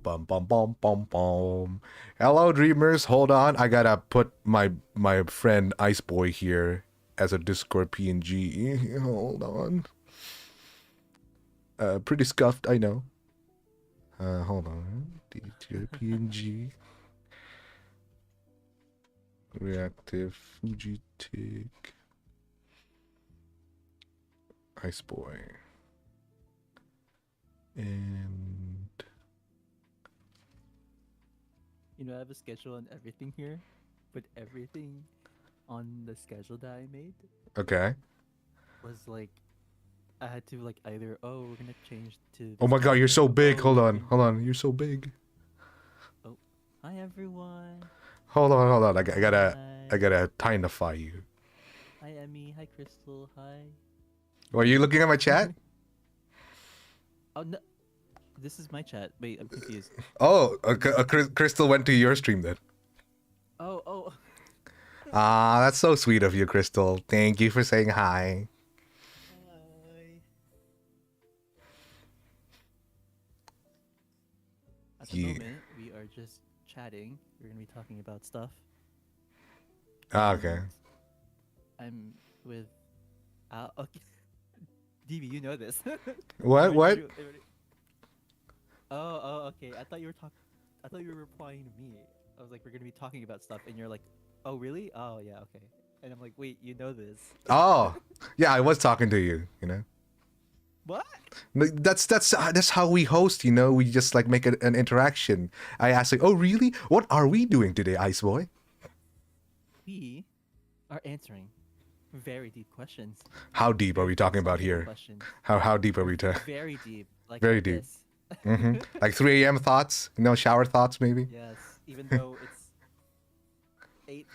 Bum bum bum bum bum. Hello, dreamers. Hold on, I gotta put my friend Ice Boy here as a Discord PNG. Hold on. Pretty scuffed, I know. Hold on. PNG. Reactive Fujitic. Ice Boy. And you know, I have a schedule and everything here. But everything on the schedule that I made okay. was like I had to like either we're gonna change to Oh my god, you're so big. Hold on. we're Hold on. You're so big. oh, hi everyone. Hold on. I gotta Hi. tinify you. Hi Emmy, hi Crystal, hi. Are you looking at my chat? Oh no, this is my chat. Wait, I'm confused. Oh, Crystal went to your stream then. Oh. Ah, that's so sweet of you, Crystal. Thank you for saying hi. Hi. At the Yeah. moment, we are just chatting. We're gonna be talking about stuff. Ah, okay. And I'm with okay. DB, you know this. What? Oh, okay. I thought you were replying to me. I was like, we're gonna be talking about stuff, and you're like, oh, really? Oh, yeah, okay. And I'm like, wait, you know this? Oh, yeah, I was talking to you. You know. What? That's how we host. You know, we just like make an interaction. I asked like, oh, really? What are we doing today, Ice Boy? We are answering very deep questions. How deep are Very we talking about philosophical here? questions. How deep are we talking? Very deep, Very like deep. this. Like 3 a.m. thoughts. You know, shower thoughts maybe. Yes, even though it's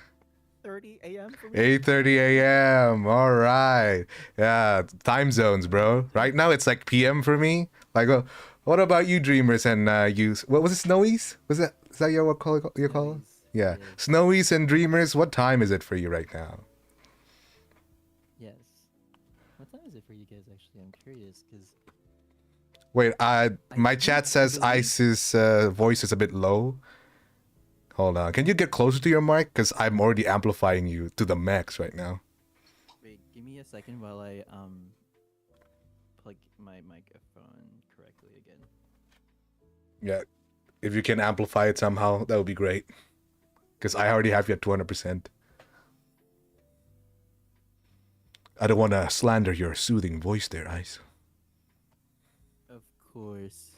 8:30 a.m. for me. 8:30 a.m. All right. Yeah, time zones, bro. Right now it's like PM for me. Like, what about you, dreamers? And you, what was it, Snowies? Is that your call? Your call? Snowies. Yeah, Yes. Snowies and dreamers. What time is it for you right now? Yes. What time is it for you guys? Actually, I'm curious because Wait, my think, chat I says believe, Ice's voice is a bit low. Hold on. Can you get closer to your mic? Because I'm already amplifying you to the max right now. wait, give me a second while I plug my microphone correctly again. Yeah. If you can amplify it somehow, that would be great. Because I already have you at 200%. I don't want to slander your soothing voice there, Ice. Of course.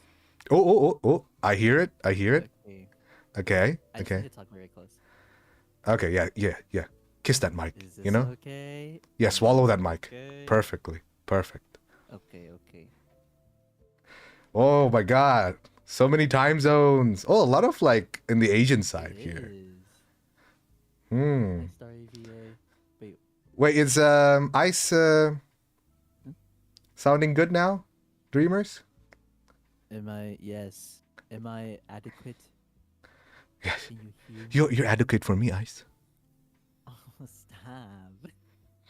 Oh. I hear it. Okay. Okay. I just need to talk very close. Okay, yeah. Kiss that mic, Is you this know? okay? Yeah, Is swallow this that mic. okay? Perfectly. Perfect. Okay, okay. Oh my god. So many time zones. Oh, a lot of like in the Asian side It here. is. Hmm. Hi, Starry VA. Wait, Wait, is Ice hmm? sounding good now? Dreamers? Am I? Yes. Am I adequate? Yes. Can you hear me? You're adequate for me, Ice. Oh, stop.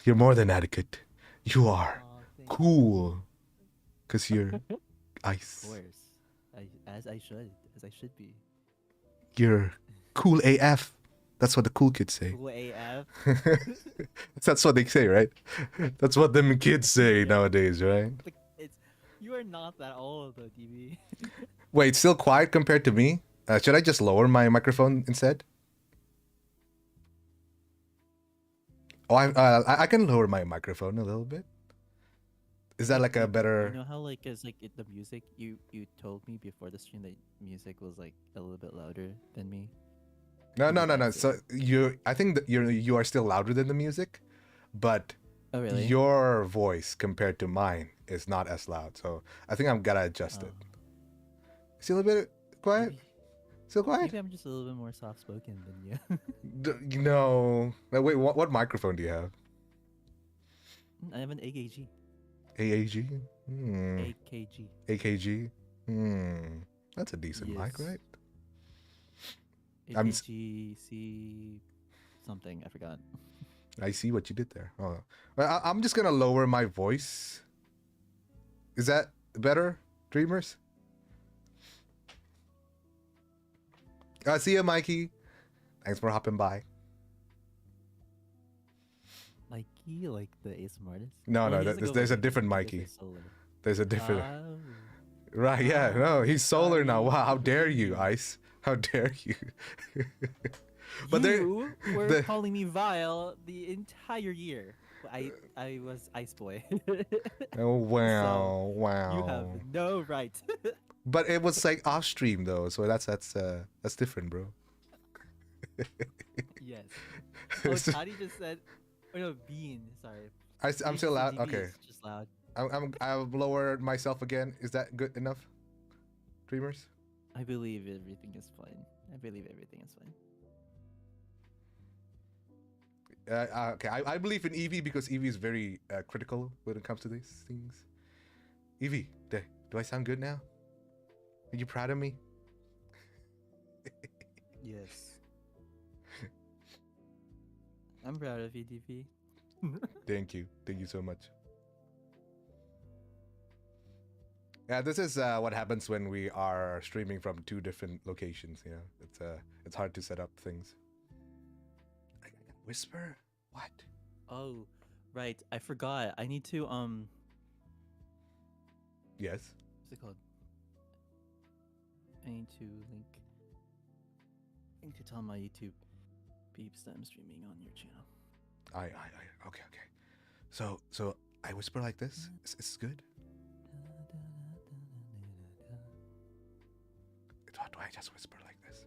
You're more than adequate. You are Oh, thank cool. Cause you're you. Of Ice. course. As I should be. You're cool AF. That's what the cool kids say. Cool AF. That's what they say, right? That's what them kids say nowadays, right? Like, you are not that old though, DB. Wait, still quiet compared to me? Should I just lower my microphone instead? Oh, I can lower my microphone a little bit. Is that like a better? You know how like it's like the music you told me before the stream that music was like a little bit louder than me. No, no, Maybe no, no. that's it. So I think that you are still louder than the music, but Oh really? your voice compared to mine is not as loud. So I think I'm gonna adjust Oh. it. Still a bit quiet. Maybe, Still quiet. maybe I'm just a little bit more soft spoken than you. No. No. Wait. What microphone do you have? I have an AKG. AAG. Hmm. AKG. AKG. Hmm. That's a decent mic, Yes. right? I'm s- AKG C something. I forgot. I see what you did there. Oh, well, I'm just gonna lower my voice. Is that better, Dreamers? See ya, Mikey. Thanks for hopping by. Mikey, like the ASMR artist? No, Well, no, he doesn't go there's by a Mikey, different he goes by Mikey. Solar. There's a different. Oh. Right? Yeah. No, he's solar now. Sorry, Wow. How I dare you, believe. Ice? How dare you? But there, You were the- calling me vile the entire year. I was Ice Boy. Oh wow, So, wow. you have no right. But it was like off stream though, so that's different, bro. Yes. Oh, Toddy just said. Oh no, Bean. Sorry. I'm Bean still said loud. DB Okay, is just loud. I've lowered myself again. Is that good enough, Dreamers? I believe everything is fine. I believe everything is fine. Okay, I believe in Evie because Evie is very critical when it comes to these things. Evie, do I sound good now? Are you proud of me? Yes. I'm proud of you, DP. Thank you so much. Yeah, this is what happens when we are streaming from two different locations. You know, it's hard to set up things. I can whisper? What? Oh, right. I forgot. I need to Yes. what's it called? I need to tell my YouTube peeps that I'm streaming on your channel. Okay. So I whisper like this. It's good. Do I just whisper like this?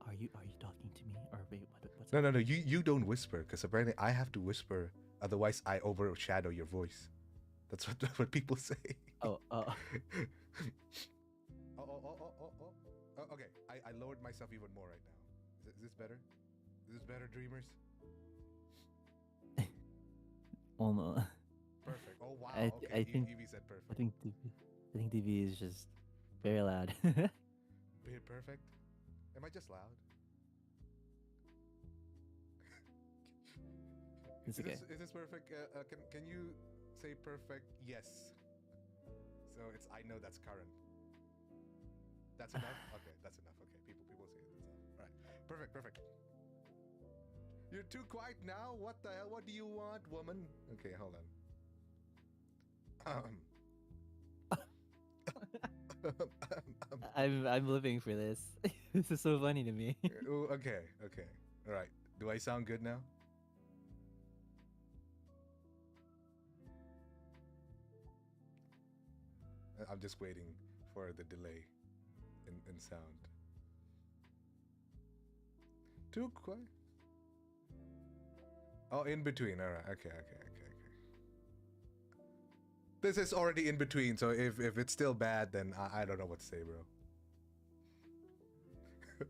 Are you talking to me or wait? What's No. You don't whisper because apparently I have to whisper, otherwise I overshadow your voice. That's what people say. Oh. Oh. Okay, I lowered myself even more right now. Is this better? Is this better, Dreamers? Well, no. Perfect. Oh wow. I Okay, think Evie said perfect. I think DV is just very loud. Perfect. Am I just loud? It's okay. Is this perfect? Can you say perfect? Yes. So it's I know that's current. That's enough. Okay, that's enough. Okay, people say that's enough. All right, perfect. You're too quiet now. What the hell? What do you want, woman? Okay, hold on. I'm living for this. This is so funny to me. Ooh, okay. All right. Do I sound good now? I'm just waiting for the delay in sound. Too quiet. Oh, in between. All right. Okay. This is already in between, so if it's still bad, then I don't know what to say, bro.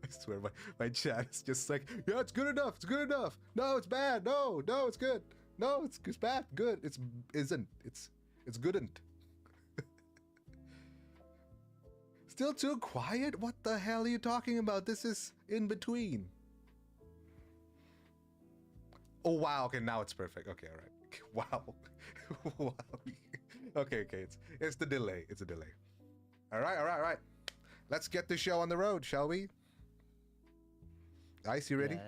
I swear, my chat is just like, yeah, it's good enough. It's good enough. No, it's bad. No, it's good. No, it's bad. Good. It's isn't. It's goodn't. Still too quiet? What the hell are you talking about? This is in between. Oh wow. Okay, now it's perfect. Okay, all right. Wow. Wow. Okay. It's the delay. It's a delay. All right. Let's get the show on the road, shall we? Ice, you ready?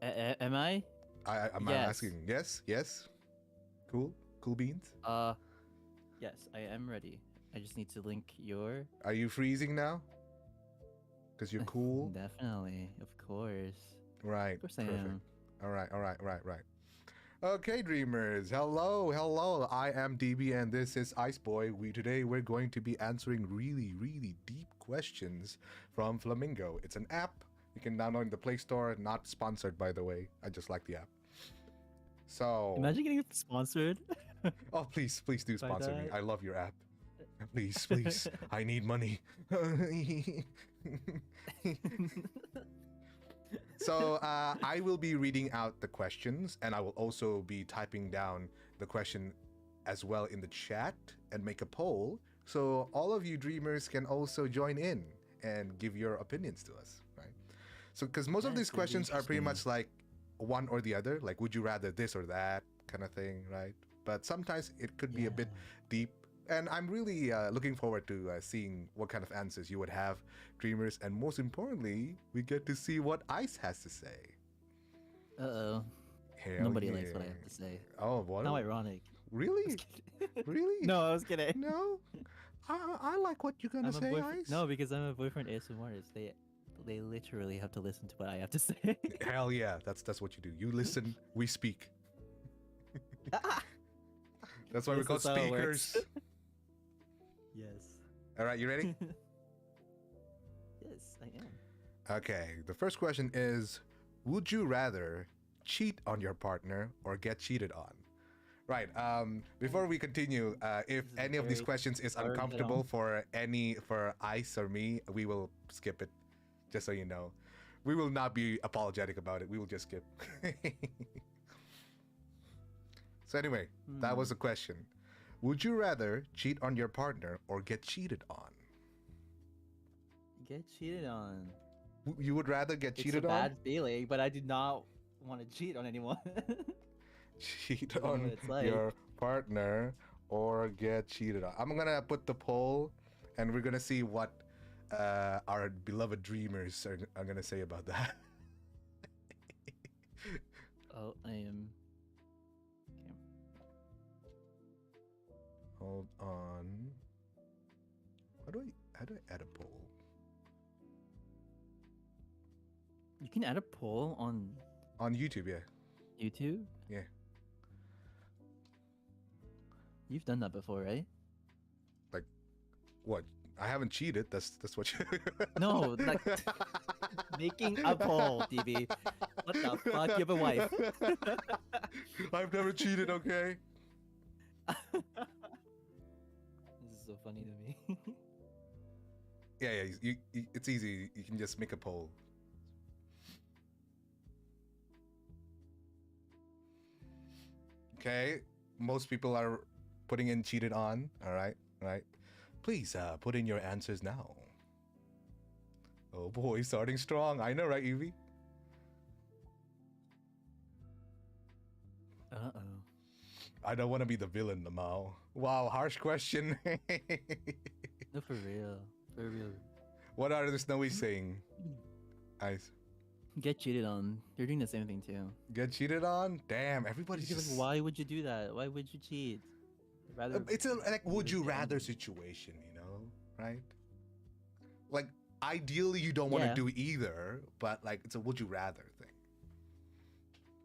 Yes. Am I? I'm Yes. asking. Yes. Cool beans. Yes, I am ready. I just need to link your. Are you freezing now? Because you're cool. Definitely, of course. Right. Of course Perfect. I am. All right. Okay, dreamers. Hello. I am DB, and this is Ice Boy. Today we're going to be answering really deep questions from Flamingo. It's an app you can download in the Play Store. Not sponsored, by the way. I just like the app. So Imagine getting sponsored. oh, please do sponsor me. that. I love your app. Please. I need money. So I will be reading out the questions, and I will also be typing down the question as well in the chat and make a poll, so all of you dreamers can also join in and give your opinions to us, right? So because most of these That's really questions are pretty much interesting. like one or the other, like would you rather this or that kind of thing, right? But sometimes it could be a bit deep. And I'm really looking forward to seeing what kind of answers you would have, dreamers. And most importantly, we get to see what Ice has to say. Uh-oh. Hell Nobody likes what I yeah. have to say. Oh, what? How ironic. Really? Really? No, I was kidding. No? I like what you're gonna I'm a say, boyfriend. Ice. No, because I'm a boyfriend ASMR artist. They literally have to listen to what I have to say. Hell yeah, that's what you do. You listen, we speak. That's why we're This called is how it works. speakers. Yes. All right, you ready? Yes, I am. Okay, the first question is, would you rather cheat on your partner or get cheated on? Right, before we continue, This if is any of these very questions is hard to get uncomfortable on. for Ice or me, we will skip it, just so you know. We will not be apologetic about it, we will just skip. So anyway, that was the question. Would you rather cheat on your partner or get cheated on? Get cheated on. You would rather get It's a cheated bad on? feeling, but I do not want to cheat on anyone. Cheat I know what on it's like. your partner or get cheated on. I'm gonna put the poll, and we're gonna see what our beloved dreamers are gonna say about that. Oh, I am. Okay. Hold on. How do I add a poll? You can add a poll on On YouTube, yeah. YouTube. Yeah. You've done that before, right? Like, what? I haven't cheated. That's what you. No, like making a poll, DB. What the fuck? You have a wife. I've never cheated. Okay. This is so funny to me. Yeah. It's easy. You can just make a poll. Okay. Most people are putting in cheated on. All right. Please put in your answers now. Oh boy, starting strong. I know, right, Evie? Uh-oh. I don't want to be the villain, Lamau. Wow, harsh question. No, for real. For real. What are the Snowy saying? Ice. Get cheated on. You're doing the same thing too. Get cheated on? Damn, everybody's You're like, just... why would you do that? Why would you cheat? Rather. It's a like would you rather anything. situation, you know, right? Like ideally you don't want to Yeah. do either, but like it's a would you rather thing.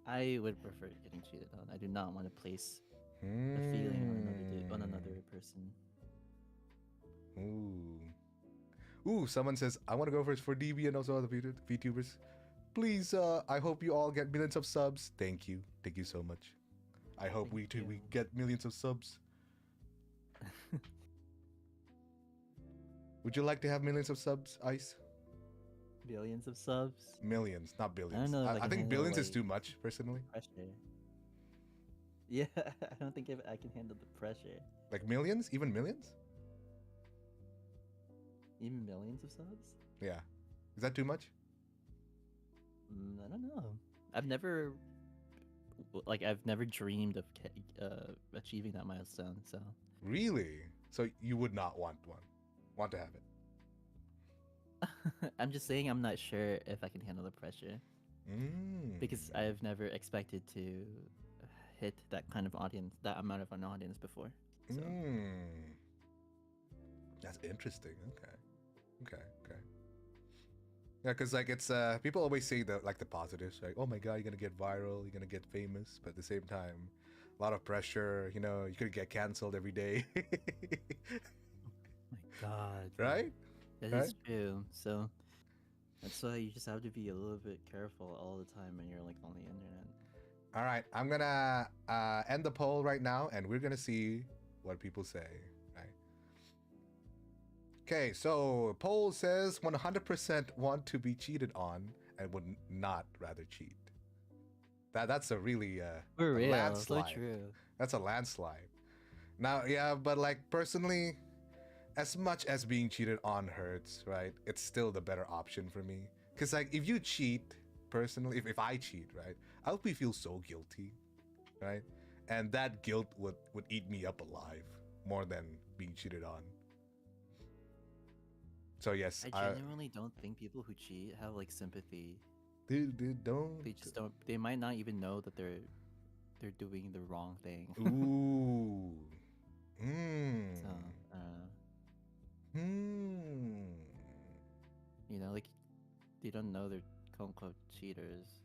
I would prefer getting cheated on. I do not want to place a feeling on another person. Ooh. Ooh, someone says, I want to go first for DB and also other VTubers. Please, I hope you all get millions of subs. Thank you. Thank you so much. I hope we get millions of subs. Would you like to have millions of subs, Ice? Billions of subs? Millions, not billions. I don't know. I think billions is too much, personally. Pressure. Yeah, I don't think I can handle the pressure. Like millions? Even millions? Even millions of subs? Yeah. Is that too much? I don't know. I've never dreamed of achieving that milestone. So. Really? So you would not want to have it? I'm just saying I'm not sure if I can handle the pressure. Because I've never expected to hit that kind of audience, that amount of an audience before. So. That's interesting. Okay. Yeah, because like it's people always say the positives, like, oh my god, you're gonna get viral, you're gonna get famous, but at the same time, a lot of pressure. You know, you could get canceled every day. Oh my god. Right? That is true. So that's why you just have to be a little bit careful all the time when you're like on the internet. All right, I'm gonna end the poll right now, and we're gonna see what people say. Right? Okay, so poll says 100% want to be cheated on and would not rather cheat. That's a really For real, landslide. so true. That's a landslide. Now, yeah, but like personally, as much as being cheated on hurts, right? It's still the better option for me. Because like if you cheat, personally, if I cheat, right, I'll feel so guilty, right? And that guilt would eat me up alive more than being cheated on. So yes, I genuinely don't think people who cheat have like sympathy. Dude, don't. They just don't. They might not even know that they're doing the wrong thing. Ooh. So, you know, like they don't know they're quote unquote cheaters.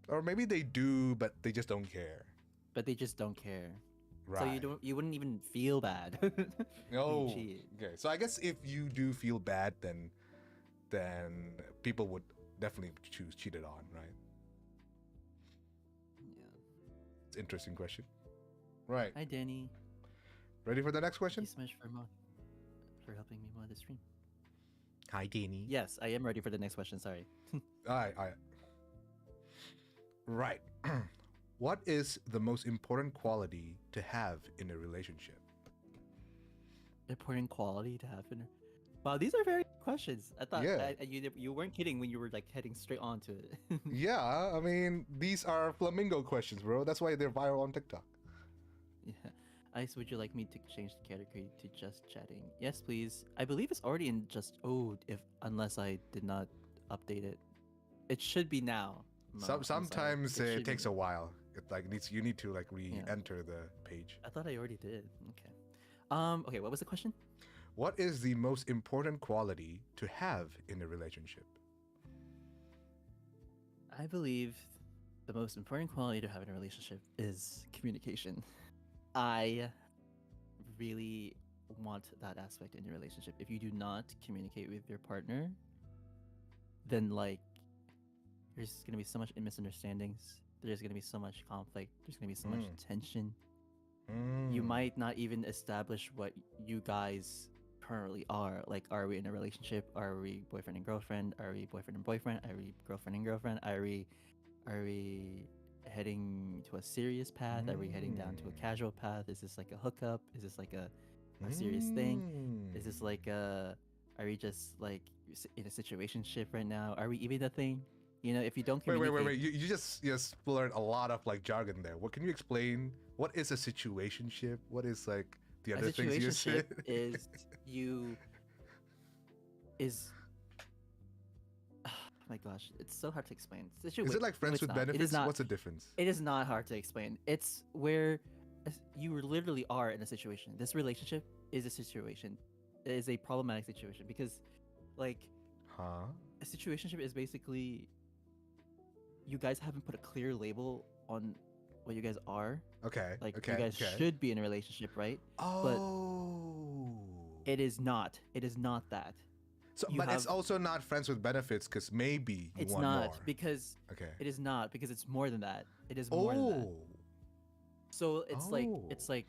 Or maybe they do, but they just don't care. But they just don't care. Right. So you wouldn't even feel bad. Oh. Okay. So I guess if you do feel bad, then people would definitely choose cheated on, right? Yeah. It's an interesting question. Right. Hi, Danny. Ready for the next question? Thank you so much for helping me mod the stream. Hi, Danny. Yes, I am ready for the next question. Sorry. All right. Right. What is the most important quality to have in a relationship? Important quality to have in. Wow, these are very good questions. I thought you weren't kidding when you were like heading straight on to it. Yeah, I mean, these are flamingo questions, bro. That's why they're viral on TikTok. Yeah. Ice, would you like me to change the category to just chatting? Yes, please. I believe it's already in just unless I did not update it. It should be now. Sometimes it takes a while. It like you need to like re-enter the page. I thought I already did. Okay. Okay, what was the question? What is the most important quality to have in a relationship? I believe the most important quality to have in a relationship is communication. I really want that aspect in your relationship. If you do not communicate with your partner, then like there's gonna be so much misunderstandings. There's gonna be so much conflict. There's gonna be so much tension. You might not even establish what you guys currently are. Like, are we in a relationship? Are we boyfriend and girlfriend? Are we boyfriend and boyfriend? Are we girlfriend and girlfriend? Are we heading to a serious path? Are we heading down to a casual path? Is this like a hookup? Is this like a serious thing? Is this like are we just like in a situationship right now? Are we even a thing? You know, if you don't communicate... Wait. You just learned a lot of like jargon there. What can you explain? What is a situationship? What is like the other things you said? Oh my gosh, it's so hard to explain. Is it like friends with benefits? It is not, what's the difference? It is not hard to explain. It's where you literally are in a situation. This relationship is a situation. It is a problematic situation because like a situationship is basically you guys haven't put a clear label on what you guys are. Okay. Like you guys should be in a relationship, right? Oh. But it is not. It is not that. So, you but it's have also not friends with benefits because maybe you it's want not more. because Okay. it is not because it's more than that. It is more than that. So it's like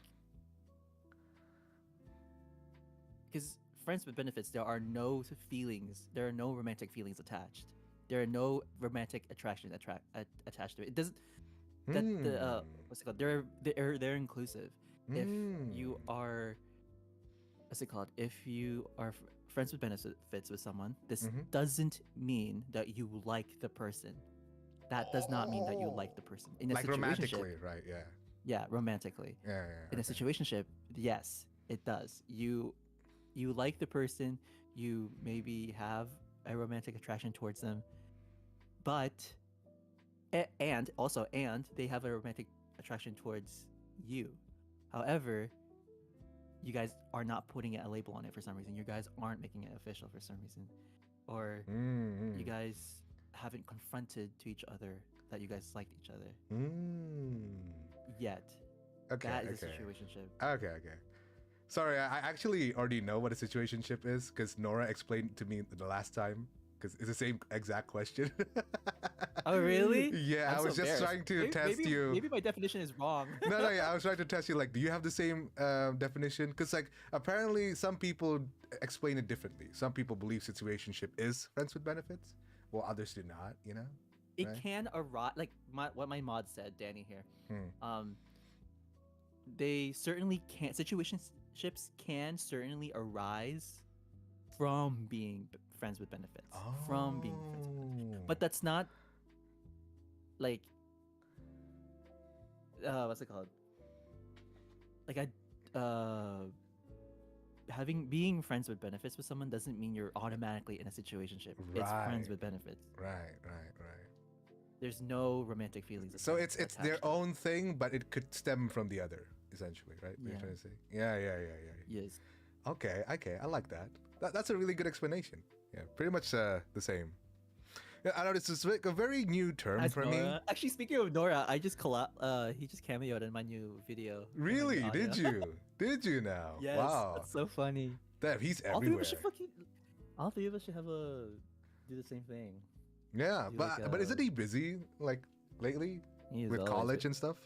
because friends with benefits, there are no feelings, there are no romantic feelings attached. There are no romantic attraction attached to it. It doesn't that the what's it called? They're inclusive. If you are what's it called? If you are friends with benefits with someone, this doesn't mean that you like the person. That does not mean that you like the person. In a like situationship, romantically, right? Yeah. yeah, romantically. Yeah. In a situationship, yes, it does. You like the person, you maybe have a romantic attraction towards them, but and they have a romantic attraction towards you. However, you guys are not putting a label on it for some reason. You guys aren't making it official for some reason, or you guys haven't confronted to each other that you guys liked each other yet. Okay. That is a situationship. Okay. Sorry, I actually already know what a situationship is because Nora explained to me the last time. Because it's the same exact question. Oh, really? Yeah, I was just trying to test you. Maybe my definition is wrong. No, yeah, I was trying to test you. Like, do you have the same definition? Because, like, apparently some people explain it differently. Some people believe situationship is friends with benefits, while others do not. You know, it right? can arise. Like what my mod said, Danny here. They certainly can. Situationships can certainly arise from being friends with benefits. From being friends with benefits. But that's not like what's it called? Like being friends with benefits with someone doesn't mean you're automatically in a situationship. Right. It's friends with benefits. Right. There's no romantic feelings. So it's their own thing, but it could stem from the other, essentially, right? Yeah. You're trying to say? Yeah. Yes. Okay, I like that. That's a really good explanation. Yeah, pretty much the same. Yeah, I know this is like a very new term for me. Actually, speaking of Nora, I just he just cameoed in my new video. Really? Did you? Did you now? Yes. Wow. That's so funny. Damn, he's everywhere. All three of us should do the same thing. Yeah, but isn't he busy like lately with college and stuff?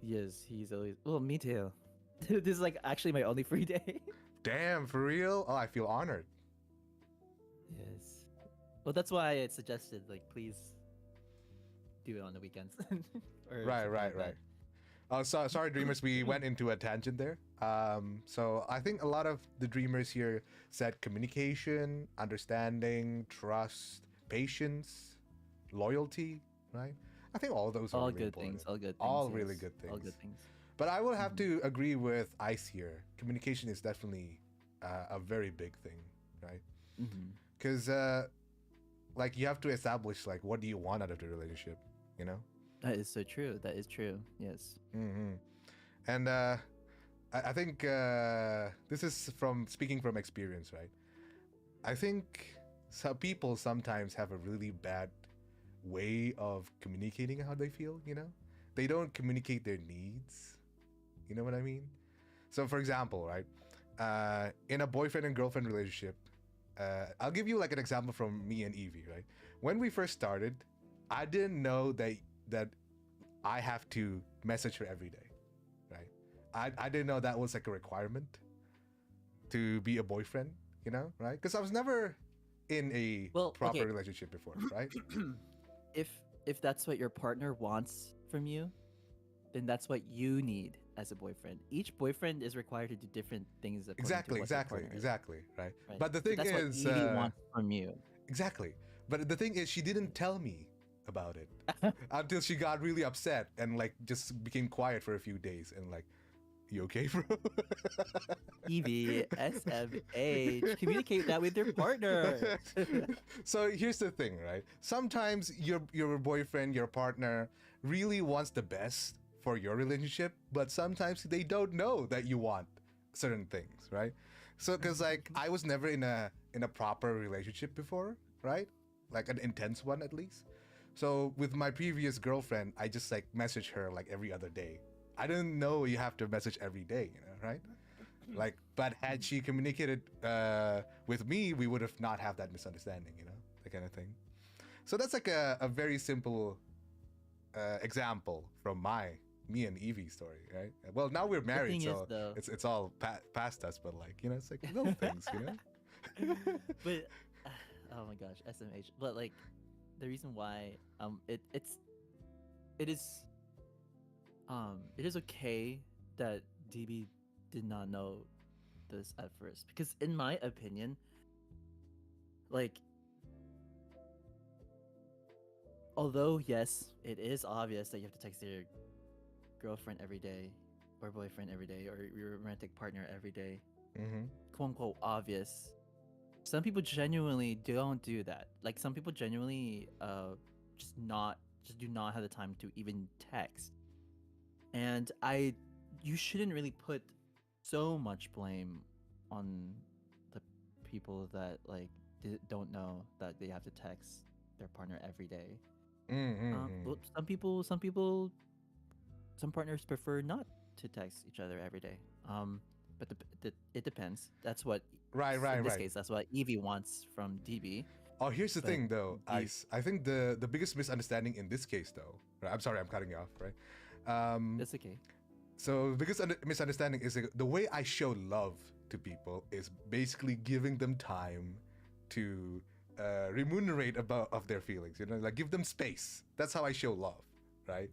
Yes, he's always. Well, me too. This is like actually my only free day. Damn, for real? Oh, I feel honored. Yes. Well, that's why I suggested like please do it on the weekends. Right. Oh, sorry, dreamers. We went into a tangent there. So I think a lot of the dreamers here said communication, understanding, trust, patience, loyalty. Right. I think all those are all really good important. things. All good things. All really good things. All good things. But I will have to agree with Ice here. Communication is definitely a very big thing, right? Because like you have to establish like what do you want out of the relationship, you know? That is so true. That is true. Yes. And I think this is from speaking from experience, right? I think some people sometimes have a really bad way of communicating how they feel, you know? They don't communicate their needs. You know what I mean? So for example, right? In a boyfriend and girlfriend relationship, I'll give you like an example from me and Evie, right? When we first started, I didn't know that I have to message her every day, right? I didn't know that was like a requirement to be a boyfriend, you know, right? Because I was never in a proper relationship before, right? If that's what your partner wants from you, then that's what you need as a boyfriend. Each boyfriend is required to do different things. Exactly, right? But the thing is, what Evie wants from you. Exactly. But the thing is, she didn't tell me about it until she got really upset and like just became quiet for a few days and like, you okay, bro? Evie, SMH, communicate that with your partner. So here's the thing, right? Sometimes your boyfriend, your partner really wants the best for your relationship, but sometimes they don't know that you want certain things, right? So because like I was never in a proper relationship before, right? Like an intense one at least. So with my previous girlfriend, I just like message her like every other day. I didn't know you have to message every day, you know, right? Like, but had she communicated with me, we would have not have that misunderstanding, you know, that kind of thing. So that's like a very simple example from me and Evie story, right? Well, now we're The married, thing is, so though, it's all past us, but like, you know, it's like little things, you know. but oh my gosh, SMH. But like, the reason why it is okay that DB did not know this at first, because in my opinion, like, although yes, it is obvious that you have to text your girlfriend every day or boyfriend every day or your romantic partner every day, quote unquote obvious, some people genuinely don't do that. Like, some people genuinely just do not have the time to even text. And you shouldn't really put so much blame on the people that like don't know that they have to text their partner every day. Well, some partners prefer not to text each other every day. But it depends. That's what in this case, that's what Evie wants from DB. Oh, here's the But thing, though, Ice. I think the biggest misunderstanding in this case, though, right? I'm sorry, I'm cutting you off, right? That's okay. So the biggest misunderstanding is the way I show love to people is basically giving them time to remunerate of their feelings. You know, like give them space. That's how I show love, right?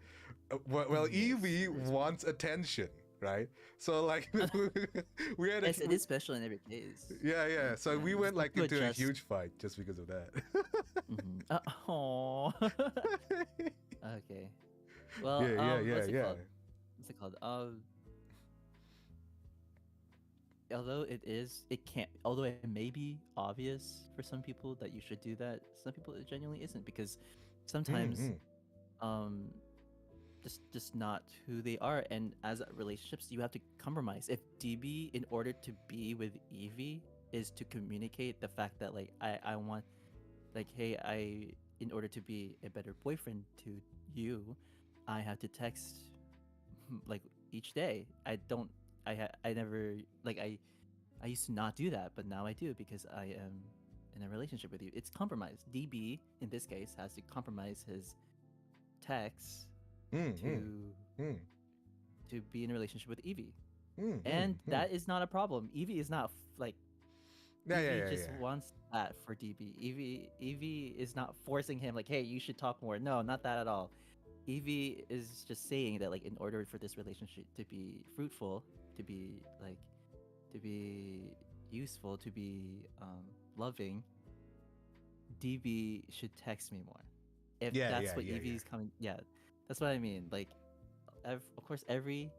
Well, Evie wants attention, right? So like we had it is special in every case. Yeah. So we went like into a huge fight just because of that. Okay. Well, what's it called? Although although it may be obvious for some people that you should do that, some people it genuinely isn't, because sometimes just not who they are, and as relationships you have to compromise. If DB, in order to be with Evie, is to communicate the fact that like I want, like, hey, in order to be a better boyfriend to you, I have to text like each day. I never, like, I used to not do that, but now I do because I am in a relationship with you. It's compromise. DB in this case has to compromise his texts to be in a relationship with Evie, and that is not a problem. Evie is not like Evie just wants that for DB. Evie is not forcing him like, hey, you should talk more. No, not that at all. Evie is just saying that, like, in order for this relationship to be fruitful, to be useful, to be loving, DB should text me more. If that's what Evie's coming, that's what I mean. Like, of course, every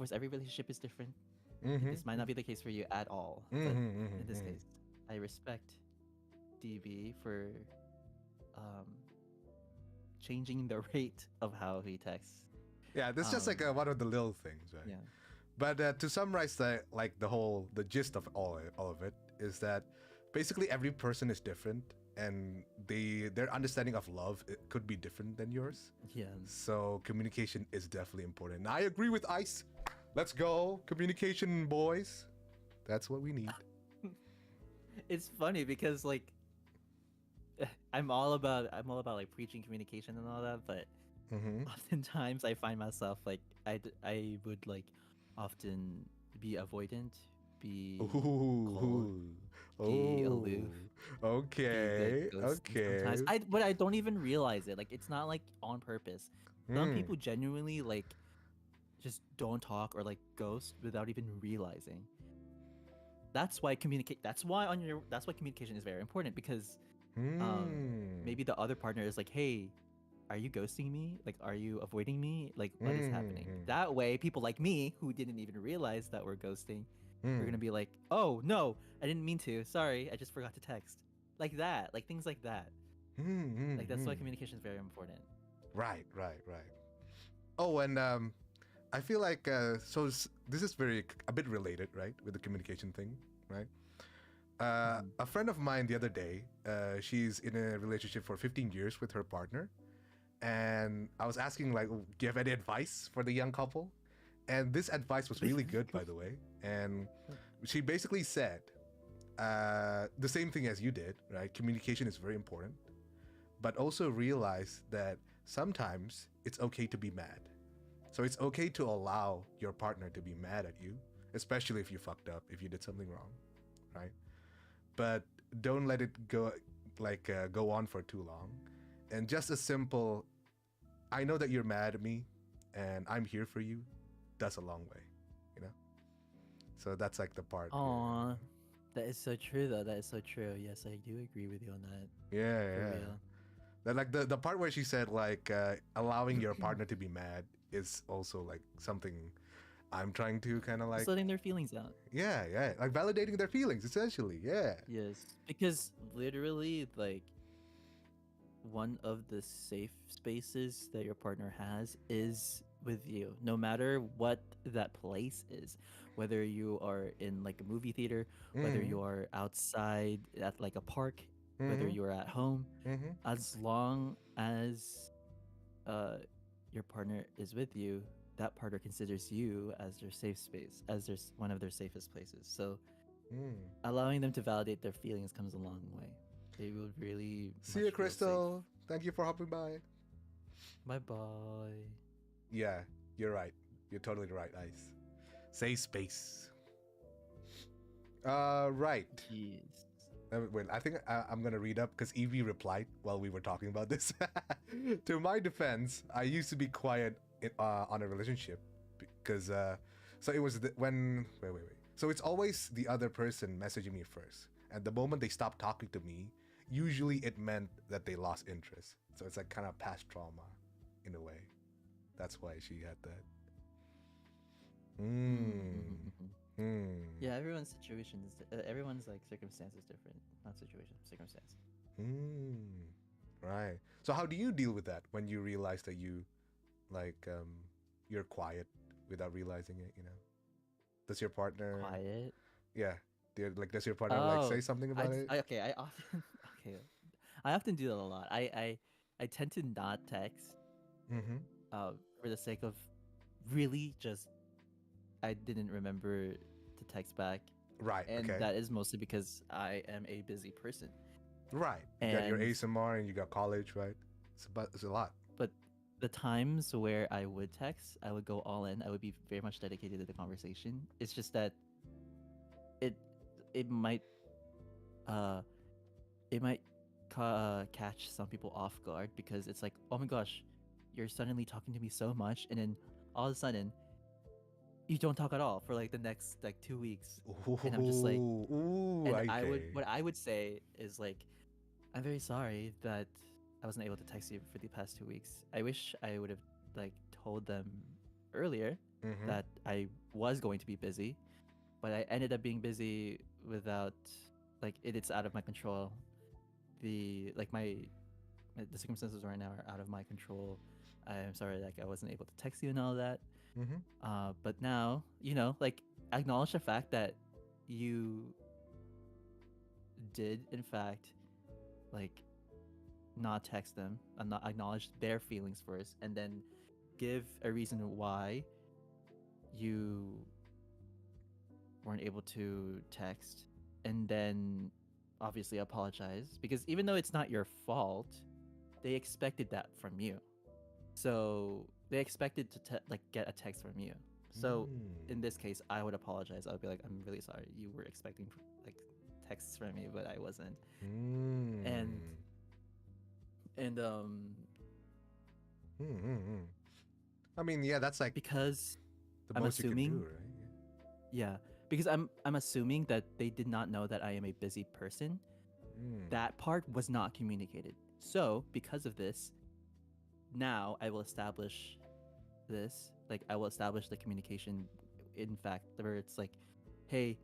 relationship is different. This might not be the case for you at all, but in this case, I respect DB for changing the rate of how he texts. Yeah, this is just like one of the little things, right? Yeah. But to summarize the gist of all of it is that basically every person is different, and their understanding of love, it could be different than yours. Yeah. So communication is definitely important. And I agree with Ice. Let's go communication, boys. That's what we need. It's funny because like I'm all about like preaching communication and all that, but oftentimes I find myself like I would like often be avoidant, be cold, be aloof. Okay. Sometimes but I don't even realize it. Like, it's not like on purpose. Some people genuinely like just don't talk or like ghost without even realizing. That's why communication is very important, because maybe the other partner is like, hey, are you ghosting me? Like, are you avoiding me? Like, what is happening? That way, people like me who didn't even realize that we're ghosting, we're gonna be like, oh no, I didn't mean to. Sorry, I just forgot to text. Like that, like things like that. Like, that's why communication is very important. Right. Oh, and I feel like so this is a bit related, right, with the communication thing, right? A friend of mine the other day, she's in a relationship for 15 years with her partner, and I was asking like, do you have any advice for the young couple? And this advice was really good, by the way. And she basically said the same thing as you did, right? Communication is very important, but also realize that sometimes it's okay to be mad. So it's okay to allow your partner to be mad at you, especially if you fucked up, if you did something wrong, right? But don't let it go go on for too long. And just a simple, I know that you're mad at me, and I'm here for you, does a long way, you know. So that's like the part. Aw, that is so true though. That is so true. Yes, I do agree with you on that. Yeah, For yeah. real. That like the part where she said like allowing your partner to be mad is also like something I'm trying to kind of like Just letting their feelings out. yeah, like validating their feelings essentially. Yeah. Yes, because literally, like, one of the safe spaces that your partner has is with you, no matter what that place is. Whether you are in like a movie theater, whether Mhm. you are outside at like a park, whether Mhm. you are at home, Mhm. as long as your partner is with you, that partner considers you as their safe space, as their one of their safest places. So Mm. allowing them to validate their feelings comes a long way. They will really See you, much feel safe. Crystal. Thank you for hopping by. Bye bye. Yeah, you're right. You're totally right, Ice. Safe space. Right. Yes. Wait, I think I'm gonna read up because Evie replied while we were talking about this. To my defense, I used to be quiet on a relationship because so it was when wait. So it's always the other person messaging me first, and the moment they stopped talking to me, usually it meant that they lost interest. So it's like kind of past trauma, in a way. That's why she had that. Hmm. Yeah, everyone's situation is everyone's like circumstance is different. Not situation, circumstance. Right. So how do you deal with that when you realize that you like you're quiet without realizing it, you know? Does your partner Quiet. yeah, does your partner like Oh, say something about it? okay. I often okay. I often do that a lot. I tend to not text Mm-hmm. for the sake of really just I didn't remember to text back, Right, and okay. that is mostly because I am a busy person. Right. You got your And ASMR and you got college, right? It's a lot. but the times where I would text, I would go all in. I would be very much dedicated to the conversation. It's just that it it might uh it might catch some people off guard because it's like, oh my gosh, you're suddenly talking to me so much, and then all of a sudden you don't talk at all for like the next like 2 weeks, and I'm just like, Ooh, and okay. what I would say is like, I'm very sorry that I wasn't able to text you for the past 2 weeks. I wish I would have like told them earlier Mm-hmm. that I was going to be busy, but I ended up being busy without like it's out of my control. The like my the circumstances right now are out of my control. I'm sorry, like I wasn't able to text you and all that. Mm-hmm. But now, like acknowledge the fact that you did, in fact, like not text them and not acknowledge their feelings first, and then give a reason why you weren't able to text, and then obviously apologize because even though it's not your fault, they expected that from you. So they expected to like get a text from you. So in this case, I would apologize. I would be like, I'm really sorry. You were expecting like texts from me, but I wasn't. And I mean, yeah, that's like because the I'm most you can do, assuming, right? yeah, because I'm assuming that they did not know that I am a busy person. That part was not communicated. So because of this, now I will establish this. Like I will establish the communication. In fact, where it's like, hey,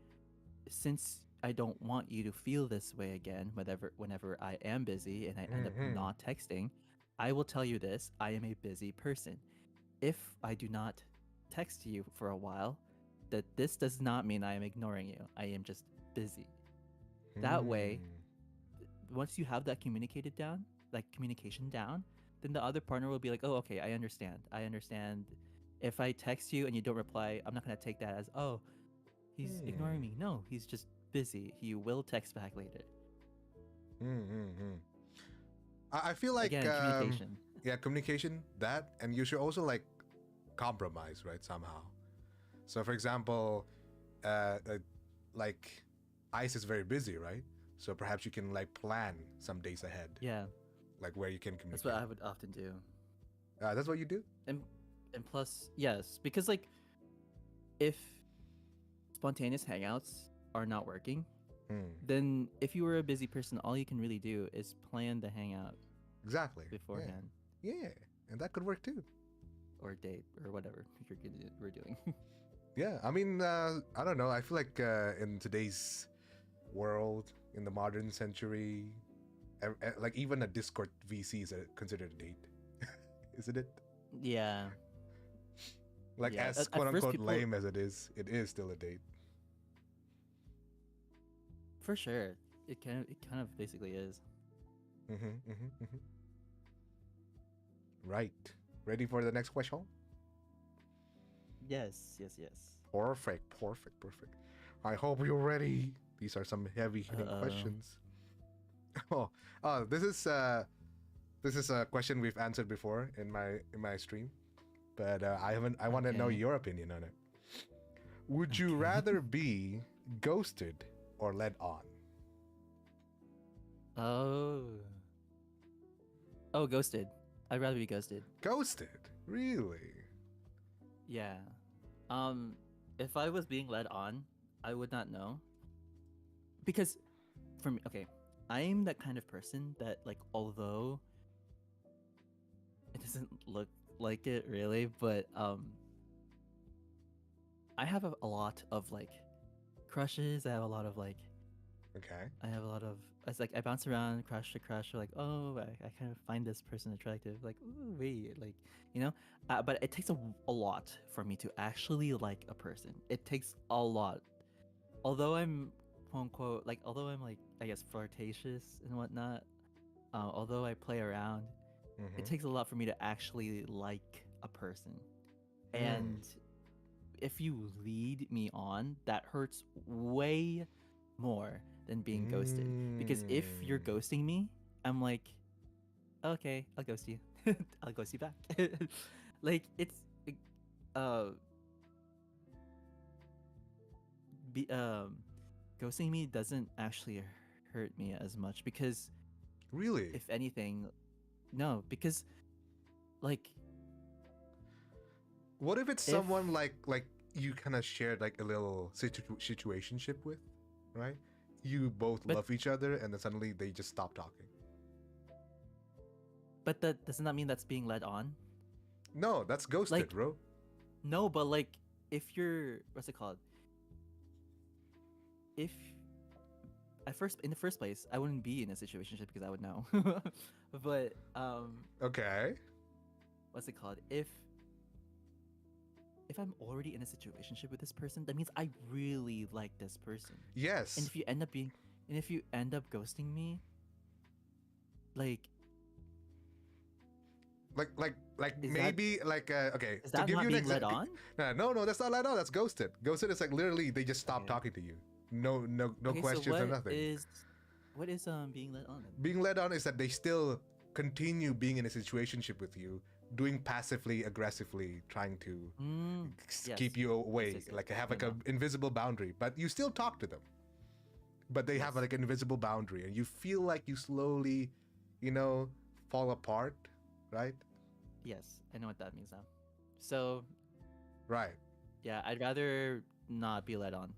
since I don't want you to feel this way again, whenever I am busy and I end up not texting, I will tell you this: I am a busy person. If I do not text you for a while, that this does not mean I am ignoring you. I am just busy. That way, once you have that communication down, then the other partner will be like, oh, okay, I understand. If I text you and you don't reply, I'm not gonna take that as, oh, he's ignoring me. No, he's just busy. He will text back later. I feel like Again, communication. yeah, communication, that, and you should also like compromise, right, somehow. So for example, like Ice is very busy, right? So perhaps you can like plan some days ahead, Yeah, like where you can communicate. that's what I would often do. That's what you do. And plus, yes, because like if spontaneous hangouts are not working, then if you were a busy person, all you can really do is plan the hangout Exactly. beforehand. Yeah, and that could work too. Or date or whatever we're doing. Yeah, I mean, I don't know. I feel like in today's world, in the modern century, like even a Discord VC is considered a date, isn't it? Yeah. Like Yeah, as at quote first unquote people- lame as it is still a date. For sure. It kind of basically is. Right. Ready for the next question? Yes. Perfect. I hope you're ready. These are some heavy-hitting questions. Oh, this is a question we've answered before in my stream, but I want to know Okay. your opinion on it. Would you rather be ghosted or led on? Oh, ghosted. I'd rather be ghosted. Ghosted? Really? Yeah. If I was being led on, I would not know. Because for me, okay, I'm that kind of person that, like, although it doesn't look like it really, but I have a lot of like crushes. I have a lot of like Okay. it's like I bounce around crush to crush, or like, oh, I kind of find this person attractive, like, ooh, wait, like, you know. But it takes a lot for me to actually like a person. It takes a lot. Although I'm quote unquote like, although I'm like, I guess, flirtatious and whatnot, although I play around, it takes a lot for me to actually like a person. And if you lead me on, that hurts way more than being ghosted. Because if you're ghosting me, I'm like, okay, I'll ghost you. I'll ghost you back. Like, it's ghosting me doesn't actually hurt me as much, because Really? if anything, no, because like, What if it's someone like you kind of shared like a little situationship with, right? You both love each other, and then suddenly they just stop talking. but that doesn't that mean that's being led on? No, that's ghosted, Like, bro. No, but like, if you're, what's it called? If in the first place, I wouldn't be in a situationship because I would know. But Okay. what's it called? If I'm already in a situationship with this person, that means I really like this person. Yes. And if you end up ghosting me, like maybe like okay. is that not being led on? No, that's not led on. That's ghosted. Ghosted is like literally they just stop talking to you. No Okay, questions so or nothing. what is being led on then? Being led on is that they still continue being in a situationship with you, doing passively aggressively, trying to keep you away, Yes. like have like an invisible boundary, but you still talk to them. But they have like an invisible boundary, and you feel like you slowly, fall apart, right? Yes, I know what that means now. So Right. yeah, I'd rather not be led on.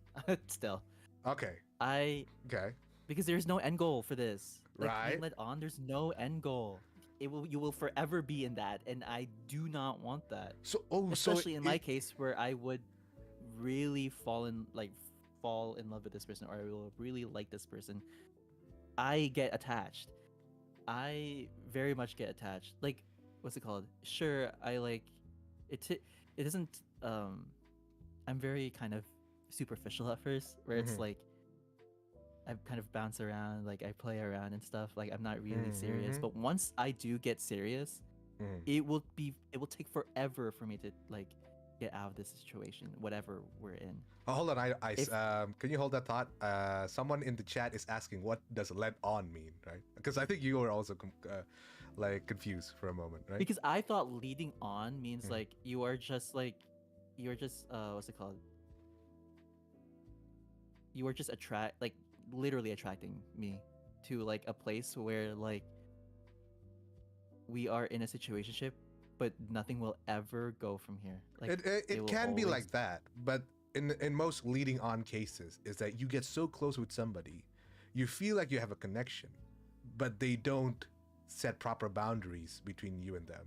Still, Okay. Okay. because there's no end goal for this. Like, Right. being led on, there's no end goal. You will forever be in that, and I do not want that. So Especially in my case, where I would really fall in love with this person, or I will really like this person. I get attached. I very much get attached. Like, what's it called? Sure, I like it. It doesn't. I'm very kind of superficial at first, where it's like I kind of bounce around, like I play around and stuff. Like, I'm not really serious. But once I do get serious, it will take forever for me to like get out of this situation, whatever we're in. Oh, hold on, Ice. If- Can you hold that thought? Someone in the chat is asking, what does "let on" mean, right? Because I think you were also like confused for a moment, right? Because I thought leading on means like you're just what's it called? You are just literally attracting me to like a place where like we are in a situationship, but nothing will ever go from here. Like it will can be always- like that, but in most leading on cases is that you get so close with somebody, you feel like you have a connection, but they don't set proper boundaries between you and them,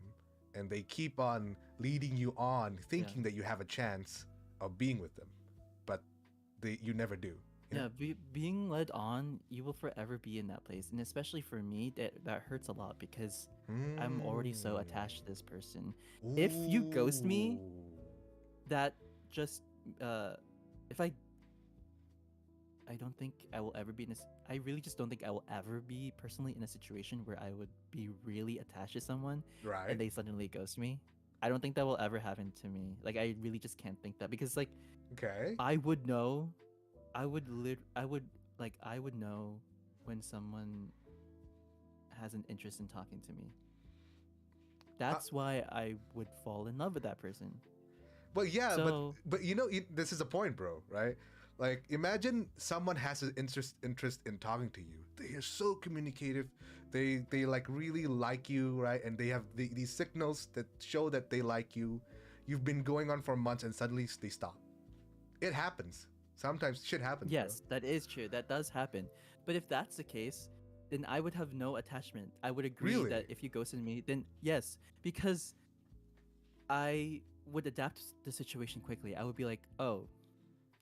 and they keep on leading you on thinking that you have a chance of being with them, but you never do. You know? Being led on, you will forever be in that place, and especially for me, that hurts a lot because I'm already so attached to this person. If you ghost me, Ooh. that just if I don't think I will ever be in this. I really just don't think I will ever be personally in a situation where I would be really attached to someone Right. and they suddenly ghost me. I don't think that will ever happen to me. Like I really just can't think that because like Okay. I would know. I would know when someone has an interest in talking to me. That's why I would fall in love with that person. But yeah, So- but you know, this is a point, bro, right? Like, imagine someone has an interest in talking to you. They are so communicative. They like really like you, right? And they have these signals that show that they like you. You've been going on for months, and suddenly they stop. It happens. Sometimes shit happens. Yes, bro. that is true. That does happen. But if that's the case, then I would have no attachment. I would agree Really? that if you ghosted me, then yes, because I would adapt to the situation quickly. I would be like, "Oh,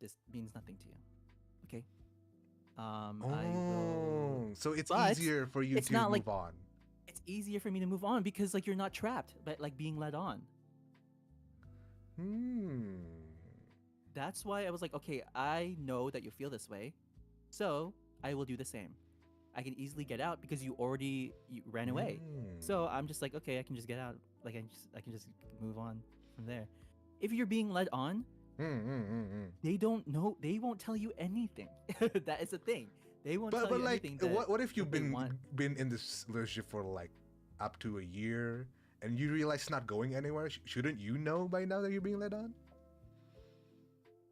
this means nothing to you." Okay. I will. Oh, so it's But easier for you it's to not move like- on. It's easier for me to move on because like you're not trapped, but like being led on. That's why I was like, okay, I know that you feel this way, so I will do the same. I can easily get out because you ran away. So I'm just like, okay, I can just get out. Like I can just move on from there. If you're being led on, they don't know. They won't tell you anything. That is the thing. They won't tell But you like, anything. what if you've what they want. been in this relationship for like up to a year and you realize it's not going anywhere? Shouldn't you know by now that you're being led on?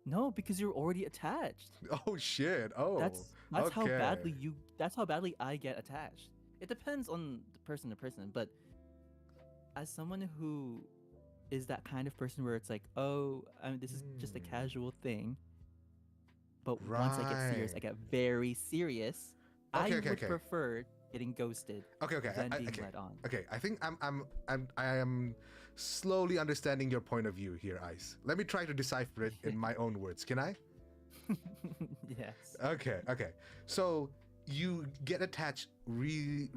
No, because you're already attached. Oh shit! Oh, That's how okay. badly That's how badly I get attached. It depends on the person to person, but as someone who is that kind of person where it's like, oh, this is just a casual thing, but once I get serious, I Right. get very serious. Okay, I okay, would okay. prefer getting ghosted Okay, than being okay. led on. Okay, I think I am slowly understanding your point of view here, Ice. Let me try to decipher it in my own words. Can I? Yes. Okay. So you get attached really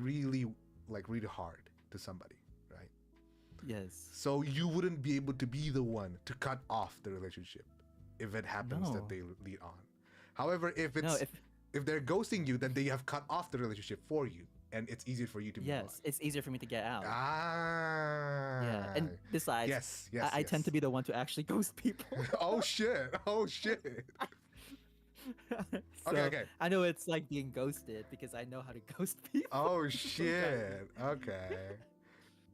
hard to somebody, right? Yes. So you wouldn't be able to be the one to cut off the relationship if it happens No. that they lead on. However, if it's No, if they're ghosting you, then they have cut off the relationship for you, and it's easier for you to move yes, on. it's easier for me to get out. Ah. Yeah, and besides, yes. I tend to be the one to actually ghost people. Oh shit! Oh shit! So, Okay. I know it's like being ghosted because I know how to ghost people. Oh shit! Okay.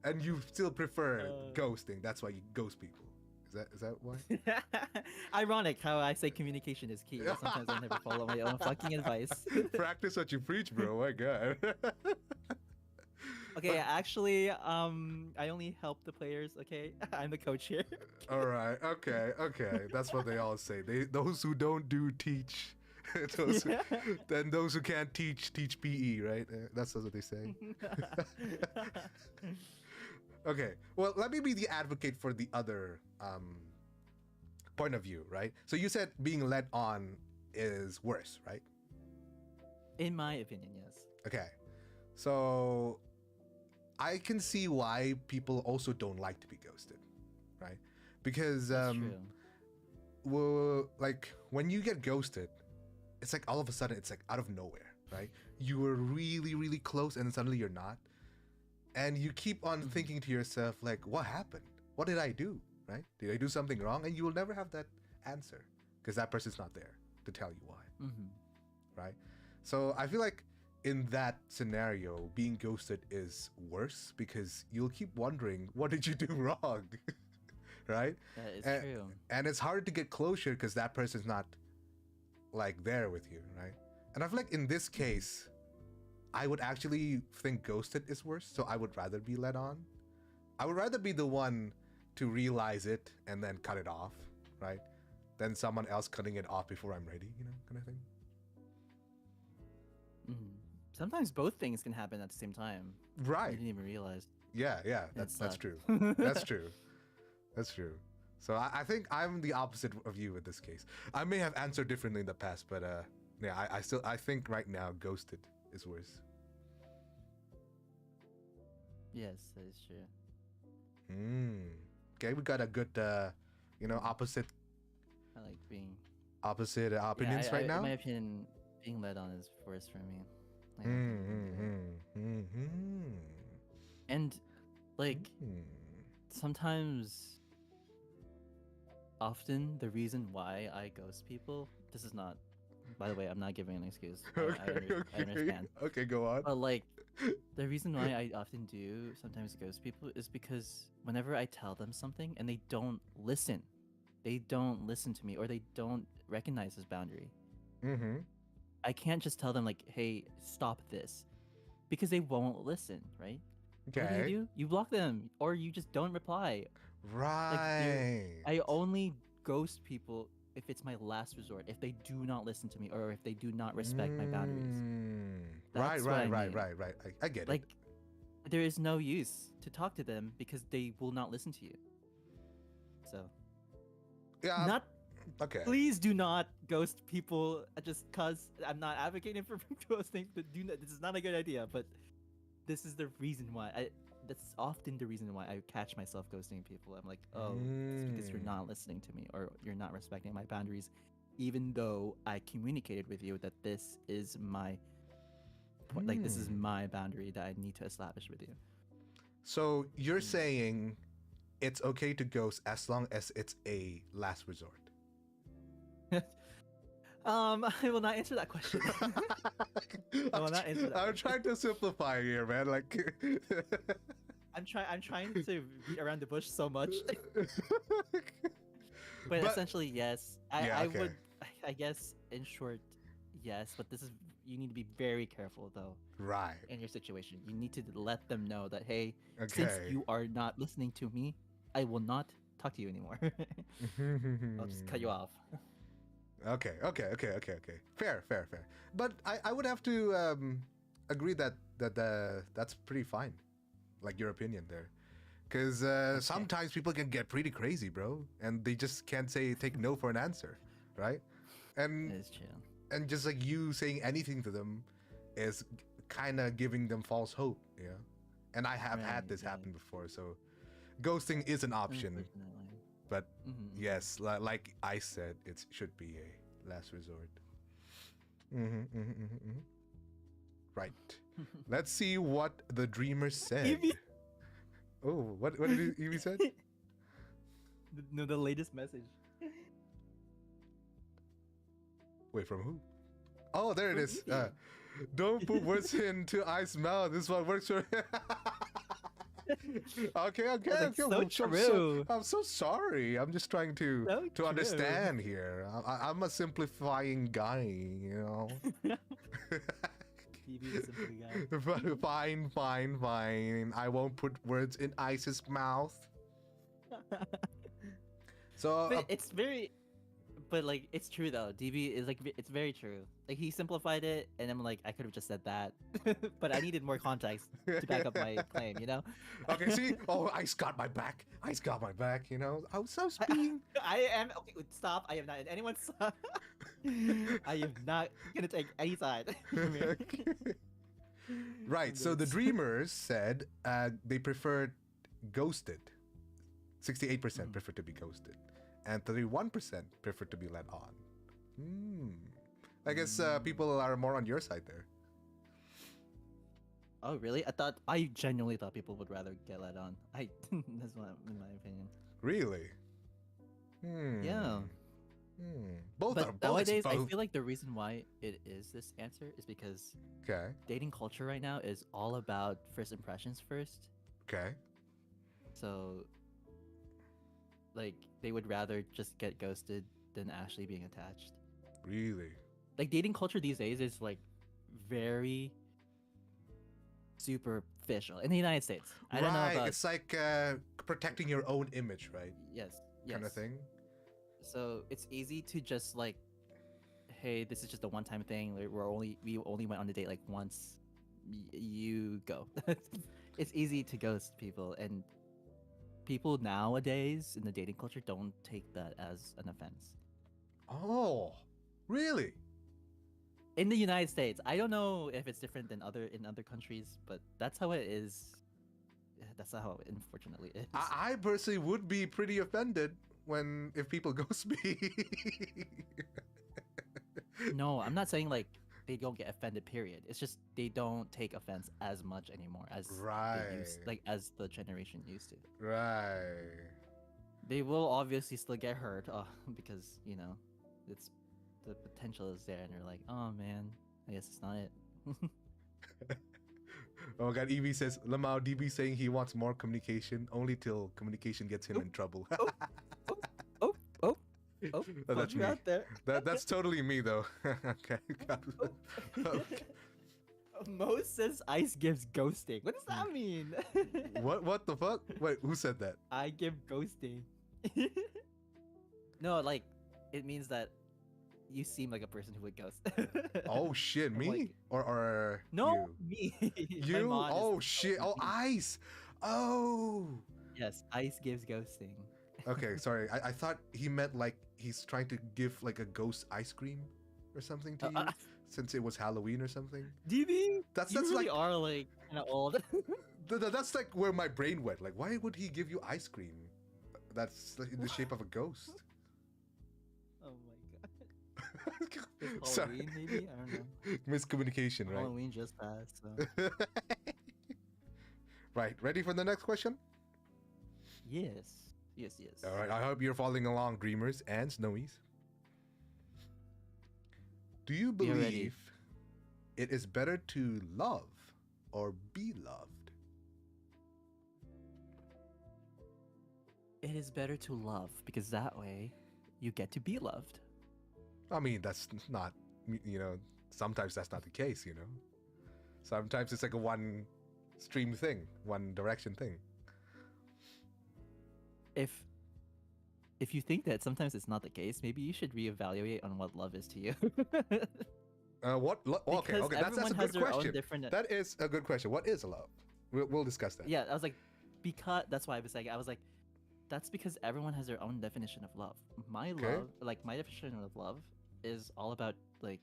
And you still prefer ghosting. That's why you ghost people. Is that why? Ironic how I say communication is key. But sometimes I never follow my own fucking advice. Practice what you preach, bro. My God. Okay, actually, I only help the players. Okay, I'm the coach here. All right. Okay. That's what they all say. Those who don't do teach. Then those who can't teach PE, right? That's what they say. Okay. Well, let me be the advocate for the other point of view, right? So you said being led on is worse, right? In my opinion, yes. Okay. So I can see why people also don't like to be ghosted, right? Because That's true. well, like when you get ghosted, it's like all of a sudden it's like out of nowhere, right? You were really close and suddenly you're not. And you keep on thinking to yourself like, what happened? What did I do? right? Did I do something wrong? And you will never have that answer because that person's not there to tell you why, right? So I feel like in that scenario, being ghosted is worse because you'll keep wondering, what did you do wrong? Right? That is and, true. And it's hard to get closure because that person's not like there with you, right? And I feel like in this case, I would actually think ghosted is worse, so I would rather be led on. I would rather be the one to realize it and then cut it off, right? Than someone else cutting it off before I'm ready, kind of thing. Sometimes both things can happen at the same time. Right. You didn't even realize. Yeah, that's true. That's true. That's true. So I think I'm the opposite of you in this case. I may have answered differently in the past, but yeah, I think right now ghosted is worse. Yes, that is true. Okay, we got a good, opposite. I like being opinions right now. In my opinion, being led on is worse for me. Like, and like sometimes, often the reason why I ghost people. This is not, by the way, I'm not giving an excuse. I understand. Okay, go on. But like, the reason why I often do sometimes ghost people is because whenever I tell them something and they don't listen to me, or they don't recognize this boundary. I can't just tell them like, "Hey, stop this," because they won't listen, right? Okay. What do? You block them, or you just don't reply. Right. I only ghost people if it's my last resort, if they do not listen to me, or if they do not respect my boundaries. Right. I get it. Like, there is no use to talk to them because they will not listen to you. So, yeah. Okay. Please do not ghost people just cause I'm not advocating for ghosting. This is not a good idea, but this is the reason why that's often the reason why I catch myself ghosting people. I'm like, oh, it's because you're not listening to me, or you're not respecting my boundaries, even though I communicated with you that this is my like this is my boundary that I need to establish with you. So you're saying it's okay to ghost as long as it's a last resort. I will not answer that question. I will not answer that I'm trying to simplify here, man. Like, I'm trying to beat around the bush so much. But essentially, yes. I would, I guess, in short, yes. But you need to be very careful, though. Right. In your situation, you need to let them know that, hey, since you are not listening to me, I will not talk to you anymore. I'll just cut you off. Okay. Fair. But I would have to agree that that's pretty fine. Like your opinion there. Because sometimes people can get pretty crazy, bro. And they just can't take no for an answer, right? And That is true. And just like you saying anything to them is kind of giving them false hope, yeah? And I have had this happen before, so ghosting is an option. But yes, like I said, it should be a last resort. Right. Let's see what the dreamer said. Oh, what did Evie said? No, the latest message. Wait, from who? Oh, there it is. Don't put words into I's mouth. This one works for. Okay. That's so true. I'm so sorry. I'm just trying to understand here. I'm a simplifying guy, you know. Fine. I won't put words in Ice's mouth. So but it's very, but like it's true though. DB is like it's very true. Like he simplified it, and I'm like I could have just said that, but I needed more context to back up my claim. You know. Okay. See. Oh, Ice got my back. You know. I was so speaking. I am okay. Stop. I am not in anyone's side. I am not gonna take any side. Right. So the dreamers said they preferred ghosted. 68% prefer to be ghosted, and 31% prefer to be led on. I guess people are more on your side there. Oh really? I genuinely thought people would rather get led on. That's what, in my opinion. Really? Hmm. Yeah. Both are But both. nowadays, I Both. feel like the reason why it is this answer is because Okay. dating culture right now is all about first impressions first. Okay. So, like, they would rather just get ghosted than actually being attached. Really? Like, dating culture these days is like very superficial in the United States. I don't know Right. about It's like protecting your own image, right? yes, Kind of yes. thing. So it's easy to just like, hey, this is just a one-time thing. Like, we only went on a date like once. You go. It's easy to ghost people, and people nowadays in the dating culture don't take that as an offense. Oh, really? In the United States, I don't know if it's different than in other countries, but that's how it is. That's how it unfortunately is. I personally would be pretty offended if people ghost me. No, I'm not saying like they don't get offended. Period. It's just they don't take offense as much anymore as they used, Right. like as the generation used to. Right. They will obviously still get hurt, because it's the potential is there, and they're like, oh man, I guess it's not it. Oh my god, Evie says Lamau DB saying he wants more communication only till communication gets him in trouble. oh, oh, oh, oh, That's you me. out there. That's totally me though. Okay. Okay. Mo says ice gives ghosting. What does that mean? What the fuck? Wait, who said that? I give ghosting. No, like it means that you seem like a person who would ghost. Oh shit, me? Like, or no, you? me. You? My mod is Oh shit. Oh, ice. Oh. yes, ice gives ghosting. Okay, sorry. I thought he meant like he's trying to give like a ghost ice cream or something to you since it was Halloween or something. DB, That's you really like are like kind of old. that's like where my brain went. Like, why would he give you ice cream? That's like in the shape of a ghost. Oh my god. It's Sorry. Halloween, maybe? I don't know. Miscommunication, right? Halloween just passed, so. Right. Ready for the next question? Yes. Yes. All right. I hope you're following along, Dreamers and Snowies. Do you We are ready. believe it is better to love or be loved? It is better to love because that way you get to be loved. I mean, that's not, sometimes that's not the case, Sometimes it's like a one stream thing, one direction thing. If you think that sometimes it's not the case, maybe you should reevaluate on what love is to you. Okay, Because that's a everyone good has their own question. different- That is a good question. What is love? We'll discuss that. Yeah, I was like, because that's why I was like, that's because everyone has their own definition of love. My love, like my definition of love, is all about like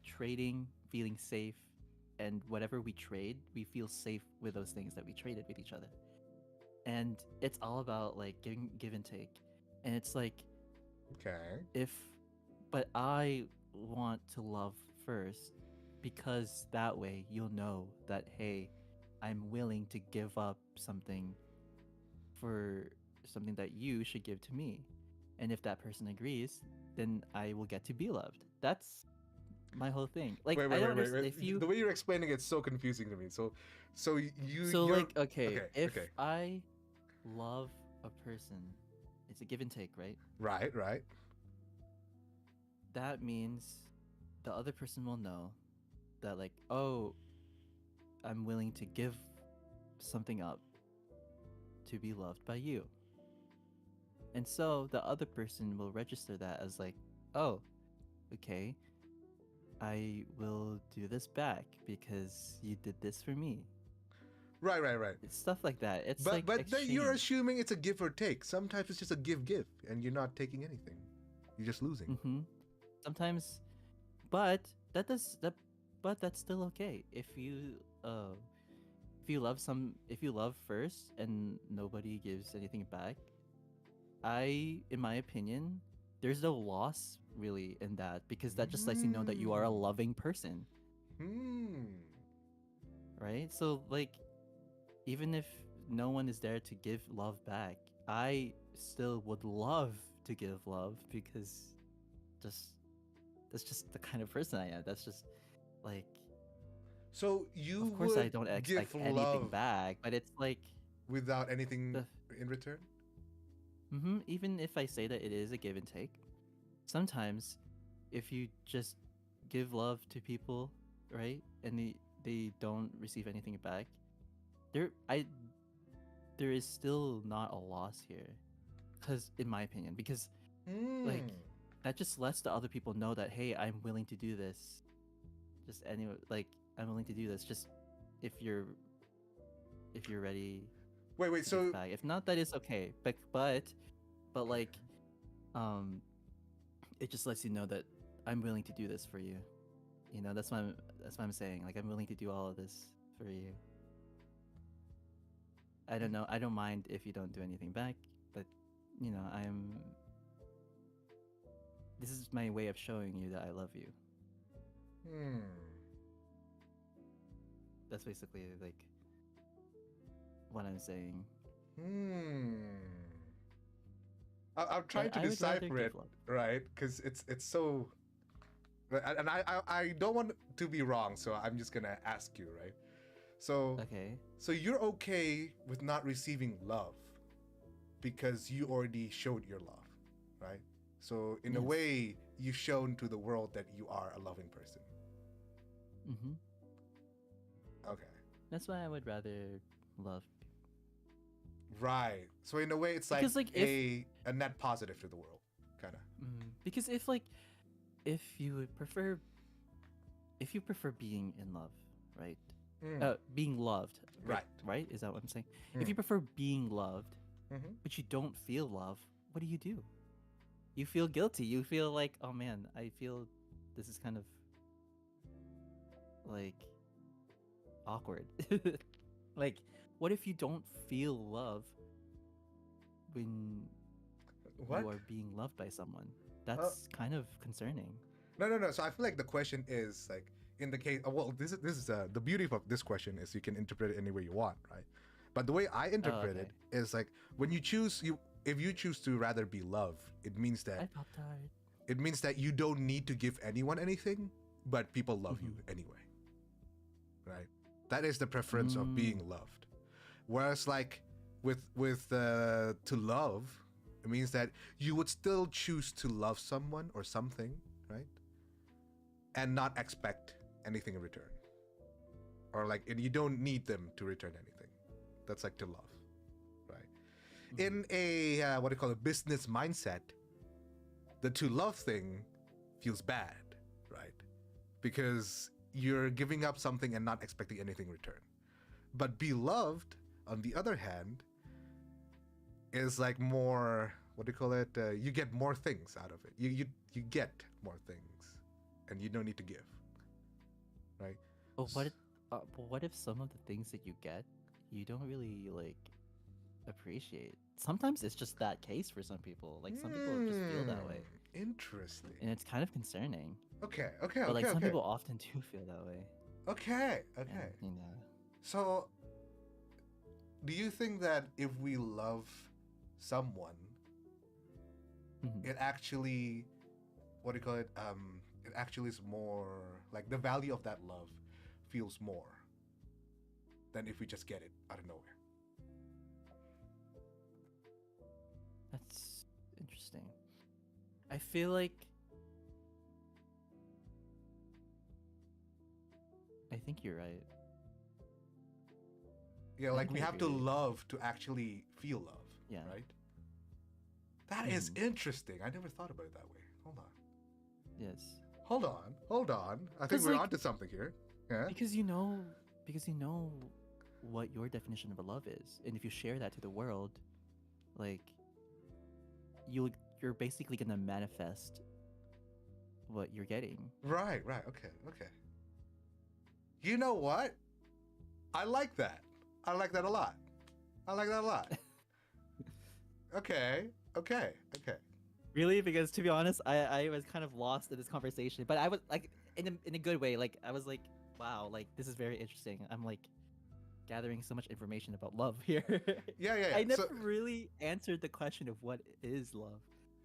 trading, feeling safe, and whatever we trade, we feel safe with those things that we traded with each other. And it's all about like give and take. And it's like, Okay. but I want to love first because that way you'll know that, hey, I'm willing to give up something for something that you should give to me. And if that person agrees, then I will get to be loved. That's my whole thing. Like, Wait. I don't understand if you. The way you're explaining it's so confusing to me. So you're... Like, okay, if okay. I love a person, it's a give and take, right? Right. That means the other person will know that, like, oh, I'm willing to give something up to be loved by you. And so the other person will register that as like, oh, okay, I will do this back because you did this for me. Right. It's stuff like that. It's But like then you're exchange. assuming it's a give or take. Sometimes it's just a give, and you're not taking anything. You're just losing. Sometimes, but that's still okay if you love first and nobody gives anything back. In my opinion, there's no loss really in that because that just lets you know that you are a loving person. Right? So like, even if no one is there to give love back, I still would love to give love because just that's just the kind of person I am. That's just like, So you of course I would don't give expect anything love back, but it's like without anything the in return? even if I say that it is a give and take, sometimes if you just give love to people, right, and they don't receive anything back, there I there is still not a loss here, because in my opinion, because like Hmm. that just lets the other people know that, hey, I'm willing to do this, just anyway, like I'm willing to do this, just if you're ready Wait. to give So back. If not, that is okay. But like, um, it just lets you know that I'm willing to do this for you. You know, that's what I'm saying. Like, I'm willing to do all of this for you. I don't know. I don't mind if you don't do anything back, but you know, this is my way of showing you that I love you. hmm. That's basically like what I'm saying. Hmm. I'm trying But to I would rather decipher give it, love. right? Because it's so, and I don't want to be wrong, so I'm just gonna ask you, right? So Okay. so you're okay with not receiving love because you already showed your love, right? So in a Yes. way, you've shown to the world that you are a loving person. Mm-hmm. Okay. That's why I would rather love. Right. So in a way, it's like Because like if a net positive to the world, kind of. because if like if you would prefer if you prefer being in love, right? Being loved, Right. right? Is that what I'm saying? If you prefer being loved, Mm-hmm. but you don't feel love, what do? You feel guilty. You feel like, oh man, I feel this is kind of like awkward. Like, what if you don't feel love when What? you are being loved by someone? Uh, That's kind of concerning. no. So I feel like the question is like in the case. Well, this is the beauty of this question is you can interpret it any way you want, right? But the way I Oh, interpret okay. it is like when you choose you if you choose to rather be loved, it means I that felt tired. you don't need to give anyone anything, but people love you Mhm. anyway, right? That is the preference of Mm, being loved. Whereas like with to love, it means that you would still choose to love someone or something, right? And not expect anything in return. Or like and you don't need them to return anything. That's like to love, right? mhm. In a what do you call it, business mindset, the to love thing feels bad, right? Because you're giving up something and not expecting anything in return. But be loved, on the other hand, is like more what do you call it? You get more things out of it. You get more things, and you don't need to give, right? But what if some of the things that you get, you don't really like appreciate? Sometimes it's just that case for some people. Like some people just feel that Hmm. way, Interesting. and it's kind of concerning. But like some Okay. people often do feel that way, Okay. and you know. So, do you think that if we love someone, Mhm. it actually, what do you call it? It actually is more like the value of that love feels more than if we just get it out of nowhere. That's interesting. I feel like I think you're right. Yeah, I like think we I have to agree. love to actually feel love, Yeah. right? That is Mhm. interesting. I never thought about it that way. Hold on. Yes. Hold on. I think Cause we're like onto something here. Yeah. because you know what your definition of a love is, and if you share that to the world, like you're basically gonna manifest what you're getting. Right. Okay. You know what? I like that. I like that a lot. I like that a lot. Okay. Really? Because to be honest, I was kind of lost in this conversation, but I was like in a good way. Like I was like, wow, like this is very interesting. I'm like, gathering so much information about love here. Yeah. I never really answered the question of what is love.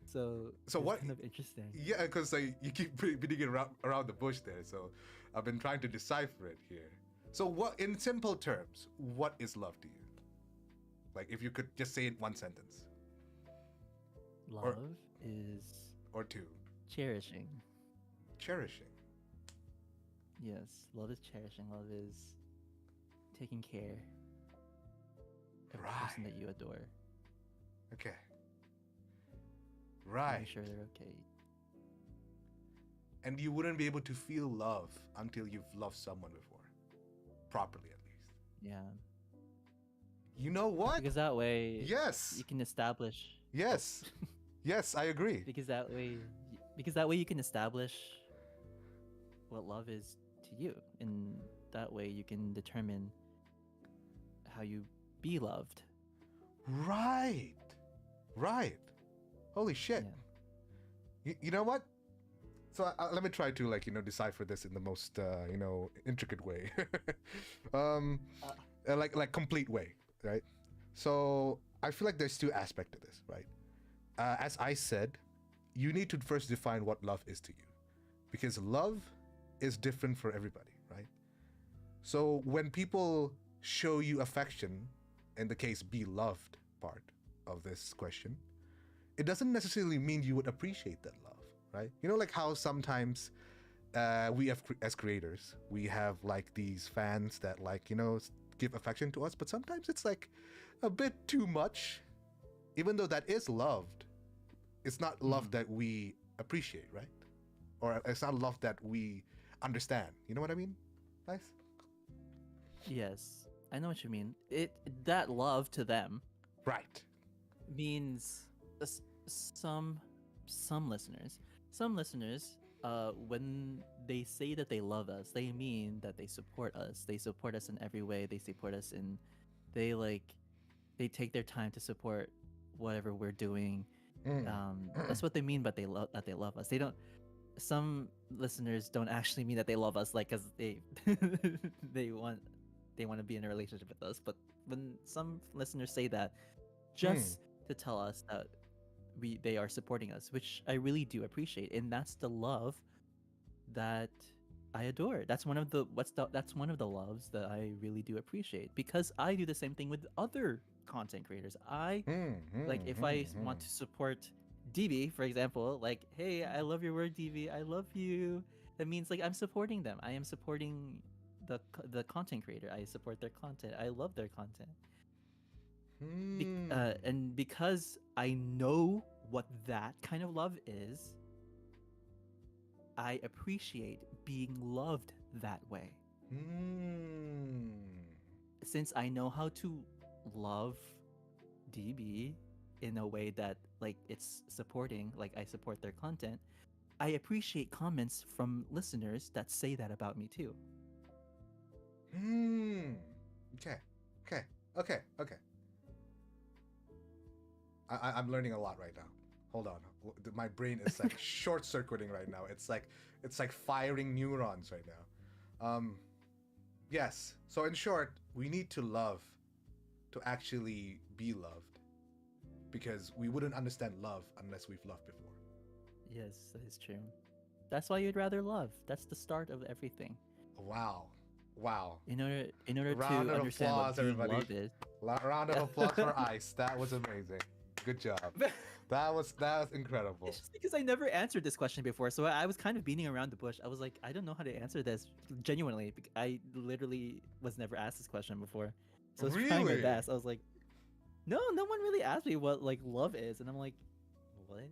So it's what? kind of interesting. Yeah, because you keep beating around the bush there. So I've been trying to decipher it here. So what, in simple terms, what is love to you? Like if you could just say it in one sentence. Love is or two. cherishing. Cherishing. Yes, love is cherishing. Love is taking care of the person that you adore. Okay. Right. Making sure they're okay. And you wouldn't be able to feel love until you've loved someone before. Properly, at least. Yeah. You know what? Because that way, yes, you can establish. Yes. Yes, I agree. Because that way you can establish what love is to you, and that way you can determine how you be loved. Right. Holy shit. Yeah. You know what? So let me try to decipher this in the most intricate way, like complete way, right? So I feel like there's two aspects to this, right? As I said, you need to first define what love is to you, because love is different for everybody, right? So when people show you affection, in the case be loved part of this question, it doesn't necessarily mean you would appreciate that love, right? You know, like how sometimes we have, as creators, we have like these fans that give affection to us, but sometimes it's like a bit too much. Even though that is loved, it's not love that we appreciate, right? Or it's not love that we understand. You know what I mean? Nice. Yes, I know what you mean. That love to them, right, means some listeners. Some listeners, when they say that they love us, they mean that they support us. They support us in every way. They support us in, they take their time to support whatever we're doing. That's what they mean, but that they love us. They don't. Some listeners don't actually mean that they love us, like, because they they want to be in a relationship with us. But when some listeners say that, just to tell us that they are supporting us, which I really do appreciate, and that's the love that I adore. That's one of the loves that I really do appreciate, because I do the same thing with other content creators. If I want to support DB, for example, like, hey, I love your work, DB, I love you. That means like I'm supporting them. I am supporting the content creator. I support their content. I love their content. And because I know what that kind of love is, I appreciate being loved that way. Since I know how to love DB in a way that like it's supporting, like I support their content, I appreciate comments from listeners that say that about me too. Okay. I'm learning a lot right now. Hold on, my brain is like short-circuiting right now. It's like firing neurons right now. Yes. So in short, we need to love to actually be loved, because we wouldn't understand love unless we've loved before. Yes, that is true. That's why you'd rather love. That's the start of everything. Wow. In order Round to of understand applause, what being everybody. love is. Round of applause for Ice. That was amazing. Good job. That was incredible. It's just because I never answered this question before, so I was kind of beating around the bush. I was like, I don't know how to answer this genuinely. I literally was never asked this question before, so I was trying my best. I was like, no one really asked me what like love is, and I'm like, what?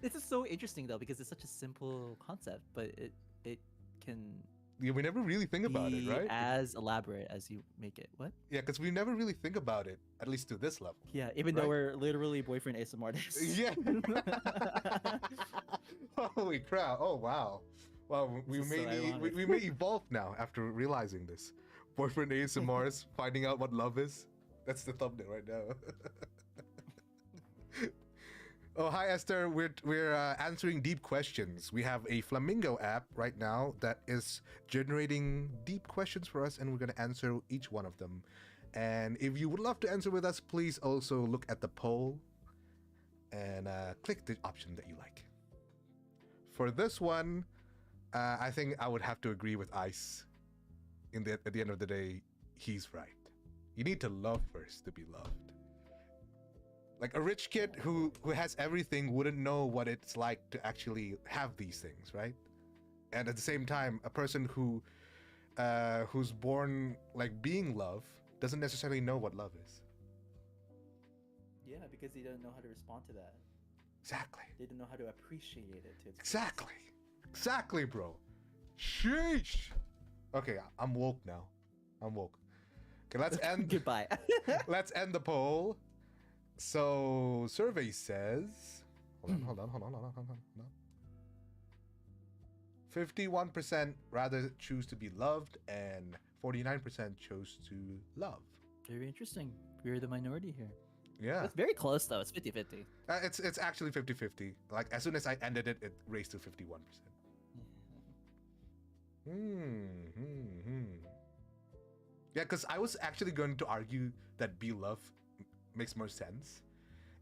This is so interesting though, because it's such a simple concept, but it can. Yeah, we never really think about it, right? As elaborate as you make it. What? Yeah, because we never really think about it, at least to this level. Yeah, even though we're literally boyfriend ASMR artists. Yeah. Holy crap! Oh wow. Well, we may evolve now after realizing this. Boyfriend ASMRs finding out what love is. That's the thumbnail right now. Oh, hi Esther. We're answering deep questions. We have a Flamingo app right now that is generating deep questions for us, and we're going to answer each one of them. And if you would love to answer with us, please also look at the poll and click the option that you like. For this one, I think I would have to agree with Ice. At the end of the day, he's right. You need to love first to be loved. Like a rich kid who has everything wouldn't know what it's like to actually have these things, right? And at the same time, a person who's born like being love doesn't necessarily know what love is. Yeah, because they don't know how to respond to that. Exactly. They don't know how to appreciate it. Exactly, bro. Sheesh. Okay, I'm woke now. I'm woke. Okay, let's end. Goodbye. Let's end the poll. So, survey says, hold on. 51% rather choose to be loved, and 49% chose to love. Very interesting. We're the minority here. Yeah. It's very close though. It's 50-50. It's actually 50-50. Like as soon as I ended it, it raised to 51%. Yeah, because I was actually going to argue that be love makes more sense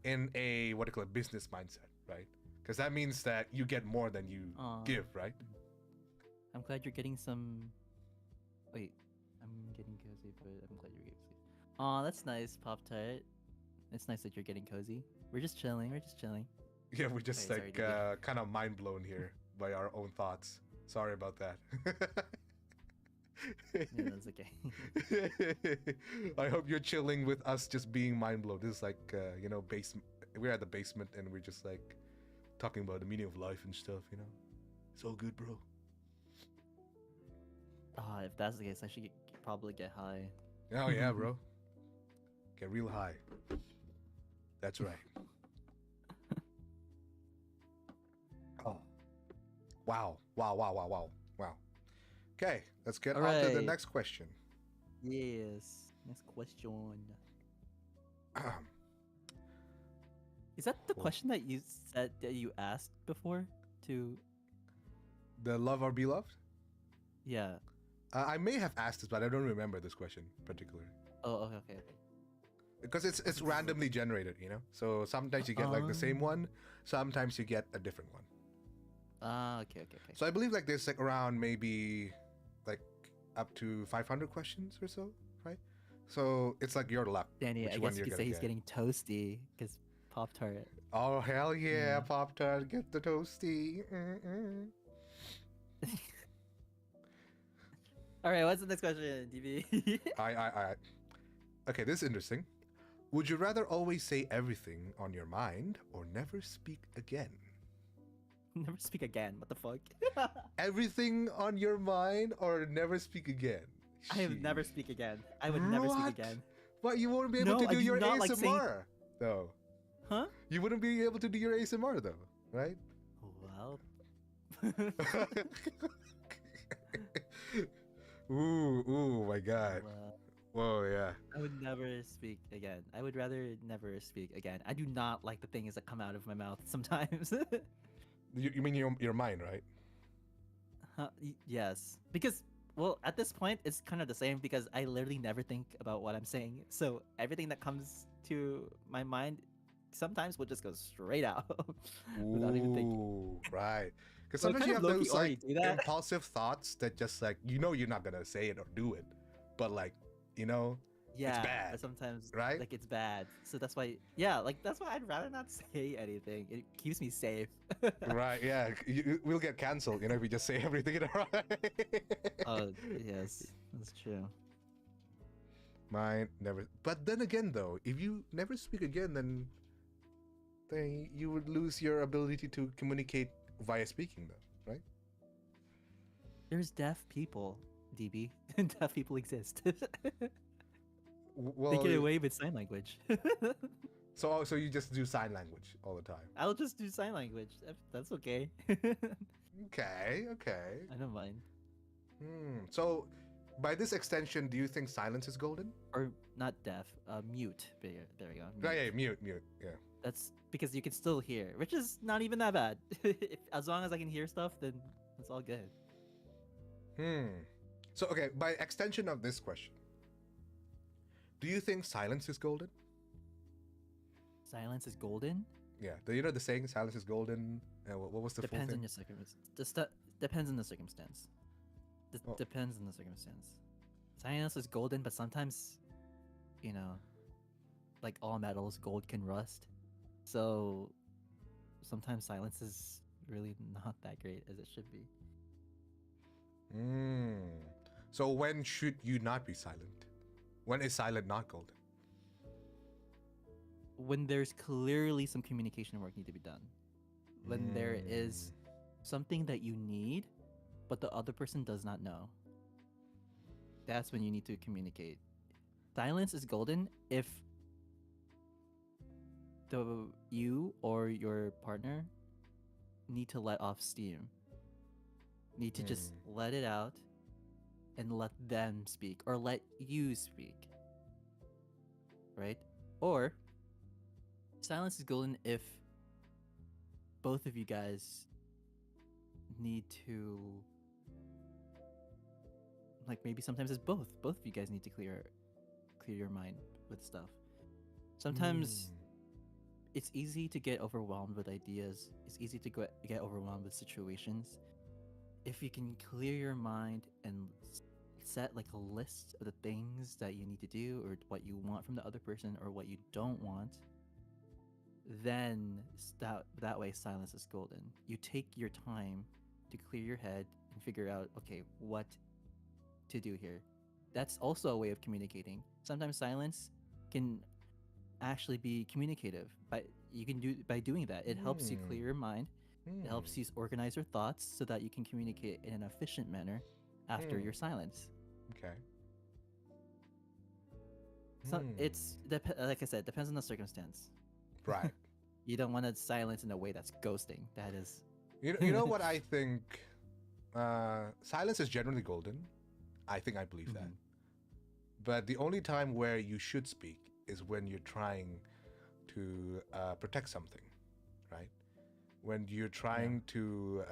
in a business mindset, right? Because that means that you get more than you give, right? I'm glad you're getting some. Wait, I'm getting cozy, but I'm glad you're getting cozy. Aw, that's nice, Pop Tart. It's nice that you're getting cozy. We're just chilling. Yeah, we just Wait, kind of mind blown here by our own thoughts. Sorry about that. Yeah, that's okay. I hope you're chilling with us just being mind blown. This is like basement. We're at the basement and we're just like talking about the meaning of life and stuff. It's all good, bro. If that's the case, I should probably get high. Oh yeah, bro. Get real high. That's right. Oh. Wow. Okay, let's get on to the next question. Yes. Next question. Is that the question that you said that you asked before to the love or be loved? Yeah. I may have asked this, but I don't remember this question particularly. Oh, okay. Because it's randomly generated, So sometimes you get like the same one, sometimes you get a different one. Okay. So I believe like there's like around maybe like up to 500 questions or so, right? So it's like your luck. Danny, I guess you could say he's getting toasty because Pop-Tart. Oh, hell yeah, Pop-Tart, get the toasty. All right, what's the next question, DB? I. Okay, this is interesting. Would you rather always say everything on your mind or never speak again? Never speak again. What the fuck? Everything on your mind or never speak again? I would never speak again. I would never speak again. But you won't be able to do your ASMR, though. Huh? You wouldn't be able to do your ASMR, though, right? Well. Ooh, my God. Whoa, yeah. I would never speak again. I would rather never speak again. I do not like the things that come out of my mouth sometimes. You mean your mind, right? Yes. Because, well, at this point, it's kind of the same because I literally never think about what I'm saying. So everything that comes to my mind sometimes will just go straight out without even thinking. Right. Because sometimes you have those like impulsive thoughts that just like, you're not going to say it or do it. But like, yeah, it's bad. But sometimes, right? Like it's bad. So that's why, that's why I'd rather not say anything. It keeps me safe. Right? Yeah, we'll get canceled. If we just say everything right. Oh yes, that's true. Mine never. But then again, though, if you never speak again, then you would lose your ability to communicate via speaking, though, right? There's deaf people. DB. Deaf people exist. Well, they get away with sign language. So you just do sign language all the time? I'll just do sign language. That's okay. Okay. I don't mind. So, by this extension, do you think silence is golden? Or not deaf, mute. There we go. Mute. Yeah. That's because you can still hear, which is not even that bad. As long as I can hear stuff, then it's all good. So, okay, by extension of this question, do you think silence is golden? Silence is golden. Yeah. Do you know the saying, silence is golden? What was the full Depends on thing? your circumstance. Depends on the circumstance. Oh. Depends on the circumstance. Silence is golden, but sometimes, you know, like all metals, gold can rust. So sometimes silence is really not that great as it should be. So when should you not be silent? When is silent not golden? When there's clearly some communication work need to be done. When there is something that you need, but the other person does not know. That's when you need to communicate. Silence is golden if you or your partner need to let off steam. Need to just let it out and let them speak or let you speak. Right? Or silence is golden if both of you guys need to, like, maybe sometimes it's both of you guys need to clear your mind with stuff. Sometimes it's easy to get overwhelmed with ideas. It's easy to get overwhelmed with situations. If you can clear your mind and set like a list of the things that you need to do or what you want from the other person or what you don't want, then that way silence is golden. You take your time to clear your head and figure out, okay, what to do here. That's also a way of communicating. Sometimes silence can actually be communicative, but you can do by doing that. It helps you clear your mind. It helps you organize your thoughts so that you can communicate in an efficient manner after your silence. Okay. So it's like I said, depends on the circumstance. Right. You don't want to silence in a way that's ghosting. That is. You know what I think? Silence is generally golden. I think I believe that. But the only time where you should speak is when you're trying to protect something, right? When you're trying to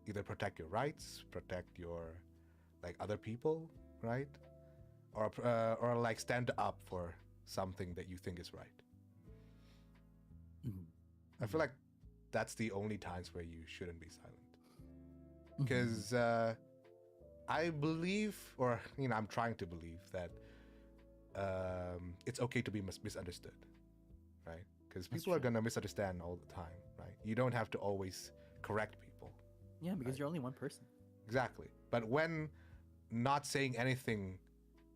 either protect your rights, protect your like other people, right? Or like stand up for something that you think is right. I feel like that's the only times where you shouldn't be silent. Because I believe, or I'm trying to believe that it's okay to be misunderstood, right? Because people are gonna misunderstand all the time, right? You don't have to always correct people. Yeah, because you're only one person. Exactly. But when not saying anything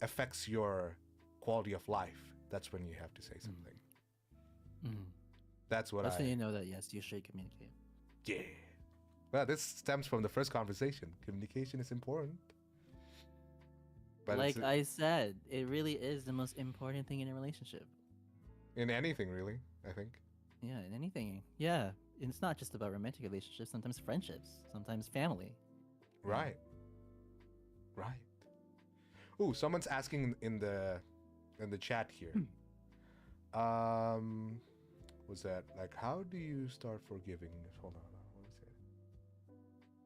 affects your quality of life, that's when you have to say something. That's when you know that, yes, you should communicate. Yeah. Well, this stems from the first conversation. Communication is important. But like I said, it really is the most important thing in a relationship. In anything, really, I think. Yeah, in anything. Yeah. It's not just about romantic relationships, sometimes friendships, sometimes family. Right. Right. Ooh, someone's asking in the chat here. Was that like, how do you start forgiving? Hold on, what is it?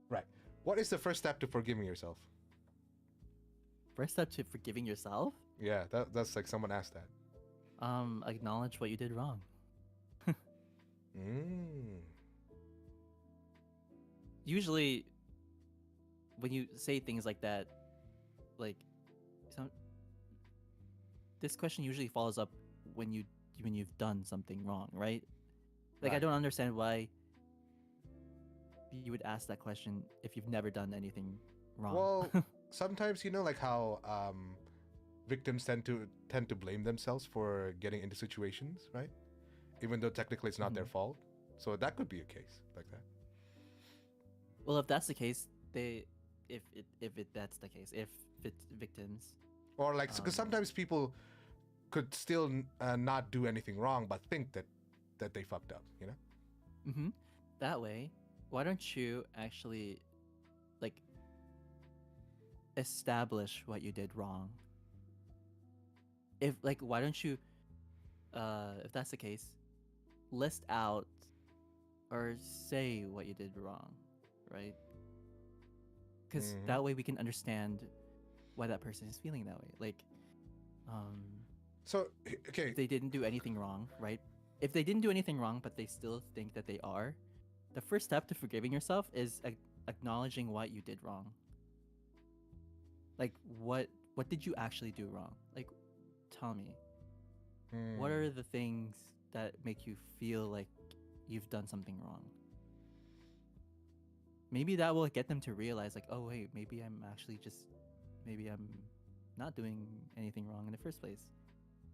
Right. What is the first step to forgiving yourself? First step to forgiving yourself? Yeah, that's like someone asked that. Acknowledge what you did wrong. Usually, when you say things like that, like this question usually follows up when you've done something wrong, right? Like, right. I don't understand why you would ask that question if you've never done anything wrong. Well, sometimes like how victims tend to blame themselves for getting into situations, right? Even though technically it's not their fault. So that could be a case like that. Well, if that's the case, that's the case, if it's victims, or like, because sometimes people could still not do anything wrong, but think that they fucked up, That way, why don't you actually like establish what you did wrong? Why don't you, if that's the case, list out or say what you did wrong, right? Because Mhm. that way we can understand why that person is feeling that way. Like, So okay. if they didn't do anything wrong, right? If they didn't do anything wrong, but they still think that they are, the first step to forgiving yourself is acknowledging what you did wrong. Like, what did you actually do wrong? Like, tell me. What are the things that make you feel like you've done something wrong? Maybe that will get them to realize, like, oh wait, maybe I'm not doing anything wrong in the first place.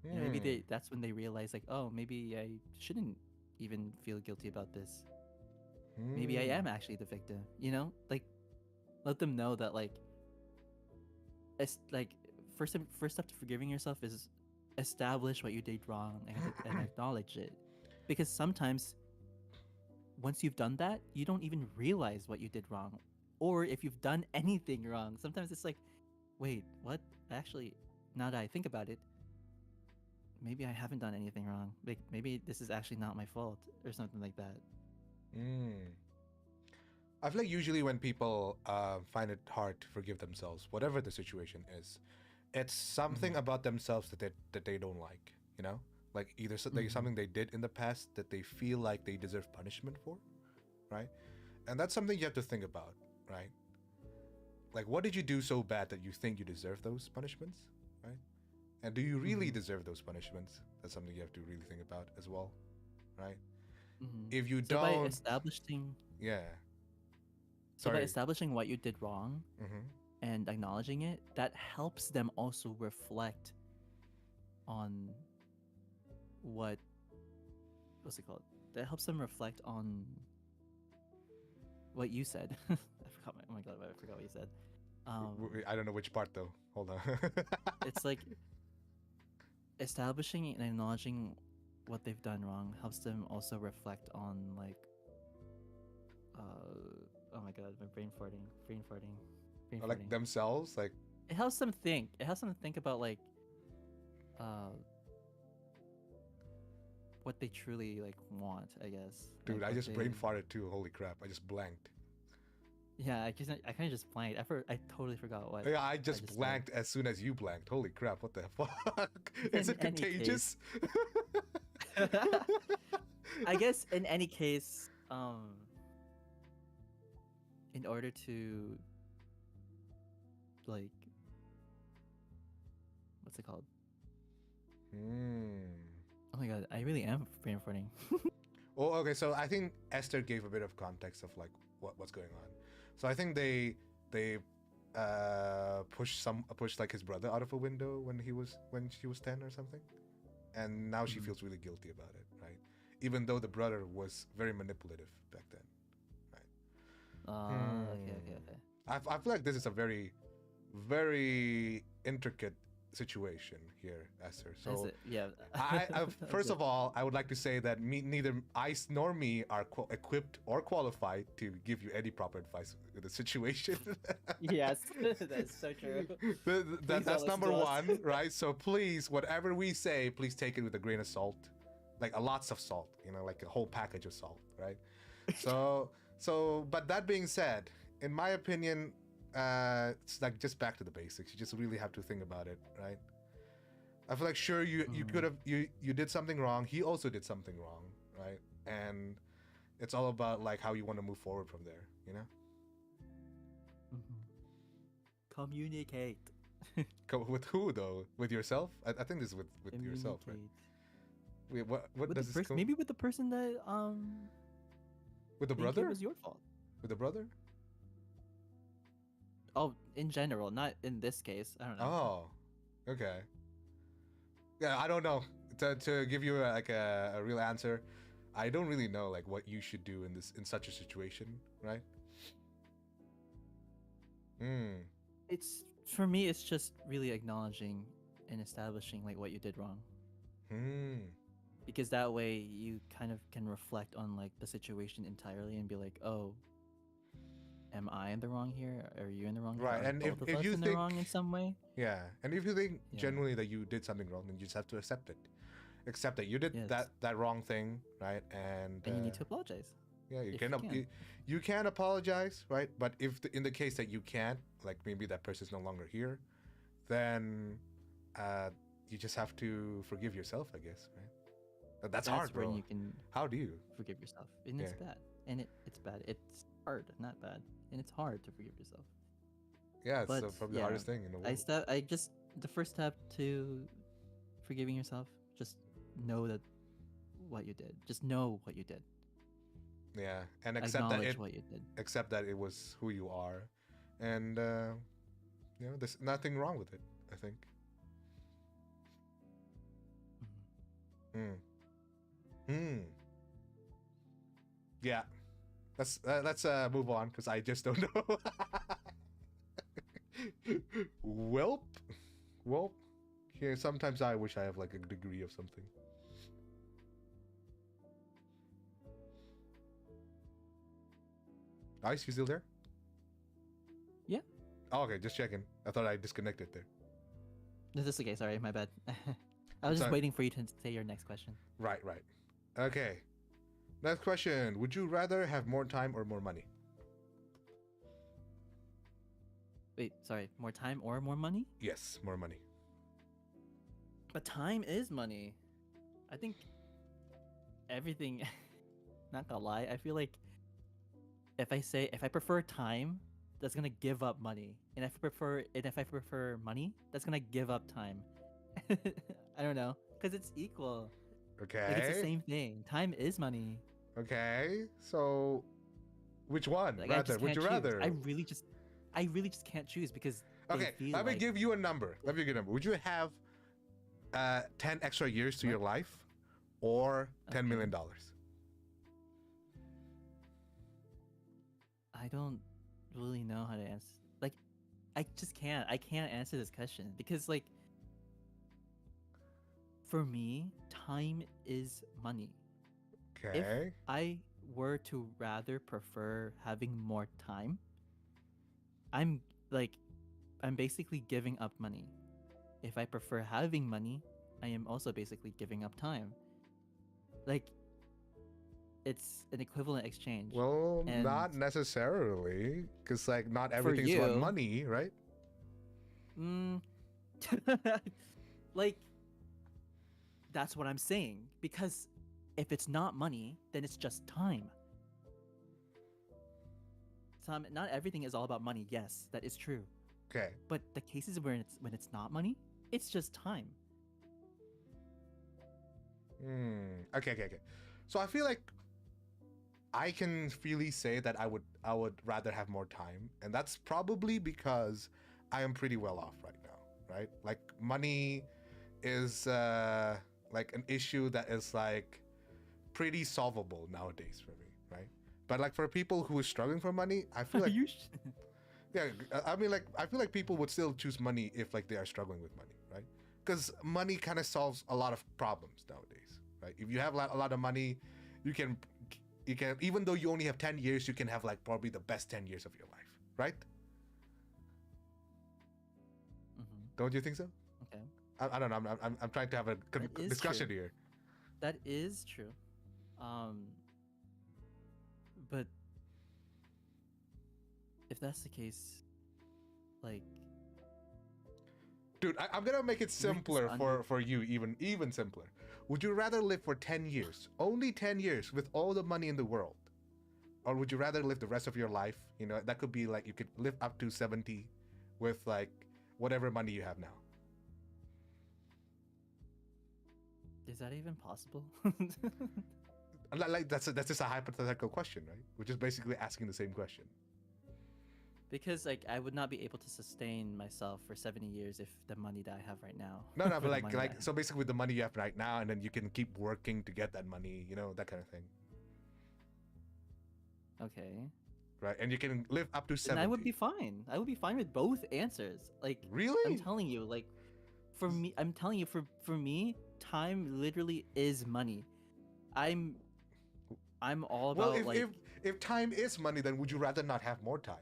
You know, maybe that's when they realize, like, oh, maybe I shouldn't even feel guilty about this. Maybe I am actually the victim. You know, like, let them know that, like, it's like first step to forgiving yourself is establish what you did wrong and acknowledge it, because sometimes once you've done that, you don't even realize what you did wrong, or if you've done anything wrong. Sometimes it's like, wait, what? Actually, now that I think about it, maybe I haven't done anything wrong. Like, maybe this is actually not my fault or something like that. I feel like usually when people find it hard to forgive themselves, whatever the situation is, it's something about themselves that they don't like. You know, like either like something they did in the past that they feel like they deserve punishment for, right? And that's something you have to think about, right? Like, what did you do so bad that you think you deserve those punishments, right? And do you really deserve those punishments? That's something you have to really think about as well, right? If you So by don't, establishing yeah. So by Sorry. establishing what you did wrong and acknowledging it, that helps them also reflect on what's it called? That helps them reflect on what you said. I forgot. Oh my god, I forgot what you said. I don't know which part though. Hold on. It's like establishing and acknowledging what they've done wrong helps them also reflect on, like, oh my god, my brain farting. Or like themselves, like It helps them think. It helps them think about, like, what they truly, like, want, I guess. dude, Like, I what just brain they... farted too. Holy crap! I just blanked. Yeah, I kind of just blanked. I totally forgot what Yeah, I I just just blanked as soon as you blanked. Holy crap! What the fuck? said. Is In it any contagious? I guess in any case, in order to, like, what's it called? Oh my god, I really am brain farting. Well, okay, so I think Esther gave a bit of context of like what's going on. So I think they pushed like his brother out of a window when she was 10 or something, and now she feels really guilty about it, right? Even though the brother was very manipulative back then, right? Okay. I feel like this is a very, very intricate situation here, Esther. Is So it? Yeah. I first of all, I would like to say that neither Ice nor me are equipped or qualified to give you any proper advice in the situation. Yes, that's so true. That's number one, right? So please, whatever we say, please take it with a grain of salt, like a lots of salt, you know, like a whole package of salt, right? But that being said, in my opinion, it's like just back to the basics. You just really have to think about it, right? I feel like sure you could have you did something wrong. He also did something wrong, right? And it's all about like how you want to move forward from there, you know? Communicate. With who though? With yourself? I think this is with yourself, right? Wait, what with does this maybe with the person that with the think brother? it was your fault. With the brother? Oh, in general, not in this case. I don't know. Oh, okay. Yeah, I don't know. To give you a real answer, I don't really know like what you should do in such a situation, right? It's, for me, it's just really acknowledging and establishing like what you did wrong. Because that way you kind of can reflect on like the situation entirely and be like, oh, am I in the wrong here? Are you in the wrong? Right, Are and both of if us you in the wrong in some way? yeah, and if you think genuinely that you did something wrong, then you just have to accept it. accept that you did Yes. that wrong thing, right? And And you need to apologize. yeah, if you can. you can apologize, right? But if in the case that you can't, like maybe that person's no longer here, then you just have to forgive yourself, I guess, right? But that's hard, when bro. you can How do you? forgive yourself. And it's Yeah. bad. And it's bad. It's hard, not bad. And it's hard to forgive yourself. Yeah, it's But probably the hardest thing in the world. the first step to forgiving yourself, just know that what you did. Just know what you did. Yeah, and accept Acknowledge what you did. accept that it was who you are, and you know, there's nothing wrong with it, I think. Mhm. Yeah, let's move on because I just don't know. Welp. Yeah, sometimes I wish I have like a degree of something. Ice, you still there? Yeah. Oh, okay, just checking. I thought I disconnected there. No, that's okay. Sorry, my bad. I was just Sorry. waiting for you to say your next question. Right. Okay. Next question. Would you rather have more time or more money? Wait, sorry. More time or more money? Yes, more money. But time is money. I think everything. Not gonna lie, I feel like if I prefer time, that's gonna give up money, and if I prefer money, that's gonna give up time. I don't know, because it's equal. Okay. Like it's the same thing. Time is money. Okay. So, which one? Like I Rather, just would can't you choose. rather? I really just can't choose because they Okay, feel let me like give you a number. Let me give you a number. Would you have 10 extra years to your life or $10 million? I don't really know how to answer. Like, I just can't. I can't answer this question because, like, for me, time is money. Okay. If I were to rather prefer having more time, I'm basically giving up money. If I prefer having money, I am also basically giving up time. Like, it's an equivalent exchange. Well, And not necessarily, because like not for everything's about you, money, right? like, that's what I'm saying. Because if it's not money, then it's just time. Not everything is all about money. Yes, that is true. Okay. But the cases when it's not money, it's just time. Okay. So I feel like I can freely say that I would rather have more time, and that's probably because I am pretty well off right now, right? Like money is like an issue that is like pretty solvable nowadays for me, right? But like for people who are struggling for money, I feel like yeah, I mean like I feel like people would still choose money if like they are struggling with money, right? Because money kind of solves a lot of problems nowadays, right? If you have a lot of money, you can even though you only have 10 years, you can have like probably the best 10 years of your life, right? Don't you think so? Okay. I don't know. I'm trying to have a discussion here. That is true. But if that's the case, like, dude, I'm gonna make it simpler for you, even simpler. Would you rather live for 10 years, only 10 years, with all the money in the world, or would you rather live the rest of your life? You know, that could be like you could live up to 70 with like whatever money you have now. Is that even possible? Like that's just a hypothetical question, right? We're just basically asking the same question. Because like I would not be able to sustain myself for 70 years if the money that I have right now. No, but like so basically with the money you have right now, and then you can keep working to get that money, you know, that kind of thing. Okay. Right, and you can live up to 70. And I would be fine. I would be fine with both answers. Like, really? I'm telling you, like, for me, for me, time literally is money. I'm all about if time is money, then would you rather not have more time?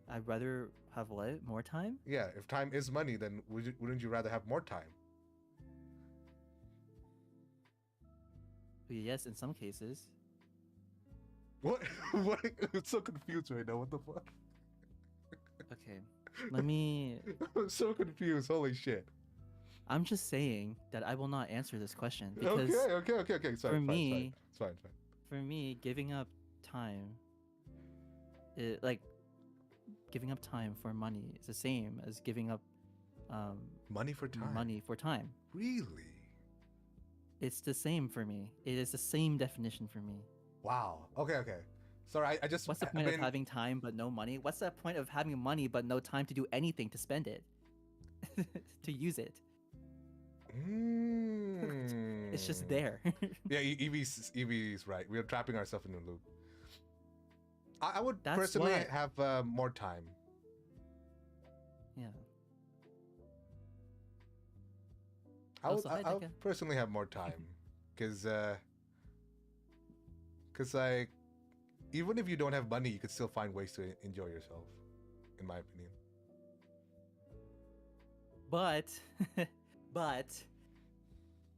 I'd rather have what? More time? Yeah, if time is money, then wouldn't you rather have more time? Yes, in some cases. What? What? I'm so confused right now. What the fuck? Okay, let me. I'm so confused. Holy shit. I'm just saying that I will not answer this question because Okay. Sorry, for fine, me, it's fine. for me, giving up time, like giving up time for money is the same as giving up Money for time. money for time. Really? It's the same for me. It is the same definition for me. Wow. Okay. Sorry, I just. What's the point of having time but no money? What's the point of having money but no time to do anything to spend it, to use it? It's just there. Yeah, Evie's right. We are trapping ourselves in a loop. I would That's personally what- have more time. Yeah. I Also, hi, would Deka. personally have more time, cause like, even if you don't have money, you could still find ways to enjoy yourself, in my opinion. But,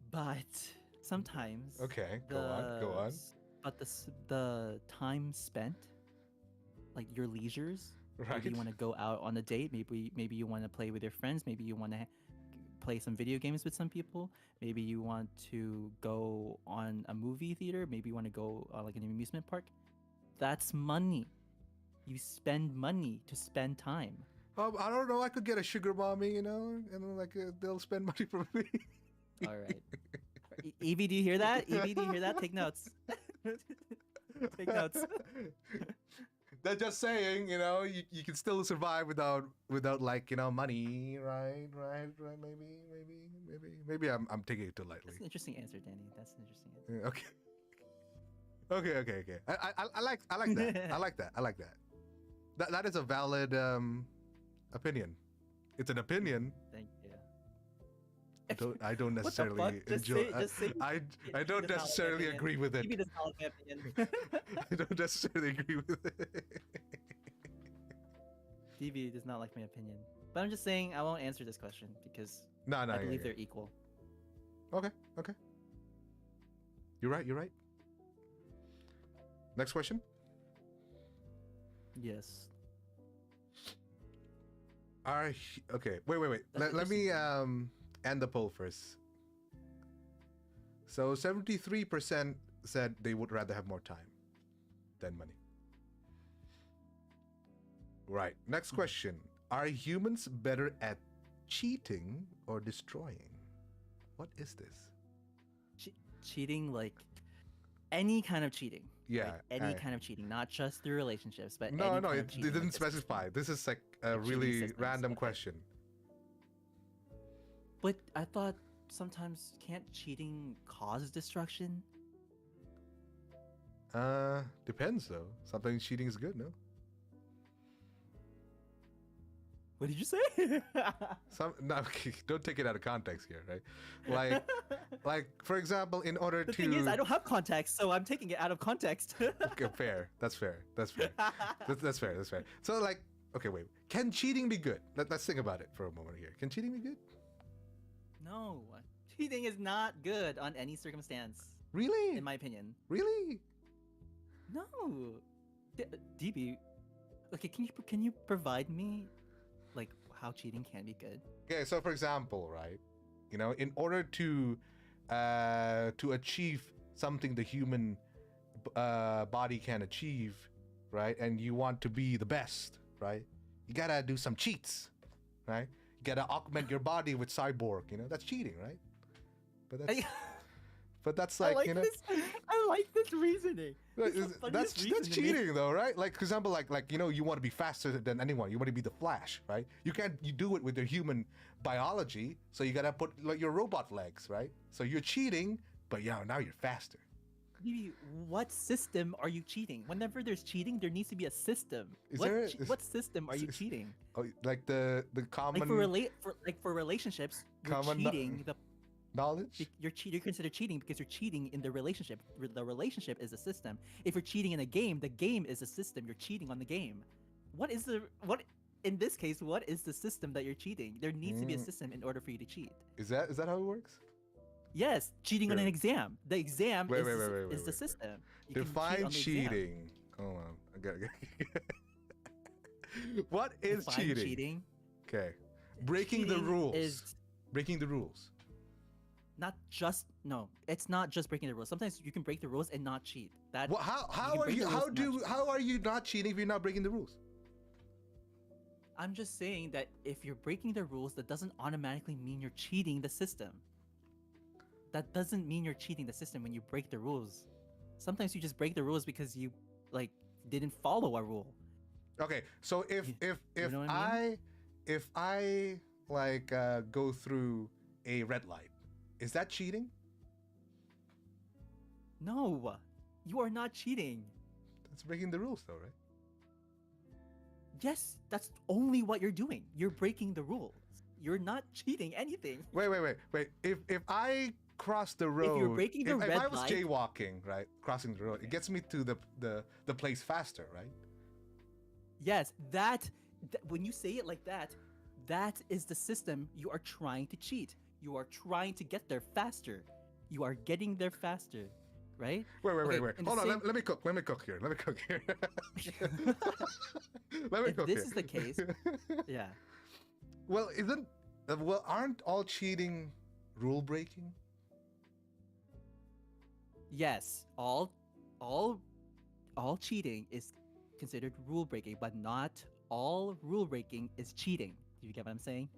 but sometimes. Okay, go on. But the time spent, like your leisures. Right. Maybe you want to go out on a date. Maybe you want to play with your friends. Maybe you want to play some video games with some people. Maybe you want to go on a movie theater. Maybe you want to go like an amusement park. That's money. You spend money to spend time. I don't know. I could get a sugar mommy, and then like they'll spend money for me. All right. Evie, do you hear that? Evie, do you hear that? Take notes. Take notes. They're just saying, you can still survive without like, money, right? Maybe I'm taking it too That's lightly. an interesting answer, Danny. That's an interesting answer. Yeah, okay. I like that. I like that. That is a valid opinion. It's an opinion. Thank you. I don't What the necessarily fuck? Just enjoy. say- just say- I don't Evie does not like my necessarily opinion. agree with Evie it. does not like my opinion. I don't necessarily agree with it. Evie does not like my opinion. But I'm just saying I won't answer this question because No, I believe they're equal. Okay. You're right. Next question. Yes. Okay. Wait. That's Let me end the poll first. So 73% said they would rather have more time than money. Right. Next question. Are humans better at cheating or destroying? What is this? Cheating, like any kind of cheating. Yeah, Like, any kind of cheating, not just through relationships, but No, any kind of it cheating, didn't like this- specify. This is like a Like cheating really systems, random okay. question. But I thought sometimes can't cheating cause destruction? Depends though. Sometimes cheating is good, no? What did you say? No, okay, don't take it out of context here, right? Like for example, in order The to thing is, I don't have context, so I'm taking it out of context. Okay, fair. That's fair. That's fair. So like, okay, wait. Can cheating be good? Let's think about it for a moment here. Can cheating be good? No, cheating is not good on any circumstance, Really? in my opinion. Really? No, DB. Okay, can you provide me like how cheating can be good? Okay, so for example, right? In order to achieve something the human body can achieve, right? And you want to be the best, right? You gotta do some cheats, right? You gotta augment your body with cyborg. That's cheating, right? But that's like, I like this reasoning. that's cheating though, right? Like for example, like you want to be faster than anyone. You want to be the Flash, right? You do it with your human biology, so you gotta put like your robot legs, right? So you're cheating, but now you're faster. DB, what system are you cheating? Whenever there's cheating, there needs to be a system. What system are you cheating? Oh, like the common Like for relationships, you're Common cheating. knowledge. You're considered cheating because you're cheating in the relationship. The relationship is a system. If you're cheating in a game, the game is a system. You're cheating on the game. What in this case? What is the system that you're cheating? There needs to be a system in order for you to cheat. Is that how it works? Yes, cheating on an exam. The exam Wait, is, wait, the, wait, wait, is wait, the wait. system. You can cheat Define on the exam. cheating. Hold on. I gotta. What is Define cheating? cheating. Okay. Breaking the Cheating rules. is Breaking the rules. it's not just breaking the rules. Sometimes you can break the rules and not cheat. That Well, how are you? How are you not cheating if you're not breaking the rules? I'm just saying that if you're breaking the rules, that doesn't automatically mean you're cheating the system. That doesn't mean you're cheating the system when you break the rules. Sometimes you just break the rules because you didn't follow a rule. Okay, so if you know what I I go through a red light, is that cheating? No, you are not cheating. That's breaking the rules, though, right? Yes, that's only what you're doing. You're breaking the rules. You're not cheating anything. Wait. If I cross the road, If you're breaking the red if I was light, jaywalking, right, crossing the road, it gets me to the place faster, right? yes, when you say it like that, that is the system you are trying to cheat. You are trying to get there faster. You are getting there faster, right? Wait. Okay, Hold on, let me cook. Let me cook here. Let me cook here. If this is the case, yeah. Well, aren't all cheating rule breaking? Yes, all cheating is considered rule breaking, but not all rule breaking is cheating. Do you get what I'm saying?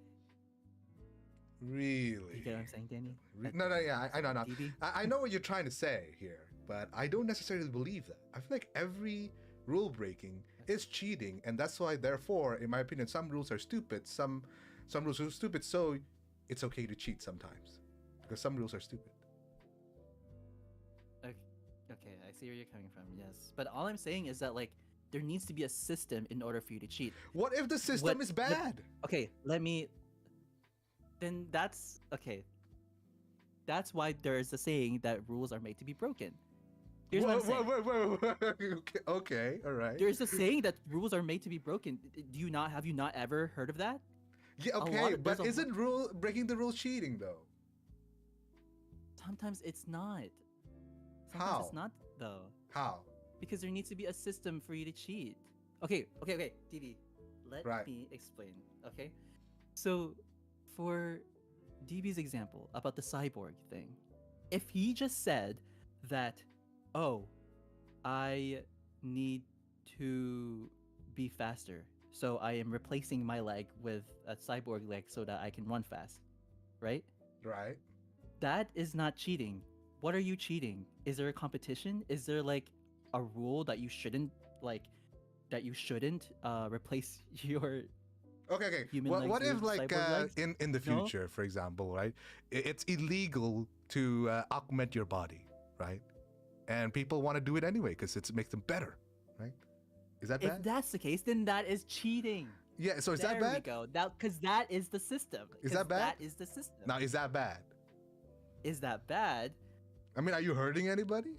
Really? You get what I'm saying, Danny? No, yeah, I know. DB? I know what you're trying to say here, but I don't necessarily believe that. I feel like every rule breaking is cheating, and that's why, therefore, in my opinion, some rules are stupid. Some rules are stupid, so it's okay to cheat sometimes, because some rules are stupid. Okay, I see where you're coming from. Yes, but all I'm saying is that there needs to be a system in order for you to cheat. What if the system is bad? Okay, then that's okay. That's why there is a saying that rules are made to be broken. Here's what I'm saying. Okay, all right. There's a saying that rules are made to be broken. Have you not ever heard of that? Yeah, okay, but isn't breaking the rules cheating though? Sometimes it's not. Sometimes How? it's not though. How? Because there needs to be a system for you to cheat. Okay, DB, let me explain. Okay, so for DB's example about the cyborg thing, if he just said that, oh, I need to be faster, so I am replacing my leg with a cyborg leg so that I can run fast, right? Right. That is not cheating. What are you cheating? Is there a competition? Is there a rule that you shouldn't replace your Okay. human legs What if with cyborg legs? in the future, for example, right? It's illegal to augment your body, right? And people want to do it anyway because it makes them better, right? Is that bad? If that's the case, then that is cheating. Yeah. So is that bad? There we go. Because that is the system. Is that bad? That is the system. Now, is that bad? Is that bad? I mean, are you hurting anybody?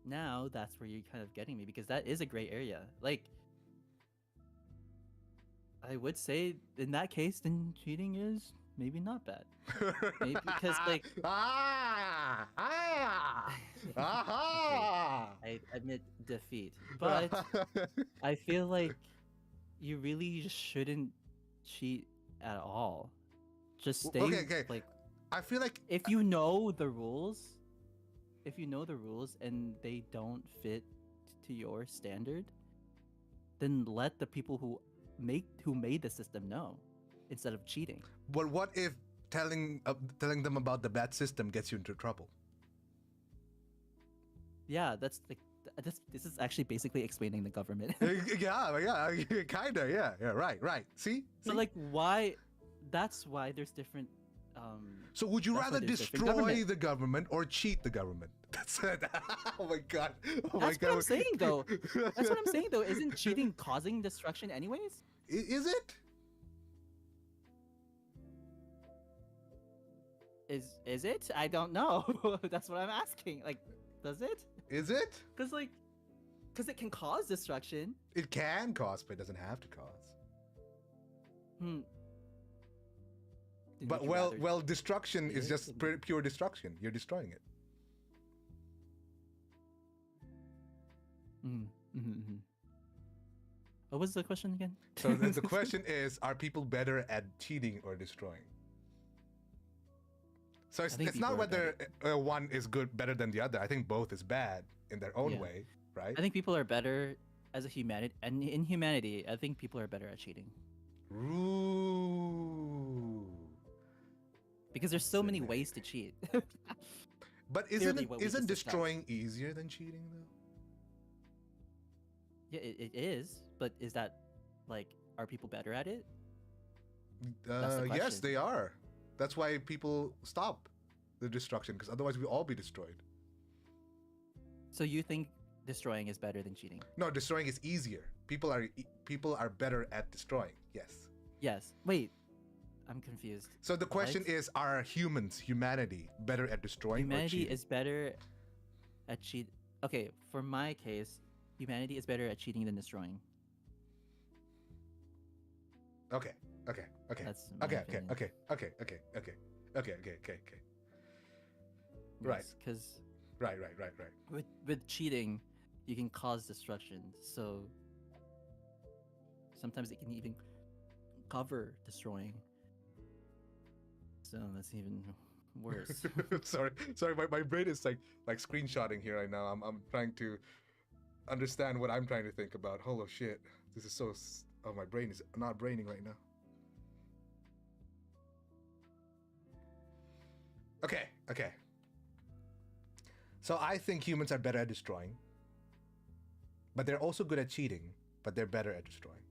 Now that's where you're kind of getting me, because that is a gray area. I would say in that case, then cheating is maybe not bad. Maybe because I admit defeat, but I feel like you really just shouldn't cheat at all. Just stay okay. I feel like if you know the rules, and they don't fit to your standard, then let the people who made the system know instead of cheating. But what if telling them about the bad system gets you into trouble? Yeah, this is actually basically explaining the government. yeah, kinda, yeah, right. See? So why? That's why there's different. So would you rather destroy the government or cheat the government? That's it. Oh my god. That's what I'm saying though. Isn't cheating causing destruction anyways? Is it? Is it? I don't know. That's what I'm asking. Does it? Is it? Because it can cause destruction. It can cause, but it doesn't have to cause. Then But would you rather destruction is live just in- pure destruction. You're destroying it. What was the question again? So the question is, are people better at cheating or destroying? So I think it's not people are whether one is good better than the other. I think both is bad in their own Yeah. way, right? I think people are better as a humanity, and in humanity, I think people are better at cheating Ooh. because there's so many ways to cheat. But Clearly what we isn't just discussed. destroying easier than cheating though? Yeah, it is, but is that like, are people better at it? That's the Yes, question. they are. That's why people stop the destruction, because otherwise we'll all be destroyed. So you think destroying is better than cheating? No, destroying is easier. People are better at destroying. Yes. Yes. Wait, I'm confused. So the question What? is, are humanity better at destroying or Humanity cheating? is better at cheat. Okay, for my case, humanity is better at cheating than destroying. Okay. That's my Okay. opinion. Right. Because Right. with cheating, you can cause destruction. So sometimes it can even cover destroying. So that's even worse. sorry. My brain is like screenshotting here right now. I'm trying to understand what I'm trying to think about. Holy shit, this is so. Oh, my brain is not braining right now. Okay. So I think humans are better at destroying, but they're also good at cheating, but they're better at destroying.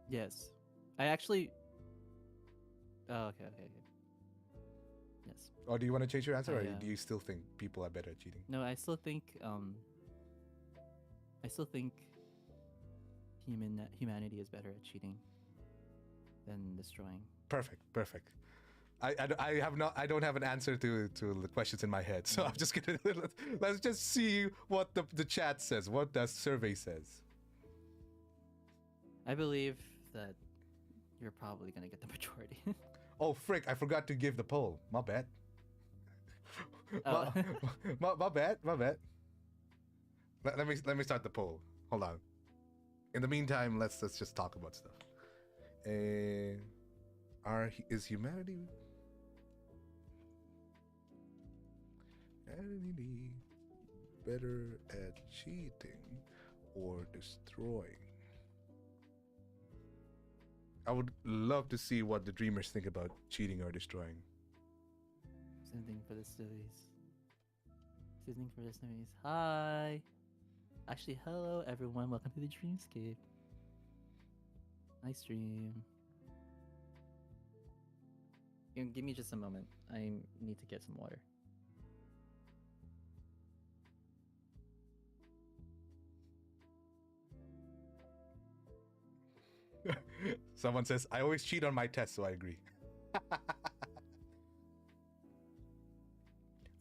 Yes. I actually. Oh, okay. Yes. Or do you want to change your answer, or Yeah. do you still think people are better at cheating? No, I still think. Humanity is better at cheating than destroying. Perfect. I don't have an answer to the questions in my head, so I'm just gonna let's just see what the chat says, what the survey says. I believe that you're probably gonna get the majority. Oh frick! I forgot to give the poll. My bad. Oh. my bad. Let me start the poll. Hold on. In the meantime, let's just talk about stuff. Is humanity better at cheating or destroying? I would love to see what the dreamers think about cheating or destroying. Sending for the sillies. Hi. Actually, hello everyone. Welcome to the Dreamscape. Nice dream. Give me just a moment. I need to get some water. Someone says, I always cheat on my tests, so I agree. I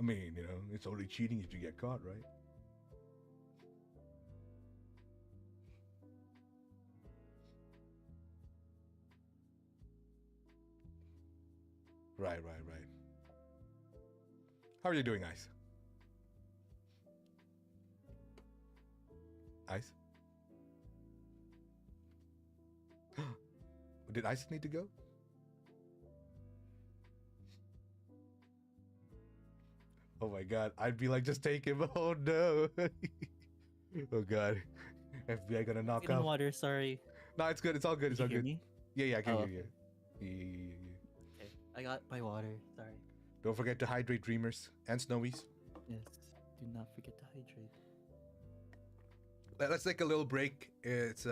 mean, it's only cheating if you get caught, right? Right. How are you doing, Ice? Ice? Did Ice need to go? Oh my god, I'd be like, just take him. Oh no. Oh god. FBI gonna knock Getting off. water, sorry. No, it's good. It's all good. It's Did all you hear good. me? Yeah, I can Oh, hear you. Yeah. Okay. I got my water, sorry. Don't forget to hydrate, dreamers and snowies. Yes. Do not forget to hydrate. Let's take a little break. It's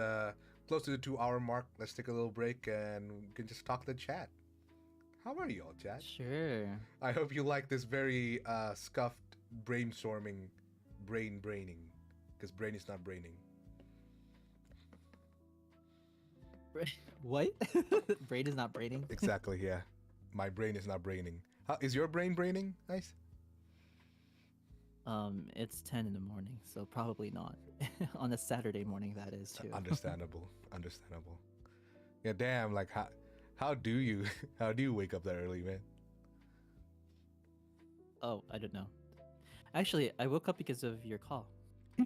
close to the 2-hour mark. Let's take a little break and we can just talk to the chat. How are you all, chat? Sure. I hope you like this very scuffed brainstorming, braining, because brain is not braining. What? Brain is not braining? Exactly, yeah. My brain is not braining. Is your brain braining? Nice. It's 10 in the morning, so probably not. On a Saturday morning, that is too. Understandable. Yeah, damn. Like, how do you how do you wake up that early, man? Oh, I don't know. Actually, I woke up because of your call.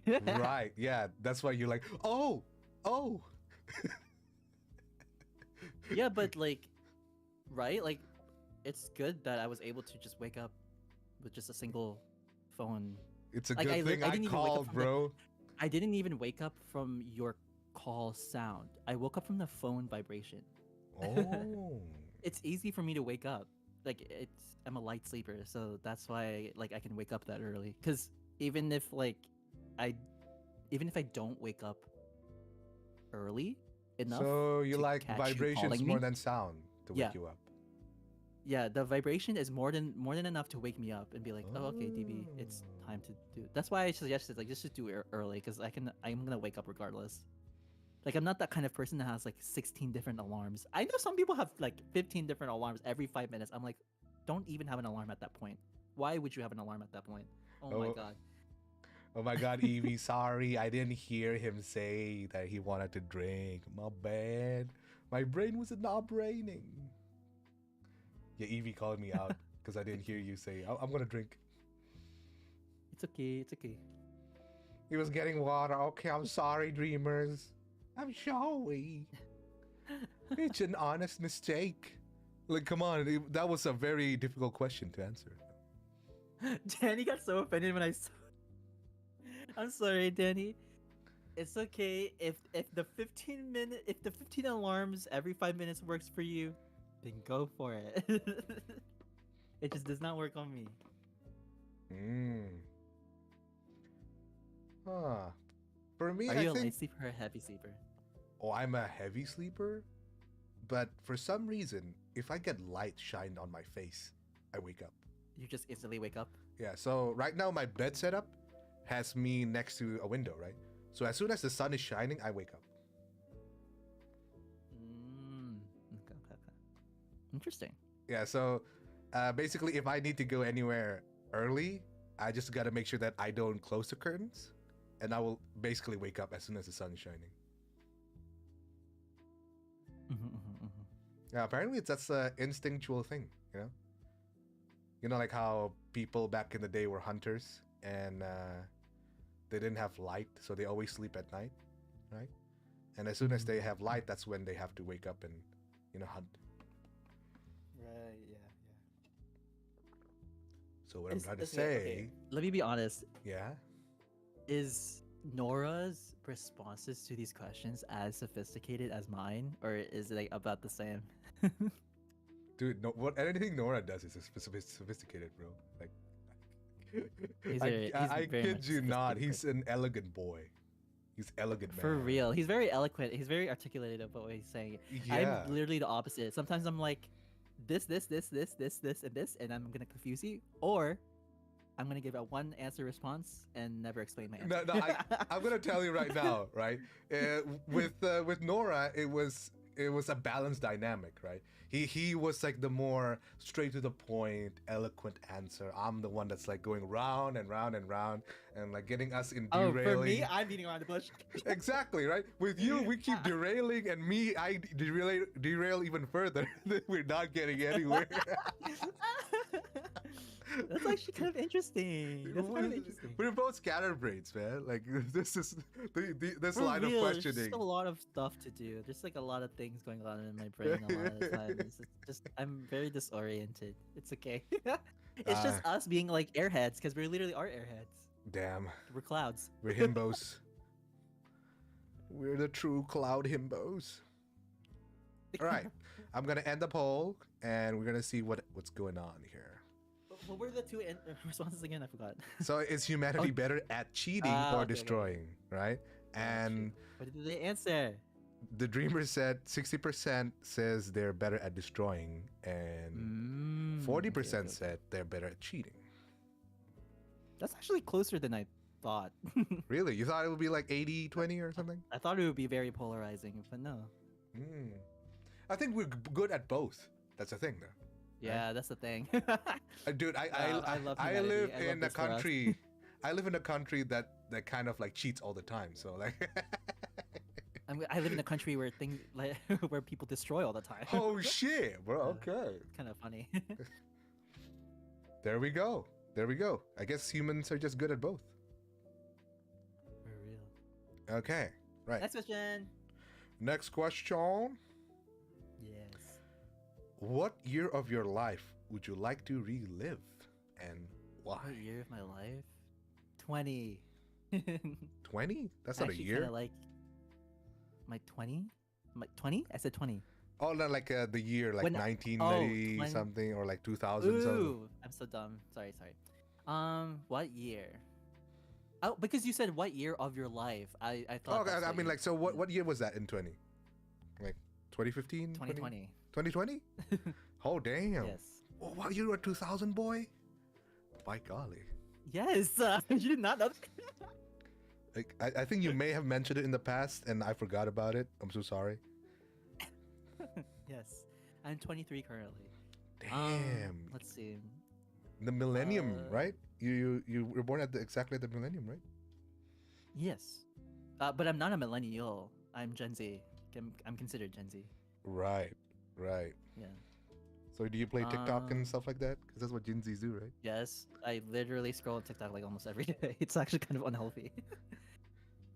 Right. Yeah. That's why you're like, oh. Yeah, but like, right? Like, it's good that I was able to just wake up with just a single phone. It's a Like, good thing I didn't even wake up called, from bro. I didn't even wake up from your call sound. I woke up from the phone vibration. Oh. It's easy for me to wake up. Like, I'm a light sleeper, so that's why like I can wake up that early. Because even if I even if I don't wake up early enough So you to like catch you vibrations calling more me, than sound to Yeah. wake you up. yeah, the vibration is more than enough to wake me up and be like, oh, okay, DB, it's Oh. time to do. That's why I suggested like just do it early because I'm gonna wake up regardless. Like I'm not that kind of person that has like 16 different alarms. I know some people have like 15 different alarms every 5 minutes. I'm like, don't even have an alarm at that point. Why would you have an alarm at that point? Oh my god. Oh my god, Evie, sorry. I didn't hear him say that he wanted to drink. My bad. My brain was not braining. Yeah, Evie called me out because I didn't hear you say, I'm gonna drink. It's okay. It's okay. He was getting water. Okay, I'm sorry, dreamers. I'm sorry. It's an honest mistake. Like, come on. That was a very difficult question to answer. Danny got so offended when I saw. I'm sorry, Danny. It's okay if the 15 alarms every 5 minutes works for you, then go for it. It just does not work on me. Huh. For me, Are I you a think... light sleeper or a heavy sleeper? Oh, I'm a heavy sleeper. But for some reason, if I get light shined on my face, I wake up. You just instantly wake up? Yeah, so right now my bed setup has me next to a window, right? So as soon as the sun is shining, I wake up. Okay. Interesting. Yeah, so basically if I need to go anywhere early, I just gotta make sure that I don't close the curtains, and I will basically wake up as soon as the sun is shining. Yeah, apparently that's an instinctual thing, you know? You know, like how people back in the day were hunters and they didn't have light, so they always sleep at night, right? And as soon as they have light, that's when they have to wake up and, you know, hunt. Right, yeah. So what I'm trying to say... Let me be honest. Yeah? Is Nora's responses to these questions as sophisticated as mine, or is it like about the same? Dude, no, anything Nora does is sophisticated, bro. Like, I kid you not. He's an elegant boy. He's elegant, man. For real. He's very eloquent. He's very articulated about what he's saying. Yeah. I'm literally the opposite. Sometimes I'm like, this, and this, and I'm gonna confuse you, or I'm gonna give a one answer response and never explain my answer. No, I'm gonna tell you right now, right? With Nora, it was a balanced dynamic, right? He was like the more straight to the point, eloquent answer. I'm the one that's like going round and round and round and like getting us in derailing. Oh, for me, I'm beating around the bush. Exactly, right? With you, we keep derailing, and me, I derail even further. We're not getting anywhere. That's actually kind of interesting. We're both scatterbrains, man. Like this is this For line real, of questioning. There's just a lot of stuff to do. There's like a lot of things going on in my brain a lot of the time. It's just I'm very disoriented. It's okay. It's just us being like airheads because we literally are airheads. Damn. We're clouds. We're himbos. We're the true cloud himbos. All right, I'm gonna end the poll, and we're gonna see what's going on here. What were the two responses again? I forgot. So is humanity better at cheating or destroying, right? And what did they answer? The dreamers said 60% says they're better at destroying, and 40% said they're better at cheating. That's actually closer than I thought. Really? You thought it would be like 80-20 or something? I thought it would be very polarizing, but no. I think we're good at both. That's the thing, though. Yeah, that's the thing. Dude, I live in a country. I live in a country that kind of like cheats all the time. So like, I live in a country where things like where people destroy all the time. Oh shit, bro. Okay. Kind of funny. There we go. There we go. I guess humans are just good at both. For real. Okay. Right. Next question. Next question. Yes. What year of your life would you like to relive and What why? year of my life? 20. 20? That's not a Actually, year. kinda like my 20? My 20? I said 20. Oh, not like the year, like When- 1990 20 something or like 2000 something. Ooh, I'm so dumb. Sorry. What year? Oh, because you said what year of your life. I thought. Oh, that's I what mean, you- like, so what year was that in 20? Like 2015? 2020. 2020? Oh, damn. Yes. Oh, wow, you were a 2000 boy? By golly. Yes. You did not know. Like, I think you may have mentioned it in the past and I forgot about it. I'm so sorry. Yes. I'm 23 currently. Damn. Let's see. The millennium, right? You were born at exactly the millennium, right? Yes. But I'm not a millennial. I'm Gen Z. I'm considered Gen Z. Right. Yeah. So do you play TikTok and stuff like that? Because that's what Gen Zs do, right? Yes. I literally scroll on TikTok like almost every day. It's actually kind of unhealthy.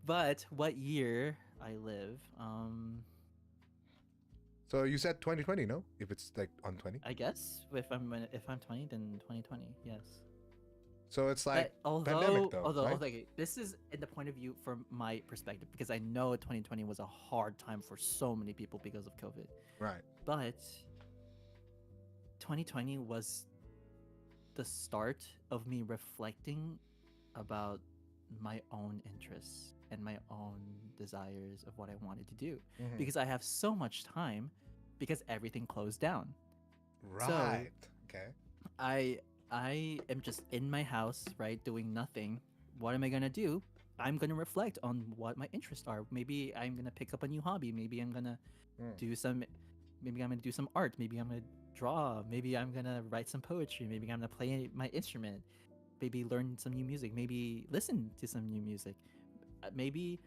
But what year I live? So you said 2020, no? If it's like on 20. I guess if I'm 20, then 2020. Yes. So it's like But pandemic though, although right? okay, this is in the point of view from my perspective because I know 2020 was a hard time for so many people because of COVID. Right. But 2020 was the start of me reflecting about my own interests and my own desires of what I wanted to do Mhm. because I have so much time because everything closed down. Right. Okay. I am just in my house, right, doing nothing. What am I gonna do? I'm gonna reflect on what my interests are. Maybe I'm gonna pick up a new hobby. Maybe I'm gonna Mm. do some. Maybe I'm gonna do some art. Maybe I'm gonna draw. Maybe I'm gonna write some poetry. Maybe I'm gonna play my instrument. Maybe learn some new music. Maybe listen to some new music. Maybe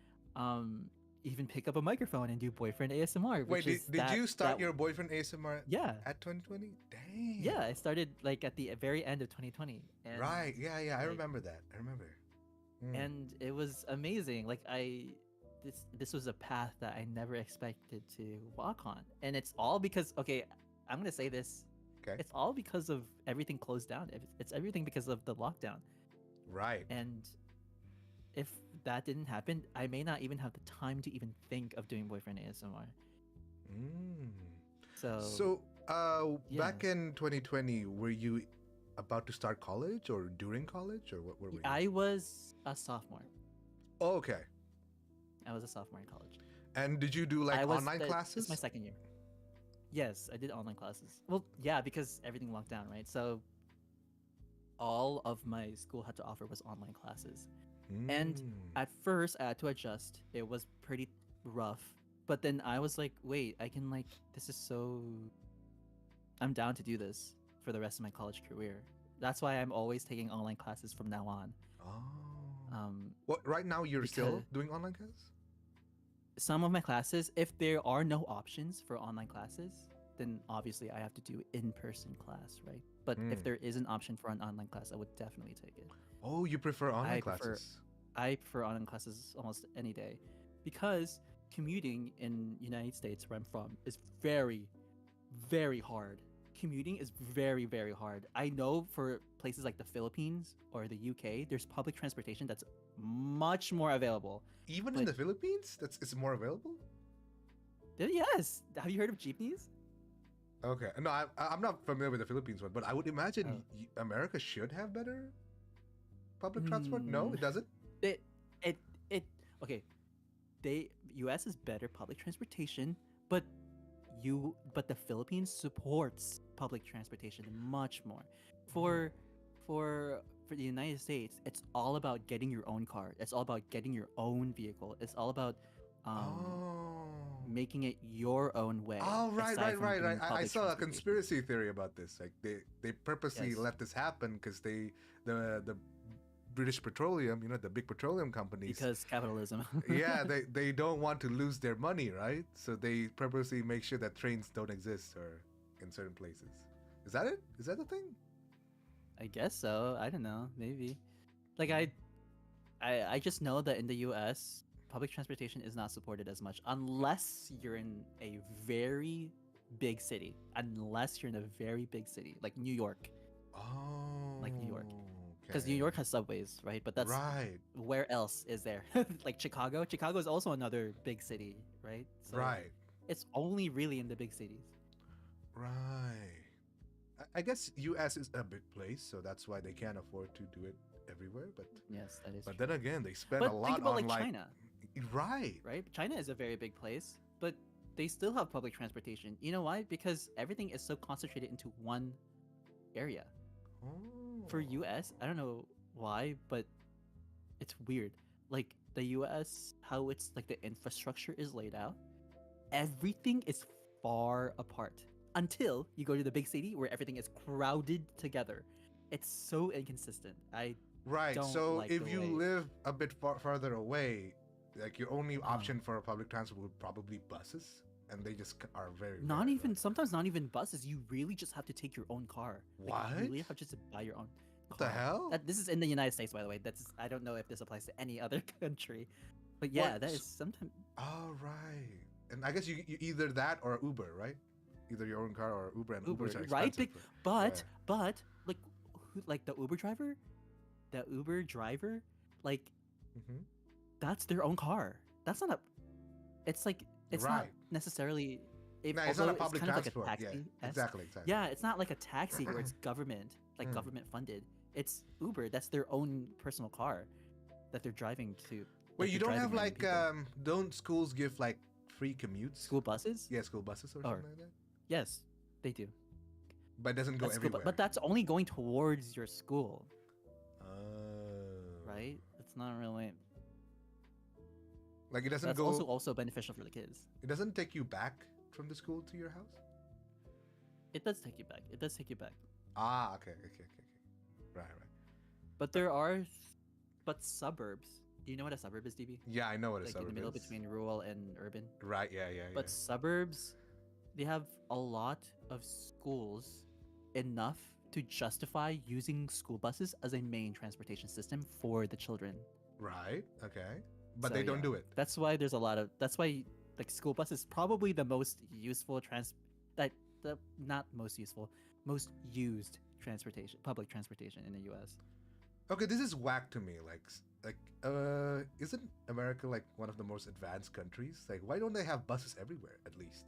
even pick up a microphone and do boyfriend ASMR. Wait, did you start your boyfriend ASMR Yeah. at 2020? Dang. Yeah, I started like at the very end of 2020. And, Right. Yeah. I like, remember that. I remember. Mm. and it was amazing. Like this was a path that I never expected to walk on, and it's all because I'm gonna say this. Okay. It's all because of everything closed down. It's everything because of the lockdown, Right. and if that didn't happen, I may not even have the time to even think of doing boyfriend ASMR. Mm. So Back yes. in 2020, were you about to start college or during college or what were you? I was a sophomore. Oh, okay. I was a sophomore in college. And did you do like online This classes? is my second year. Yes, I did online classes. Well, yeah, because everything locked down, right? So all of my school had to offer was online classes. And Mm. at first, I had to adjust. It was pretty rough. But then I was like, wait, this is so. I'm down to do this for the rest of my college career. That's why I'm always taking online classes from now on. Oh. What? Right now, you're still because- doing online classes? Some of my classes, if there are no options for online classes, then obviously I have to do in-person class, right? But if there is an option for an online class, I would definitely take it. Oh, you prefer online I prefer- classes? I prefer online classes almost any day because commuting in United States where I'm from is very, very hard. Commuting is very, very hard. I know for places like the Philippines or the UK, there's public transportation that's much more available. Even in but- the Philippines, it's more available. Yes. Have you heard of jeepneys? Okay, no, I'm not familiar with the Philippines one, but I would imagine Oh. America should have better public transport. No, it doesn't. Okay. US is better public transportation, but the Philippines supports public transportation much more. For the United States, it's all about getting your own car. It's all about getting your own vehicle. It's all about making it your own way. Oh, right. aside from doing I public saw a transportation. conspiracy theory about this. Like they purposely Yes. let this happen because the British Petroleum, you know, the big petroleum companies. Because capitalism. Yeah, they don't want to lose their money, right? So they purposely make sure that trains don't exist or in certain places. Is that it? Is that the thing? I guess so. I don't know. Maybe. Like I just know that in the U.S., public transportation is not supported as much unless you're in a very big city. Unless you're in a very big city, like New York. Oh, Like New York. Because okay. New York has subways, right? But that's Right, where else is there? Like Chicago. Chicago is also another big city, right? So right, it's only really in the big cities. right. I guess U.S. is a big place, so that's why they can't afford to do it everywhere. Yes, that is But true. then again, they spend a But think lot about on like China, right, right? China is a very big place, but they still have public transportation. You know why? Because everything is so concentrated into one area. oh, For US, I don't know why, but it's weird. Like the US, how it's like the infrastructure is laid out, everything is far apart until you go to the big city where everything is crowded together. It's so inconsistent. I right. don't So like if the you way. live a bit farther away, like your only Uh, option for a public transport would probably buses, and they just are very Not rare, even right? sometimes not even buses. You really just have to take your own car. Like you really What? have just to buy your own What the car. hell? That this is in the United States, by the way. I don't know if this applies to any other country, but yeah, What? that is sometimes. All right. And I guess you either that or Uber, right? Either your own car or Uber, and Uber, Ubers are right? expensive. But Yeah. like like the Uber driver, like Mm-hmm. that's their own car. That's not a. It's like it's not Right. necessarily. If No, it's not although a it's public kind of like a transport. Yeah, taxi esque. exactly, exactly. Yeah, it's not like a taxi where it's government like Mm. government funded. It's Uber. That's their own personal car that they're driving to. Wait, That you they're don't driving have random like people. don't schools give like free commutes? School buses? Yeah, school buses or Or something like that. yes, they do. But it doesn't go That's school, everywhere. but that's only going towards your school, Oh. right? It's not really. Like it doesn't That's go. also beneficial for the kids. It doesn't take you back from the school to your house. It does take you back. It does take you back. Ah, okay, okay, okay, okay. Right, right. But there are, but suburbs. Do you know what a suburb is, DB? Yeah, I know what a Like in suburb the middle is. between rural and urban. Right, yeah, yeah, yeah. But suburbs, they have a lot of schools, enough to justify using school buses as a main transportation system for the children. Right, okay. But So, they don't yeah. do it. That's why there's a lot of. That's why like school bus is probably the most useful the not most useful, most used public transportation in the U.S. Okay, this is whack to me. Isn't America like one of the most advanced countries? Like, why don't they have buses everywhere at least?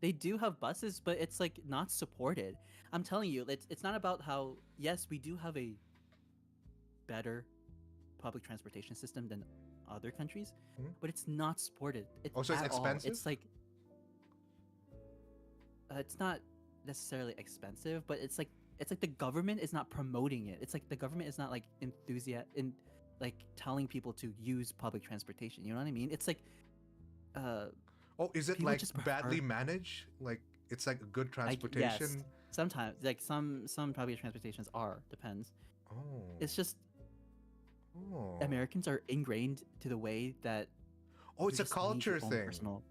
They do have buses, but it's like not supported. I'm telling you, it's not about how. Yes, we do have a better public transportation system than other countries, Hmm? but it's not supported. Also, it's at all. expensive? It's like it's not necessarily expensive, but it's like the government is not promoting it. It's like the government is not like like telling people to use public transportation. You know what I mean? It's like Oh, is it people like just badly prefer- managed? Like it's like a good yes, transportation? sometimes like some public transportations are depends. Oh. It's just Oh. Americans are ingrained to the way that Oh, it's you a just need your culture own thing. personal.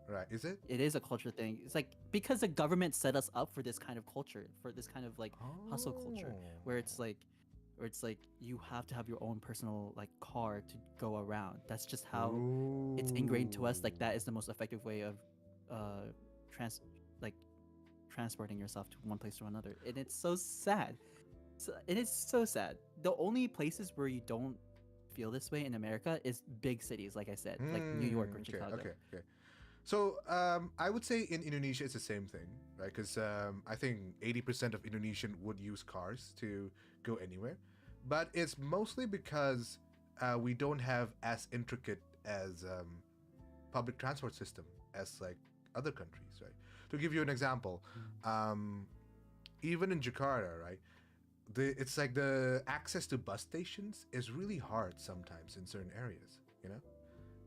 Right, is it? It is a culture thing. It's like because the government set us up for this kind of culture, for this kind of like hustle culture, where it's like you have to have your own personal like car to go around. That's just how it's ingrained to us. Like that is the most effective way of trans like transporting yourself to one place to another, and it's so sad. It is so sad. The only places where you don't feel this way in America is big cities, like I said, like New York or Okay, Chicago. okay, okay. So I would say in Indonesia it's the same thing, right? Because I think 80% of Indonesian would use cars to go anywhere, but it's mostly because we don't have as intricate as public transport system as like other countries, right? To give you an example, even in Jakarta, right? It's like the access to bus stations is really hard sometimes in certain areas, you know,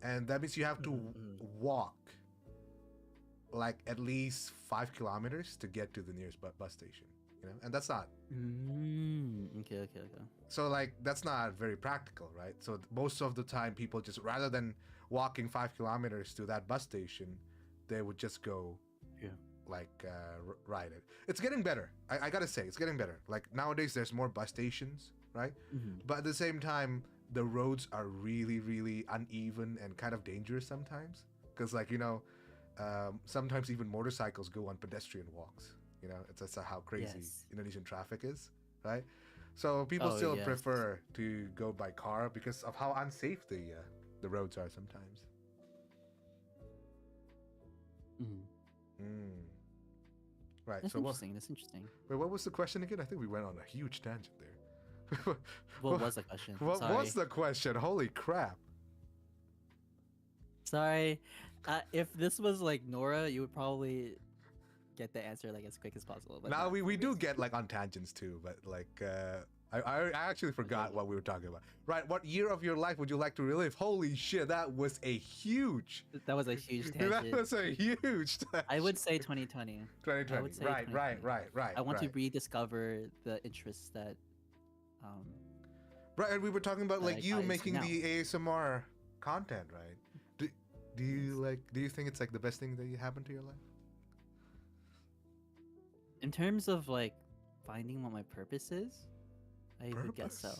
and that means you have to walk like at least 5 kilometers to get to the nearest bus station. and that's not. Okay. So like that's not very practical, right? So most of the time, people just rather than walking 5 kilometers to that bus station, they would just go Yeah. like ride it. It's getting better. I gotta say, it's getting better. Like nowadays, there's more bus stations, right? But at the same time, the roads are really, really uneven and kind of dangerous sometimes. Because like sometimes even motorcycles go on pedestrian walks. It's just how crazy Yes. Indonesian traffic is, right? So people Oh, still yes. prefer to go by car because of how unsafe the roads are sometimes. Right. That's So interesting. That's interesting. what was the question again? I think we went on a huge tangent there. What was the question? What Sorry. was the question? Holy crap. Sorry. If this was like Nora, you would probably get the answer like as quick as possible. But Now not we for me. do get like on tangents too, but like I actually forgot what we were talking about. Right, what year of your life would you like to relive? Holy shit, that was a huge That was a huge that tangent. was a huge tangent. I would say 2020. 2020. I would say Right. 2020. I want to right. rediscover the interests that Right, and we were talking about like I you got into making now. the ASMR content, right? Do you think it's like the best thing that happened to your life? in terms of like finding what my purpose is, I would guess so.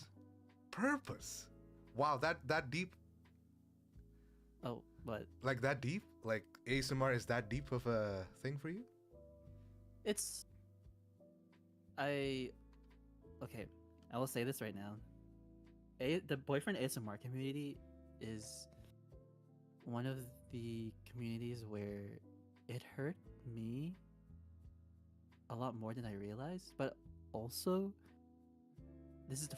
Purpose. Wow, that deep? Oh, but Like that deep? Like ASMR is that deep of a thing for you? it's I will say this right now. The boyfriend ASMR community is one of the communities where it hurt me a lot more than I realized, but also this is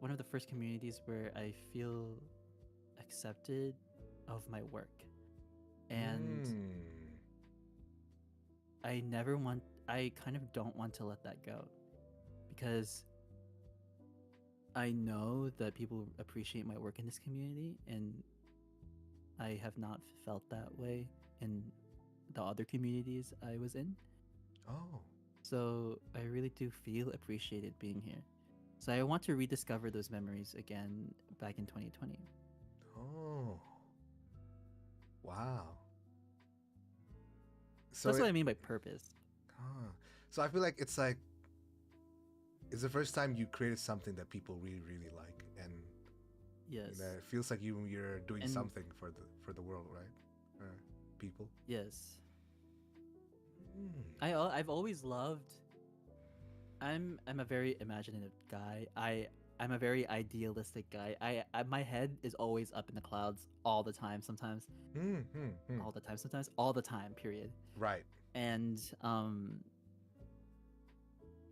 one of the first communities where I feel accepted of my work. And I kind of don't want to let that go, because I know that people appreciate my work in this community, and I have not felt that way in the other communities I was in. Oh. So I really do feel appreciated being here. So I want to rediscover those memories again back in 2020. Oh. Wow. So That's what I mean by purpose. So I feel like it's the first time you created something that people really, really like, and Yes. it feels like you're doing And- something for the world, right? People. Yes. I've always loved. I'm a very imaginative guy. I'm a very idealistic guy. My head is always up in the clouds all the time. Sometimes all the time. Sometimes all the time. Period. Right. And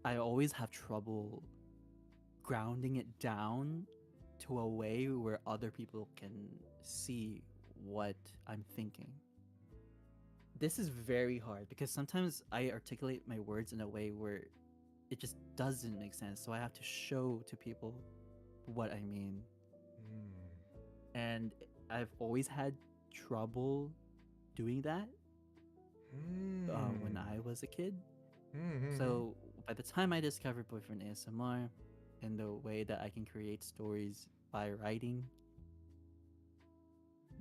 I always have trouble grounding it down to a way where other people can see what I'm thinking. This is very hard because sometimes I articulate my words in a way where it just doesn't make sense. So I have to show to people what I mean. And I've always had trouble doing that when I was a kid. So by the time I discovered Boyfriend ASMR and the way that I can create stories by writing,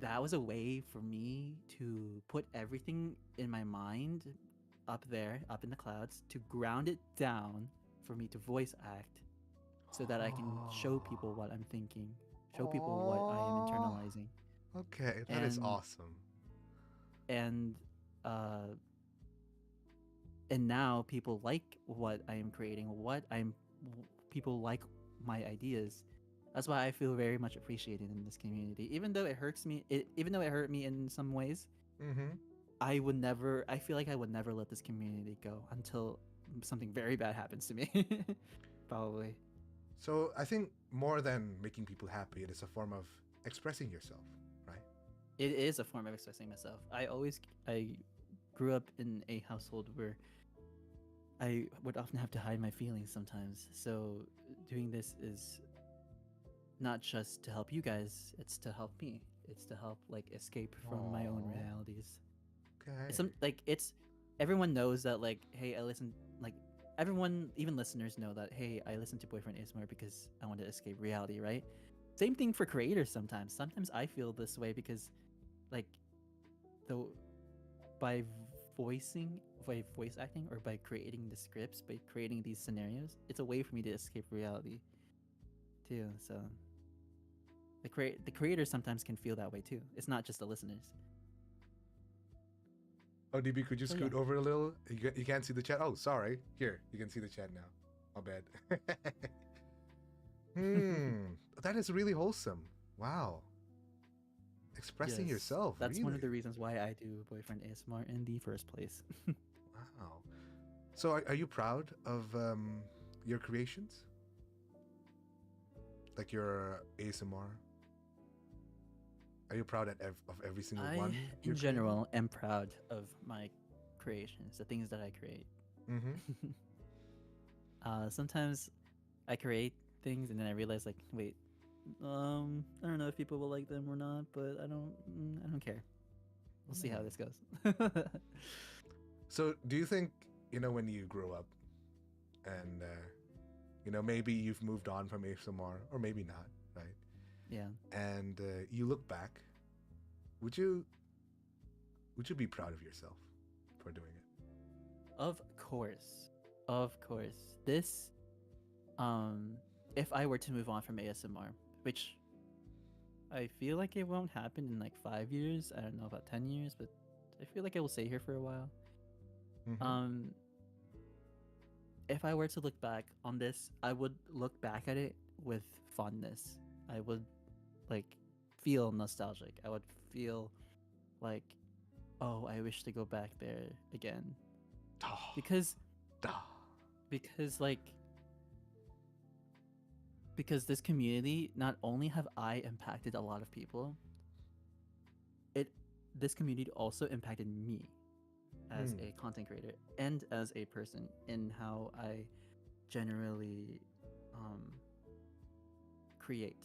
that was a way for me to put everything in my mind up there, up in the clouds, to ground it down for me to voice act so that I can show people what I'm thinking, show people what I am internalizing. Okay, that is awesome. And now people like what I am creating, people like my ideas. That's why I feel very much appreciated in this community. Even though it hurts me, even though it hurt me in some ways, I feel like I would never let this community go until something very bad happens to me. Probably. So I think more than making people happy, it is a form of expressing yourself, right? It is a form of expressing myself. I grew up in a household where I would often have to hide my feelings sometimes. So doing this is not just to help you guys, it's to help me. It's to help like escape from my own realities. Okay. Everyone knows that like, hey, I listen, like everyone, even listeners, know that, hey, I listen to Boyfriend ASMR because I want to escape reality, right? Same thing for creators sometimes. Sometimes I feel this way because, like, the by by voice acting or by creating the scripts, by creating these scenarios, it's a way for me to escape reality too. So the creators sometimes can feel that way too. It's not just the listeners. Oh, DB, could you So scoot yeah. over a little? You can't see the chat. Oh, sorry. Here, you can see the chat now. My bad. That is really wholesome. Wow. Expressing Yes, yourself, that's one of the really. reasons why I do Boyfriend ASMR in the first place. Wow. So, are you proud of your creations? Like your ASMR? Are you proud of every single I, one in you're creating? general, am proud of my creations, the things that I create. Mm-hmm. Sometimes I create things and then I realize, like, wait, I don't know if people will like them or not, but I don't care. We'll see how this goes. So, do you think, when you grow up and, maybe you've moved on from ASMR or maybe not, right? Yeah. And you look back, would you be proud of yourself for doing it? Of course. Of course. This, if I were to move on from ASMR, which I feel like it won't happen in like 5 years. I don't know about 10 years, but I feel like I will stay here for a while. Mm-hmm. Um, if I were to look back on this, I would look back at it with fondness. I would like feel nostalgic. I would feel like, oh, I wish to go back there again. Because because like because this community, not only have I impacted a lot of people, it this community also impacted me as a content creator and as a person in how I generally create.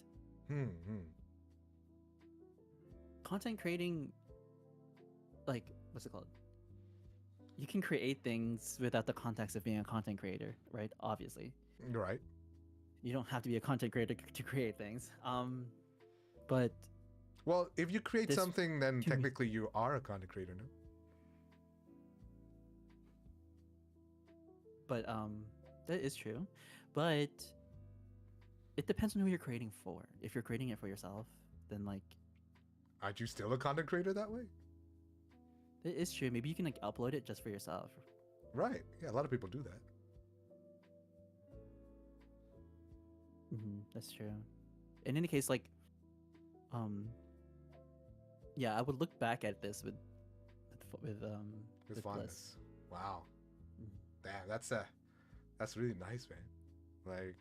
Content creating, like, what's it called? You can create things without the context of being a content creator, right? Obviously. Right. You don't have to be a content creator to create things. But Well, if you create this something, then commu- technically you are a content creator, no? but that is true. But it depends on who you're creating for. If you're creating it for yourself, then like Aren't you still a content creator that way? it is true. Maybe you can like upload it just for yourself. Right. Yeah, a lot of people do that. That's true. In any case, like, yeah, I would look back at this with With bliss. fondness. Wow. Mhm. Damn, that's really nice, man. Like,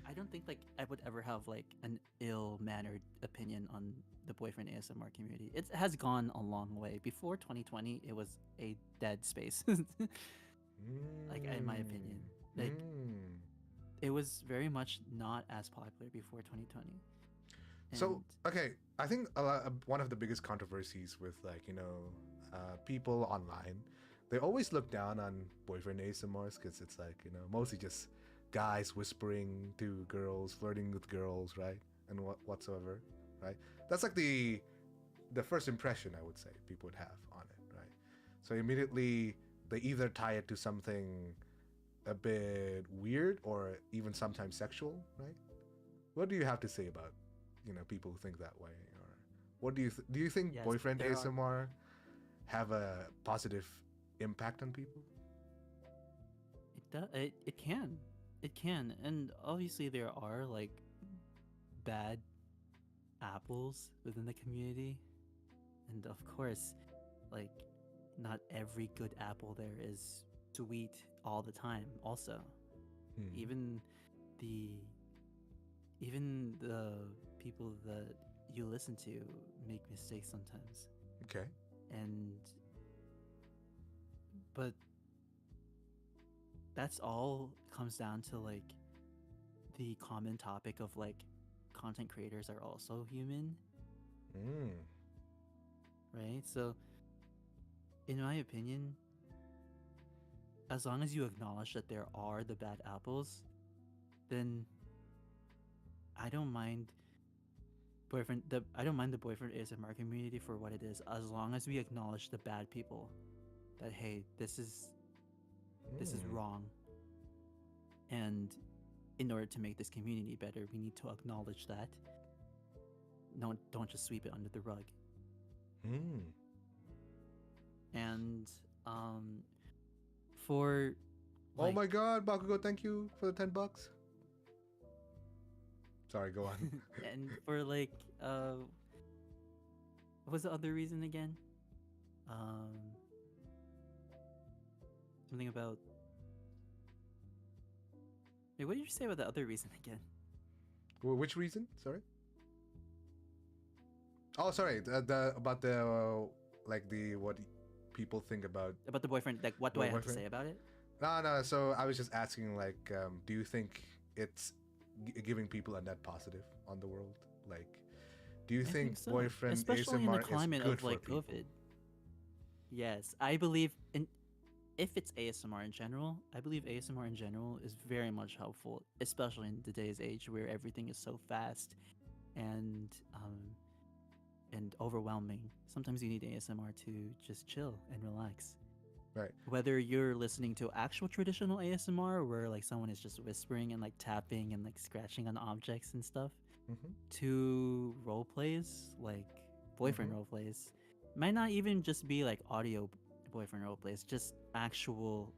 I don't think like I would ever have like an ill-mannered opinion on the Boyfriend ASMR community. It has gone a long way. Before 2020, it was a dead space. Like in my opinion, like it was very much not as popular before 2020. So, And okay, I think one of the biggest controversies with, like, people online, they always look down on boyfriend ASMRs because it's like, mostly just guys whispering to girls, flirting with girls, right? And whatsoever, right? That's like the first impression, I would say, people would have on it, right? So immediately they either tie it to something a bit weird or even sometimes sexual, right? What do you have to say about, people who think that way? Or what do you think yes, boyfriend there are. ASMR have a positive impact on people? It does. It can. It can. And obviously there are like bad apples within the community. And of course, like not every good apple there is sweet all the time also. Even the even the people that you listen to make mistakes sometimes. Okay. But that's all comes down to like the common topic of like content creators are also human, right? So in my opinion, as long as you acknowledge that there are the bad apples, then I don't mind I don't mind the boyfriend ASMR community for what it is, as long as we acknowledge the bad people. That hey, this is wrong, and in order to make this community better, we need to acknowledge that. No, don't just sweep it under the rug. And for oh my god, Bakugo, thank you for the $10. Sorry, go on. and for like what was the other reason again? Something about wait, what did you say about the other reason again? Which reason? Sorry. Oh, sorry. The about the like the what people think about the boyfriend. Like, what do I have to say about it? No. So I was just asking, like, do you think it's giving people a net positive on the world? Like, do you think so. boyfriend especially ASMR in the climate is good of like for people? COVID? Yes, I believe in. If it's ASMR in general, I believe ASMR in general is very much helpful, especially in today's age where everything is so fast and overwhelming. Sometimes you need ASMR to just chill and relax. Right. Whether you're listening to actual traditional ASMR where like someone is just whispering and like tapping and like scratching on objects and stuff, to role plays like boyfriend role plays, might not even just be like audio boyfriend role plays, just actual,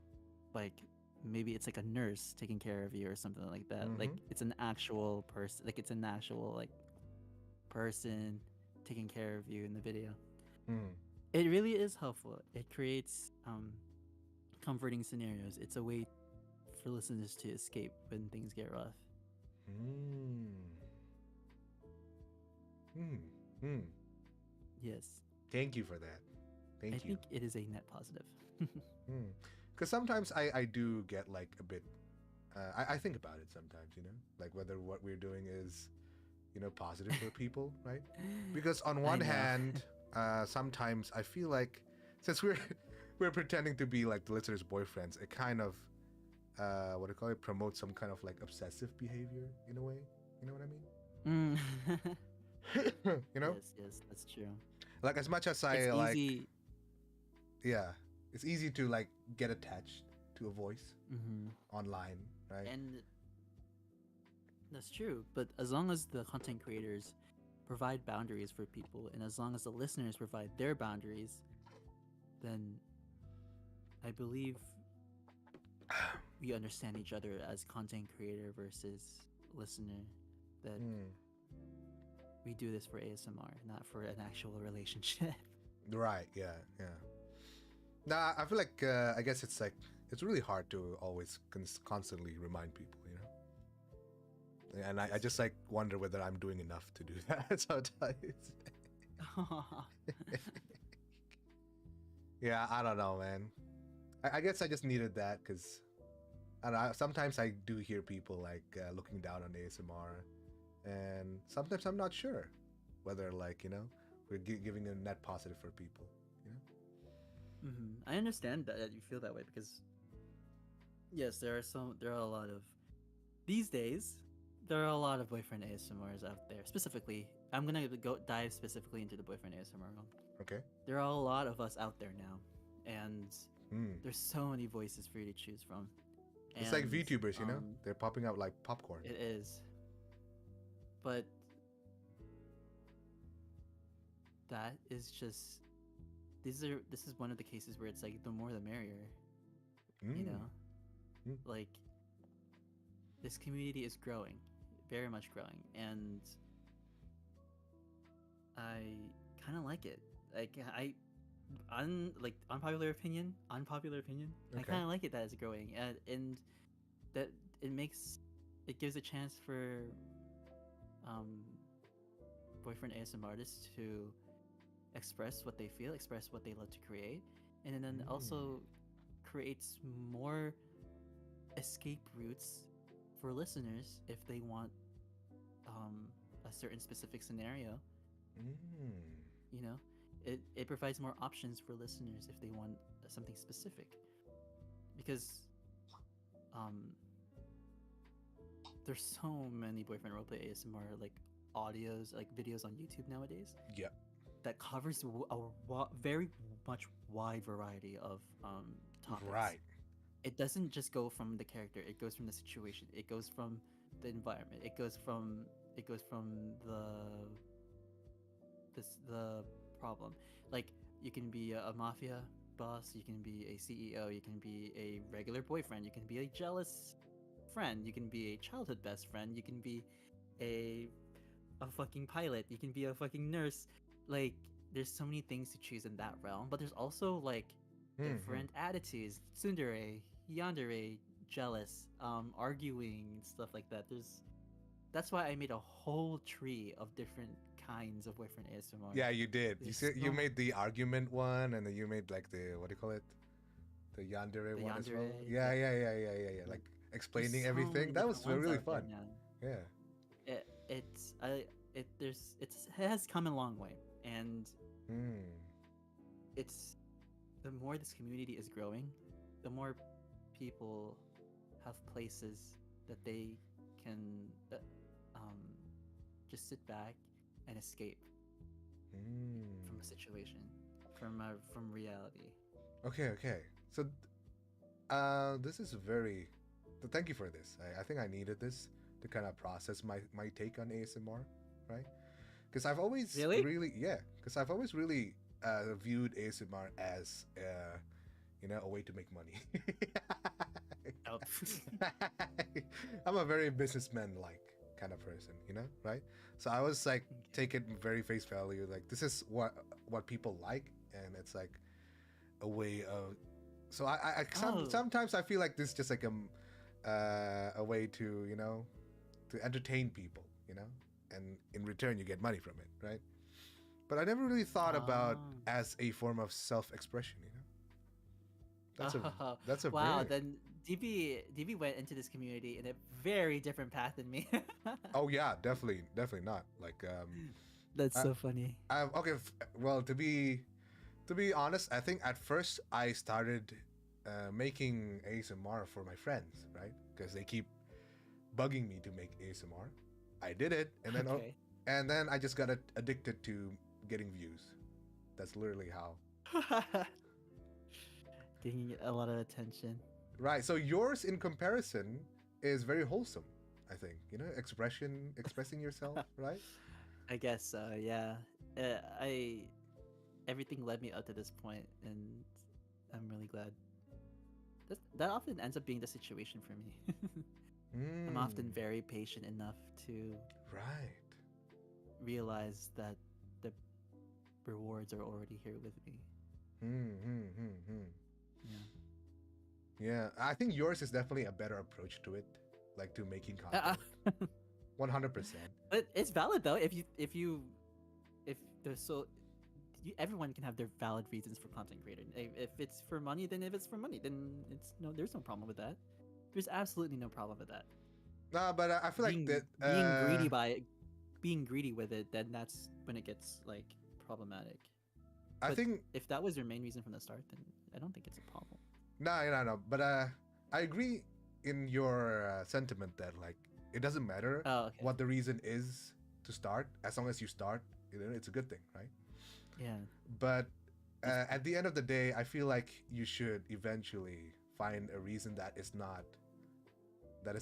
like maybe it's like a nurse taking care of you or something like that. Like it's an actual person, like it's an actual like person taking care of you in the video. It really is helpful. It creates comforting scenarios. It's a way for listeners to escape when things get rough. Yes. Thank you for that. I think it is a net positive. Because sometimes I do get like a bit. I think about it sometimes, you know, like whether what we're doing is, you know, positive for people, right? Because on one hand, sometimes I feel like since we're pretending to be like the listeners' boyfriends, it kind of what do you call it? Promotes some kind of like obsessive behavior in a way. You know what I mean? You know? Yes, that's true. Like as much as It's like, easy. yeah, it's easy to like get attached to a voice online, right? And that's true. But as long as the content creators provide boundaries for people, and as long as the listeners provide their boundaries, then I believe we understand each other as content creator versus listener. That we do this for ASMR, not for an actual relationship. Right. Yeah. Nah, I feel like I guess it's like it's really hard to always constantly remind people, you know. And I just like wonder whether I'm doing enough to do that sometimes. Yeah, I don't know, man. I guess I just needed that because I don't know, sometimes I do hear people like looking down on ASMR, and sometimes I'm not sure whether like, you know, we're giving a net positive for people, you know. I understand that you feel that way because yes, there are a lot of these days. There are a lot of boyfriend ASMRs out there. Specifically, I'm gonna dive specifically into the boyfriend ASMR realm. Okay. There are a lot of us out there now, and there's so many voices for you to choose from. It's like VTubers, you know? They're popping out like popcorn. It is. But that is just this is one of the cases where it's like the more the merrier. You know? Like this community is growing, very much growing, and I kind of like it. Like unpopular opinion. Okay. I kind of like it that it's growing, and that it gives a chance for boyfriend ASMR artists to express what they feel, express what they love to create, and then also creates more escape routes for listeners if they want a certain specific scenario. You know, it provides more options for listeners if they want something specific. because um there's so many boyfriend roleplay ASMR like audios, like videos on YouTube nowadays Yeah. that covers very much wide variety of topics. Right. It doesn't just go from the character, it goes from the situation, it goes from the environment, it goes from the problem. Like you can be a mafia boss, you can be a CEO, you can be a regular boyfriend, you can be a jealous friend, you can be a childhood best friend, you can be a fucking pilot, you can be a fucking nurse. Like there's so many things to choose in that realm, but there's also like different attitudes, tsundere, yandere, jealous, arguing, stuff like that. That's why I made a whole tree of different kinds of boyfriend ASMR. Yeah, you did. You There's said you so made the argument one, and then you made like the, what do you call it, the yandere the one as well. yandere, Yeah. Like there's explaining so everything. many That different was ones really out there fun. now. Yeah. It has come a long way, and it's the more this community is growing, the more people have places that they can just sit back and escape from a situation, from reality. Okay. So, this is very. Thank you for this. I think I needed this to kind of process my take on ASMR, right? Because I've always because I've always really viewed ASMR as a way to make money. Oh. I'm a very businessman-like kind of person, right? So I was like, take it very face value, like this is what people like, and it's like a way of. So sometimes I feel like this is just like a way to to entertain people, and in return you get money from it, right? But I never really thought about as a form of self-expression. That's a wow. very... Then DB went into this community in a very different path than me. Oh yeah, definitely not. Like That's so funny. Okay, well, to be honest, I think at first I started making ASMR for my friends, right? Because they keep bugging me to make ASMR. I did it, and then and then I just got addicted to getting views. That's literally how. Getting a lot of attention. Right. So yours, in comparison, is very wholesome. I think expressing yourself, right? I guess so. Yeah. Everything led me up to this point, and I'm really glad. That often ends up being the situation for me. I'm often very patient enough to realize that the rewards are already here with me. Yeah, I think yours is definitely a better approach to it, like to making content. 100%. But it's valid though. If there's everyone can have their valid reasons for content creating. If it's for money, then there's no problem with that. There's absolutely no problem with that. Nah, but I feel like that being greedy with it, then that's when it gets like problematic. I think if that was your main reason from the start, then I don't think it's a problem. No. But I agree in your sentiment that like it doesn't matter what the reason is to start, as long as you start, it's a good thing, right? Yeah. But at the end of the day, I feel like you should eventually find a reason that is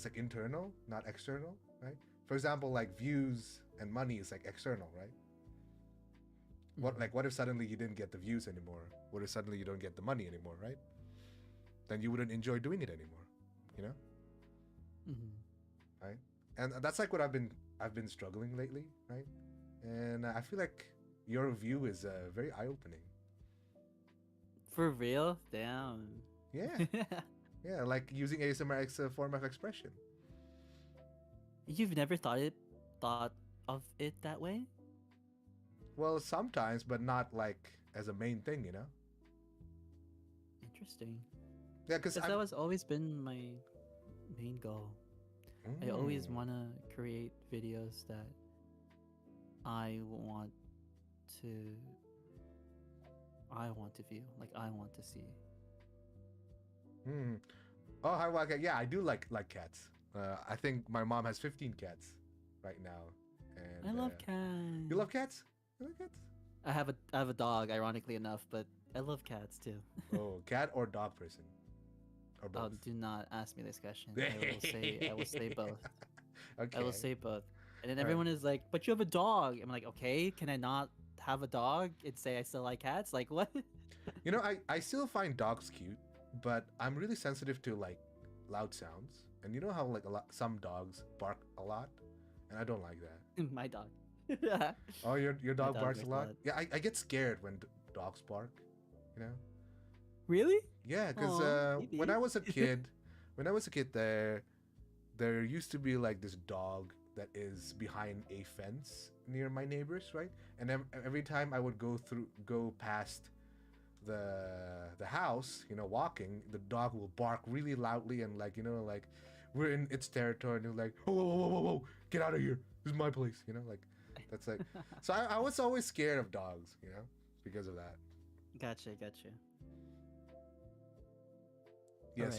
like internal, not external, right? For example, like views and money is like external, right? What if suddenly you didn't get the views anymore? What if suddenly you don't get the money anymore, right? Then you wouldn't enjoy doing it anymore, right? And that's like what I've been struggling lately, right? And I feel like your view is very eye-opening. For real? Damn. Yeah. Yeah, like using ASMR as a form of expression. You've never thought of it that way? Well, sometimes, but not like as a main thing, Interesting. Yeah, because that was always been my main goal. I always want to create videos that I want to view, like I want to see. Hmm. Oh, I like it. Yeah, I do like cats. I think my mom has 15 cats right now. And I love you love cats. cats? You like cats? I have a dog, ironically enough, but I love cats too. Oh, cat or dog person? Or both? Do not ask me this question. I will say Okay. both. I will say both. And then All right. everyone is like, "But you have a dog." I'm like, "Okay, can I not have a dog and say I still like cats? Like what?" You know, I still find dogs cute, but I'm really sensitive to like loud sounds. And you know how like some dogs bark a lot, and I don't like that. My dog. Oh, your My dog dog barks a barks a lot? lot. Yeah, I get scared when dogs bark, you know? Really? Yeah, because Aw, when I maybe. was a kid, there used to be like this dog that is behind a fence near my neighbors, right? And every time I would go past the house, you know, walking, the dog will bark really loudly and like, you know, like we're in its territory and you're like, whoa, whoa, whoa, whoa, whoa, get out of here. This is my place, you know, like that's like so I was always scared of dogs, you know, because of that. Gotcha, gotcha. All Yeah, right.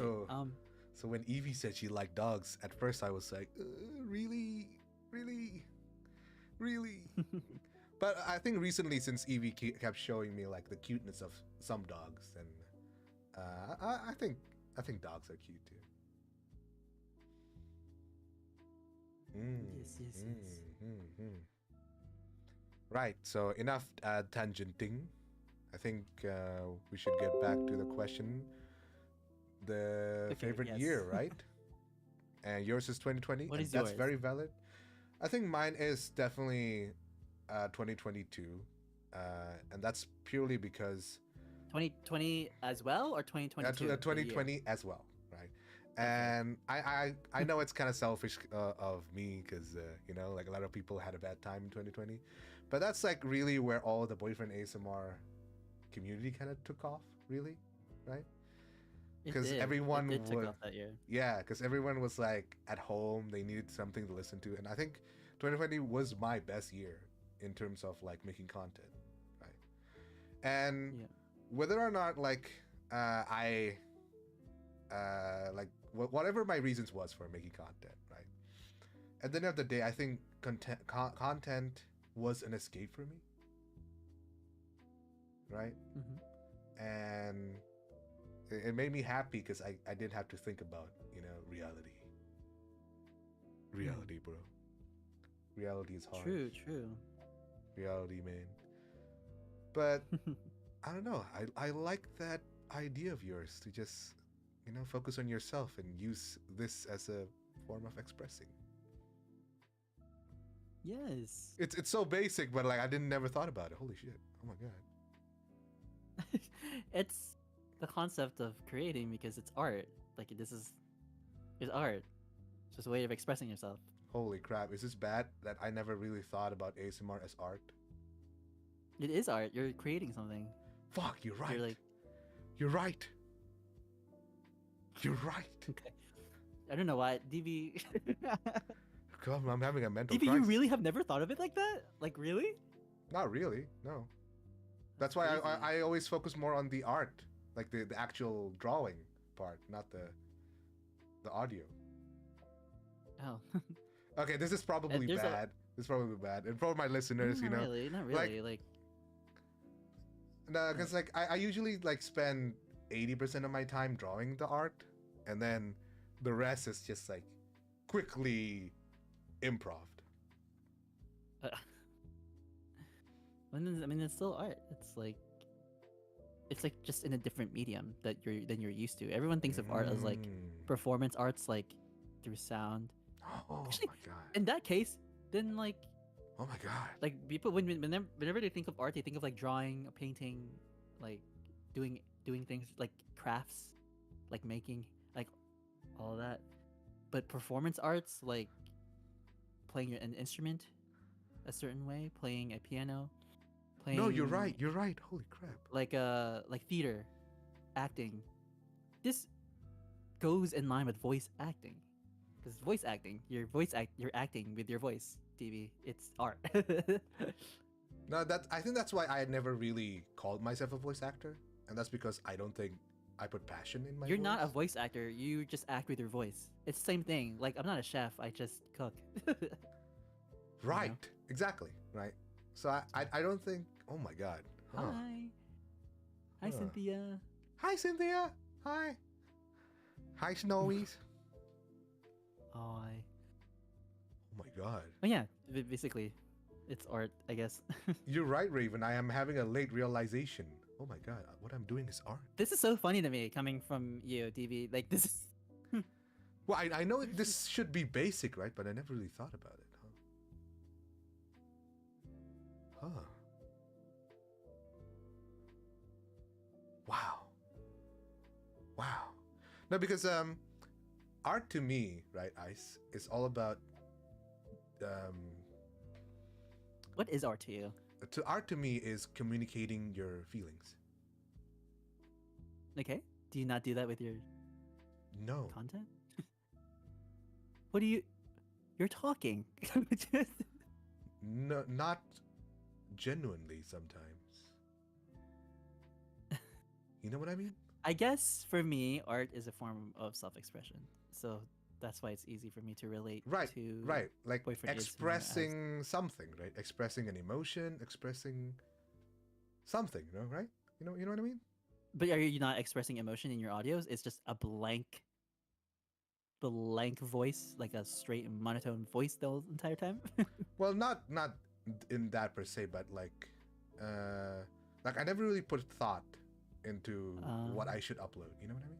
so when Evie said she liked dogs, at first I was like, really, really, really. But I think recently, since Evie kept showing me like the cuteness of some dogs, and I think dogs are cute too. Yes, yes, yes. Right. So enough tangenting. I think we should get back to the question. The Okay, favorite yes. year, right? And yours is 2020, What and is that's yours? very valid. I think mine is definitely 2022, and that's purely because 2020 as well, or 2022 the year? 2020 as well, right? Okay. And I know it's kind of selfish of me because you know, like a lot of people had a bad time in 2020, but that's like really where all the boyfriend ASMR community kind of took off, really, right? It Because did. It everyone did take would, off that year. yeah, because everyone was like at home, they needed something to listen to, and I think 2020 was my best year in terms of like making content, right? And Yeah. whether or not like I like whatever my reasons was for making content, right? At the end of the day, I think content was an escape for me, right? Hmm. And it made me happy because I didn't have to think about, you know, reality, bro. Reality is hard. True, true. Reality, man. But I don't know. I like that idea of yours to just, you know, focus on yourself and use this as a form of expressing. Yes. It's so basic, but like I didn't never thought about it. Holy shit! Oh my god. It's the concept of creating because it's art. Like this is it's art. It's just a way of expressing yourself. Holy crap! Is this bad that I never really thought about ASMR as art? It is art. You're creating something. Fuck! You're right. You're like, You're right. You're right. okay. I don't know why DB. God, I'm having a mental DB, you crisis. really have never thought of it like that? Like really? Not really. No. That's why Crazy. I always focus more on the art, like the actual drawing part, not the audio. Oh. Okay, this is probably There's a bad. This is probably bad. And for my listeners, not you know, really, not really. Like no, because like I usually like spend 80% of my time drawing the art, and then the rest is just like quickly improv. I mean, it's still art. It's like just in a different medium that you're used to. Everyone thinks of art as like performance arts, like through sound. Oh Actually, my god. in that case, then like Oh my god. people whenever they think of art, they think of like drawing, painting, like doing things like crafts, like making, like all that. But performance arts, like playing an instrument a certain way, playing a piano, playing. No, you're right. You're right. Holy crap. Like theater, acting. This goes in line with voice acting, because voice acting, you're acting with your voice. TV, it's art. No, I think that's why I never really called myself a voice actor, and that's because I don't think I put passion in my You're voice. not a voice actor. You just act with your voice. It's the same thing. Like, I'm not a chef. I just cook. Right. Exactly. Right. So I don't think. Oh my God. Huh. Hi. Hi, Huh. Cynthia. Hi, Cynthia. Hi. Hi, Snowies. Hi. Oh my God. Oh yeah, basically, it's art, I guess. You're right, Raven. I am having a late realization. Oh my God. What I'm doing is art. This is so funny to me, coming from you, DB. Like, this is... Well, I know this should be basic, right? But I never really thought about it. Huh. Wow. Wow. No, because art to me, right, Ice, is all about What is art to you? art to me is communicating your feelings. Okay. Do you not do that with your No. content? What do you... You're talking. No, not genuinely sometimes. You know what I mean? I guess for me, art is a form of self-expression. So that's why it's easy for me to relate Right, to right. Like boyfriend ASMR as- expressing something, right? Expressing an emotion, expressing something, right? You know what I mean? But are you not expressing emotion in your audios? It's just a blank voice, like a straight monotone voice the whole entire time? Well, not in that per se, but like I never really put thought into what I should upload. You know what I mean?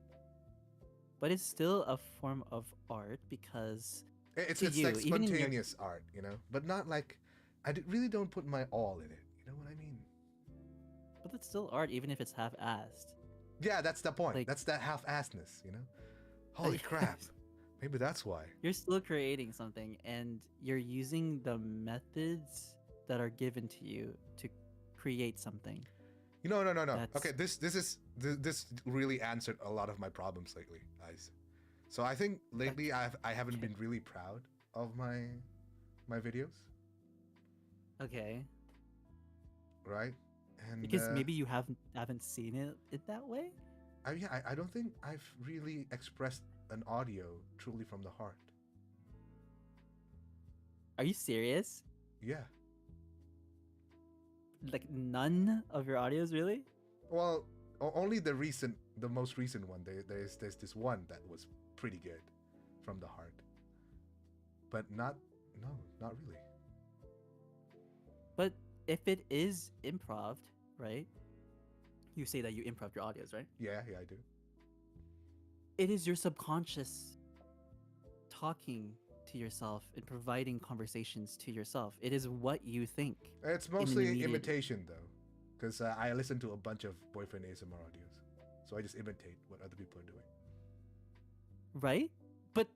But it's still a form of art because It's to you, like even in your- spontaneous art, but not like really don't put my all in it. You know what I mean? but it's still art, even if it's half-assed. Yeah, that's the point. Like- That's that half-assedness, Holy crap. Maybe that's why. You're still creating something, and you're using the methods that are given to you to create something. No. That's- Okay, this really answered a lot of my problems lately, guys. So I think lately I haven't been really proud of my videos, Okay. right? And Because maybe you haven't seen it that way? I don't think I've really expressed an audio truly from the heart. Are you serious? Yeah. Like none of your audios really? Well, only the most recent one. There's this one that was pretty good from the heart, but not really. But if it is improv, right? You say that you improv your audios, right? Yeah, I do. It is your subconscious talking to yourself and providing conversations to yourself. It is what you think. It's in an mostly immediate- imitation though, because I listen to a bunch of boyfriend ASMR audios, so I just imitate what other people are doing. Right? But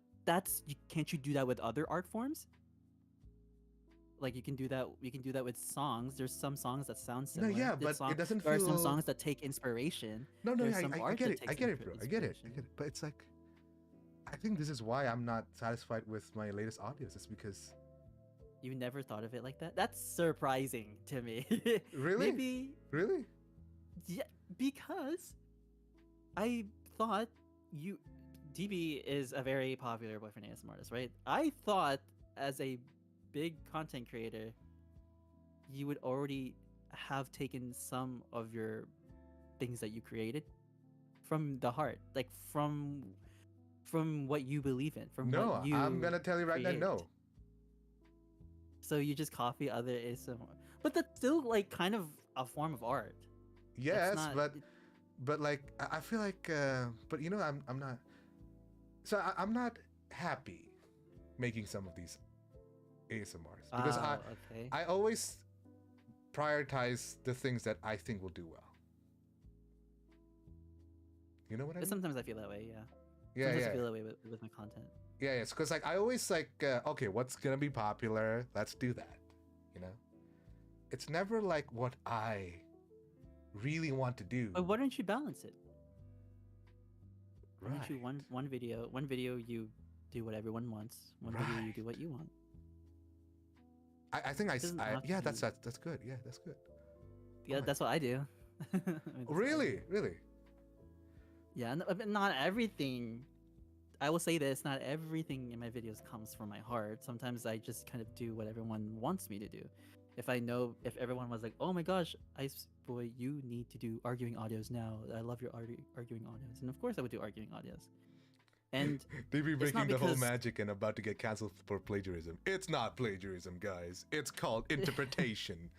can't you do that with other art forms? Like you can do that with songs. There's some songs that sound similar. yeah, There's but it doesn't There are some feel- songs that take inspiration. No, There's I some get art that it. takes I get it, bro. I get it. inspiration. But it's like, I think this is why I'm not satisfied with my latest audios. It's because You never thought of it like that? That's surprising to me. Really? Maybe really. yeah, because I thought DB is a very popular boyfriend ASMR artist, right? I thought as a big content creator, you would already have taken some of your things that you created from the heart, like from what you believe in, from No, what you I'm gonna tell you right now. create. No. So you just copy other ASMR, but that's still like kind of a form of art. Yes, not- but like I feel like but I'm not. So I'm not happy making some of these ASMRs because Okay. I always prioritize the things that I think will do well. You know what I mean? Sometimes I feel that way, yeah. Yeah, Sometimes yeah. I feel that way with my content. Yeah, it's because like I always like okay, what's gonna be popular? Let's do that. It's never like what I really want to do. But why don't you balance it? Why don't you Right. one video you do what everyone wants, one video you do what you want. I think doesn't have to yeah, be- that's good. Yeah, that's good. Yeah, my- that's what I do. I mean, that's what I Really, do. really. Yeah, but not everything. I will say this: not everything in my videos comes from my heart. Sometimes I just kind of do what everyone wants me to do. If everyone was like, "Oh my gosh, Ice Boy, you need to do arguing audios now. I love your arguing audios," and of course I would do arguing audios. And They be it's not breaking the whole because magic and about to get canceled for plagiarism. It's not plagiarism, guys. It's called interpretation.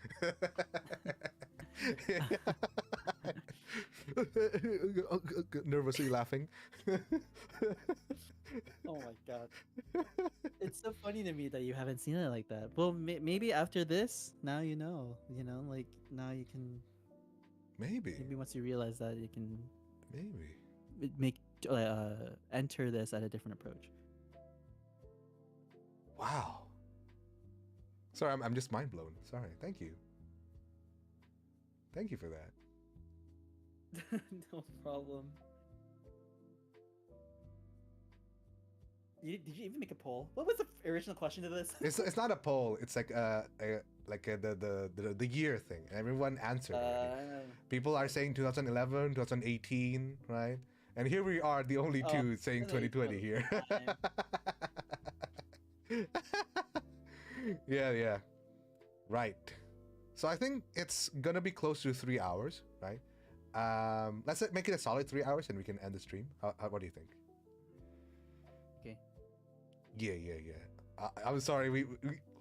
Nervously laughing. oh my god, it's so funny to me that you haven't seen it like that. Well, maybe after this, now you know. Like now you can. Maybe Once you realize that, you can make enter this at a different approach. Wow. Sorry, I'm just mind blown. Sorry. Thank you. Thank you for that. No problem. Did you even make a poll? What was the original question to this? It's not a poll. It's like the year thing. Everyone answered already. People are saying 2011, 2018, right? And here we are, the only two saying 2020 here. Yeah. Right. So I think it's gonna be close to 3 hours, right? Let's make it a solid 3 hours and we can end the stream. What do you think? Okay. Yeah. I'm sorry. We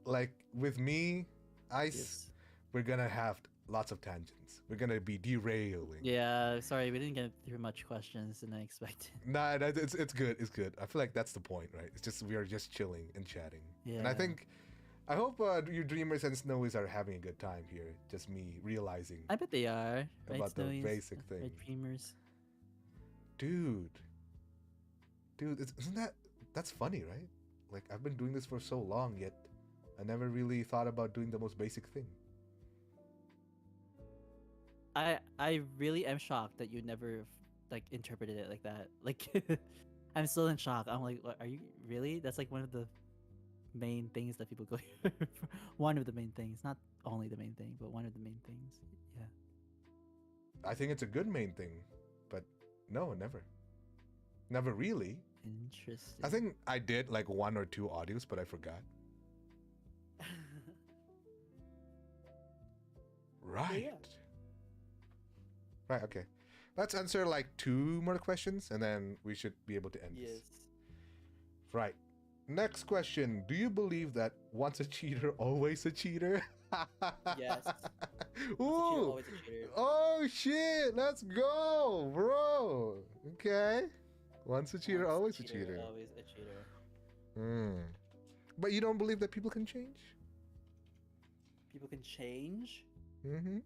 like with me, Ice. Yes. We're gonna have lots of tangents. We're gonna be derailing. Yeah, sorry, we didn't get through much questions than I expected. Nah, it's good. It's good. I feel like that's the point, right? It's just we are just chilling and chatting. Yeah. And I hope you dreamers and snowies are having a good time here. Just me realizing. I bet they are. Right, about the Snowies? basic thing. Right, dreamers. Dude, that's funny, right? Like I've been doing this for so long, yet I never really thought about doing the most basic thing. I really am shocked that you never like interpreted it like that. Like I'm still in shock. I'm like, what, are you really? That's like one of the main things that people go here for. One of the main things, not only the main thing, but one of the main things. Yeah. I think it's a good main thing, but no, never really. Interesting. I think I did like 1 or 2 audios, but I forgot. Right. Yeah. Right, okay. Let's answer like 2 more questions and then we should be able to end this. Yes. Right. Next question. Do you believe that once a cheater, always a cheater? Yes. Ooh. Always a cheater. Oh shit. Let's go, bro. Okay. Once a cheater, always a cheater. Always a cheater. But you don't believe that people can change? People can change? Mm-hmm.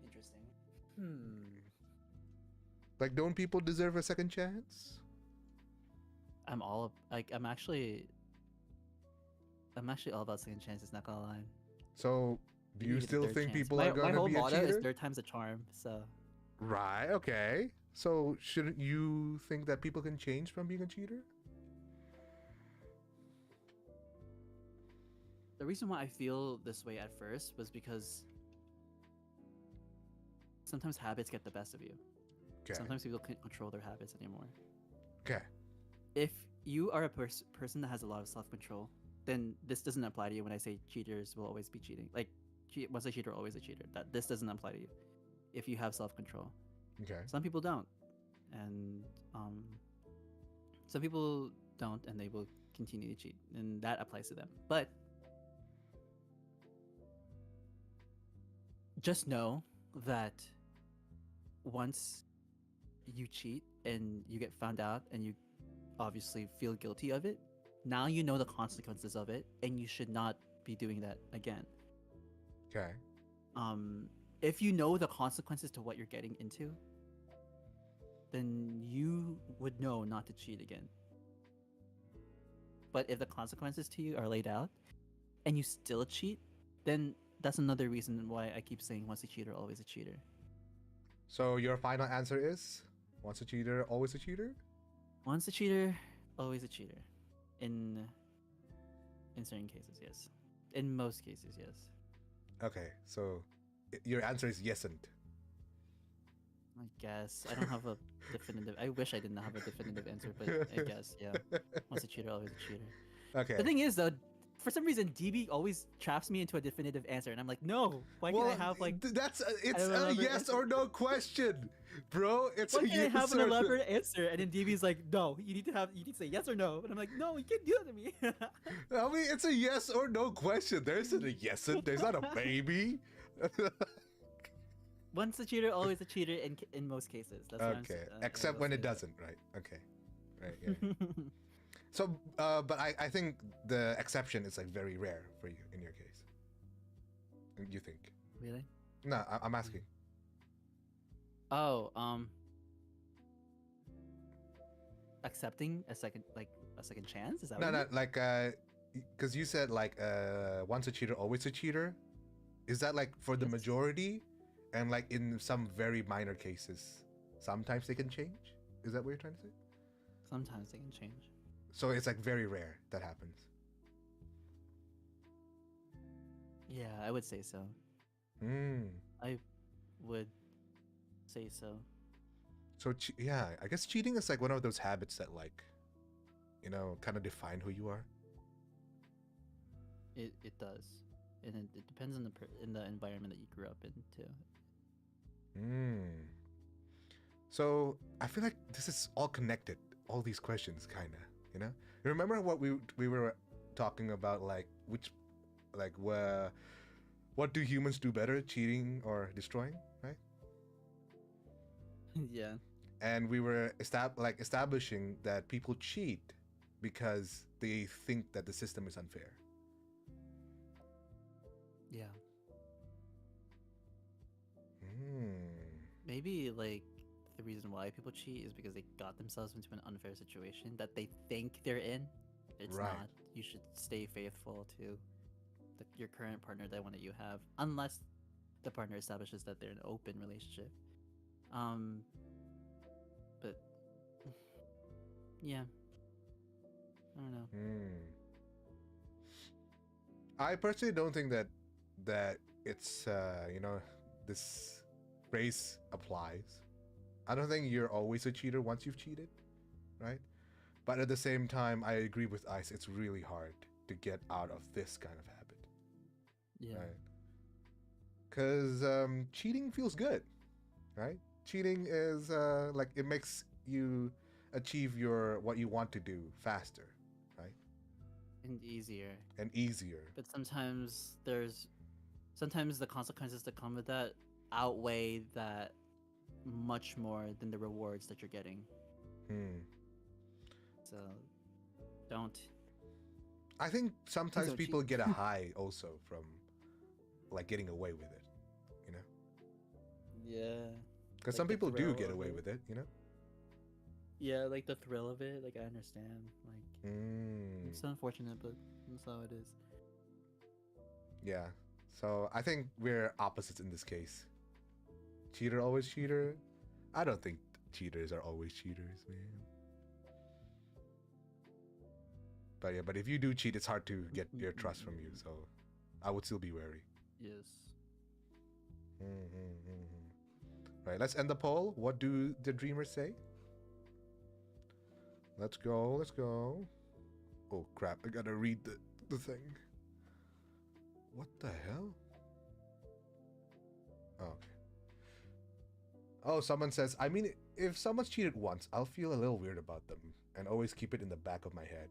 Interesting. Like, don't people deserve a second chance? I'm actually all about second chances, not gonna lie. So, do you need a still third think chance. people are my gonna whole be a motto is cheater? third time's a charm, so Right, okay. So, shouldn't you think that people can change from being a cheater? the reason why I feel this way at first was because sometimes habits get the best of you. Okay. Sometimes people can't control their habits anymore. Okay. If you are a person that has a lot of self-control, then this doesn't apply to you when I say cheaters will always be cheating. Like, once a cheater, always a cheater. That this doesn't apply to you if you have self-control. Okay. Some people don't, and some people don't, and they will continue to cheat, and that applies to them. But just know that once you cheat and you get found out and you obviously feel guilty of it, now you know the consequences of it, and you should not be doing that again. Okay. If you know the consequences to what you're getting into, then you would know not to cheat again. But if the consequences to you are laid out and you still cheat, then that's another reason why I keep saying once a cheater, always a cheater. So your final answer is once a cheater, always a cheater? Once a cheater, always a cheater. In certain cases, yes. In most cases, yes. Okay, so your answer is yesn't. I guess I don't have a definitive. I wish I didn't have a definitive answer, but I guess yeah. Once a cheater, always a cheater. The Okay. thing is, though, for some reason, DB always traps me into a definitive answer, and I'm like, no. Why can't I Well, have like that's it's an a elaborate yes answer? or no question, bro. It's Why a can't I have yes an or elaborate answer? And then DB's like, no, you need to say yes or no. And I'm like, no, you can't do that to me. I mean, it's a yes or no question. There isn't a yes and there's not a maybe. Once a cheater, always a cheater in most cases. That's what Okay, I'm, except will when say it that. doesn't, right? Okay, right. Yeah. So, but I think the exception is like very rare for you in your case. You think? Really? No, I'm asking. Oh, accepting a second chance? Is that No, what you no, mean? like, because you said like, once a cheater, always a cheater. Is that like for the Yes. majority, and like in some very minor cases, sometimes they can change? Is that what you're trying to say? Sometimes they can change. So it's like very rare that happens. Yeah, I would say so. Hmm. I would say so. So yeah, I guess cheating is like one of those habits that like, you know, kind of define who you are. It does, and it depends on the environment that you grew up in too. Hmm. So I feel like this is all connected. All these questions, kind of, you know. You remember what we were talking about, like what do humans do better, cheating or destroying, right? Yeah. And we were establishing that people cheat because they think that the system is unfair. Yeah. Hmm. Maybe like the reason why people cheat is because they got themselves into an unfair situation that they think they're in. It's Right. not. You should stay faithful to your current partner, the one that you have, unless the partner establishes that they're in an open relationship. But yeah, I don't know. Hmm. I personally don't think that it's you know, this phrase applies. I don't think you're always a cheater once you've cheated, right? But at the same time, I agree with Ice. It's really hard to get out of this kind of habit, Yeah. right? Because cheating feels good, right? Cheating is like it makes you achieve what you want to do faster, right? And easier. And easier. But sometimes the consequences that come with that outweigh that much more than the rewards that you're getting. Hmm. So don't. I think sometimes Don't people cheat. get a high also from like getting away with it, you know? Yeah. Because Like some the people do thrill get of away it. with it, you know? Yeah, like the thrill of it. Like I understand. Like Mm, it's unfortunate, but that's how it is. yeah. So I think we're opposites in this case. Cheater always cheater. I don't think cheaters are always cheaters, man. But yeah, but if you do cheat, it's hard to get your trust from you. So I would still be wary. Yes. Right, let's end the poll. What do the dreamers say? Let's go, let's go. Oh crap, I gotta read the thing. What the hell? Oh, okay. Oh, someone says, I mean, if someone's cheated once, I'll feel a little weird about them and always keep it in the back of my head.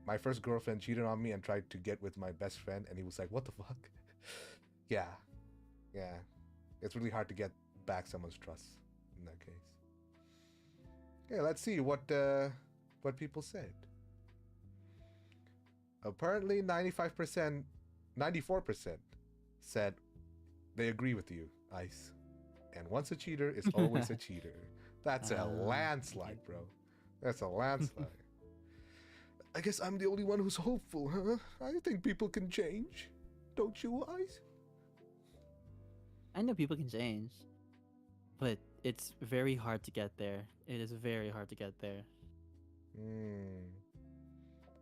My first girlfriend cheated on me and tried to get with my best friend, and he was like, what the fuck? Yeah. Yeah. It's really hard to get back someone's trust in that case. Okay, let's see what people said. Apparently 95%, 94% said they agree with you, Ice. And once a cheater is always a cheater. That's a landslide, bro. That's a landslide. I guess I'm the only one who's hopeful, huh? I think people can change. Don't you, Ice? I know people can change, but it's very hard to get there. It is very hard to get there.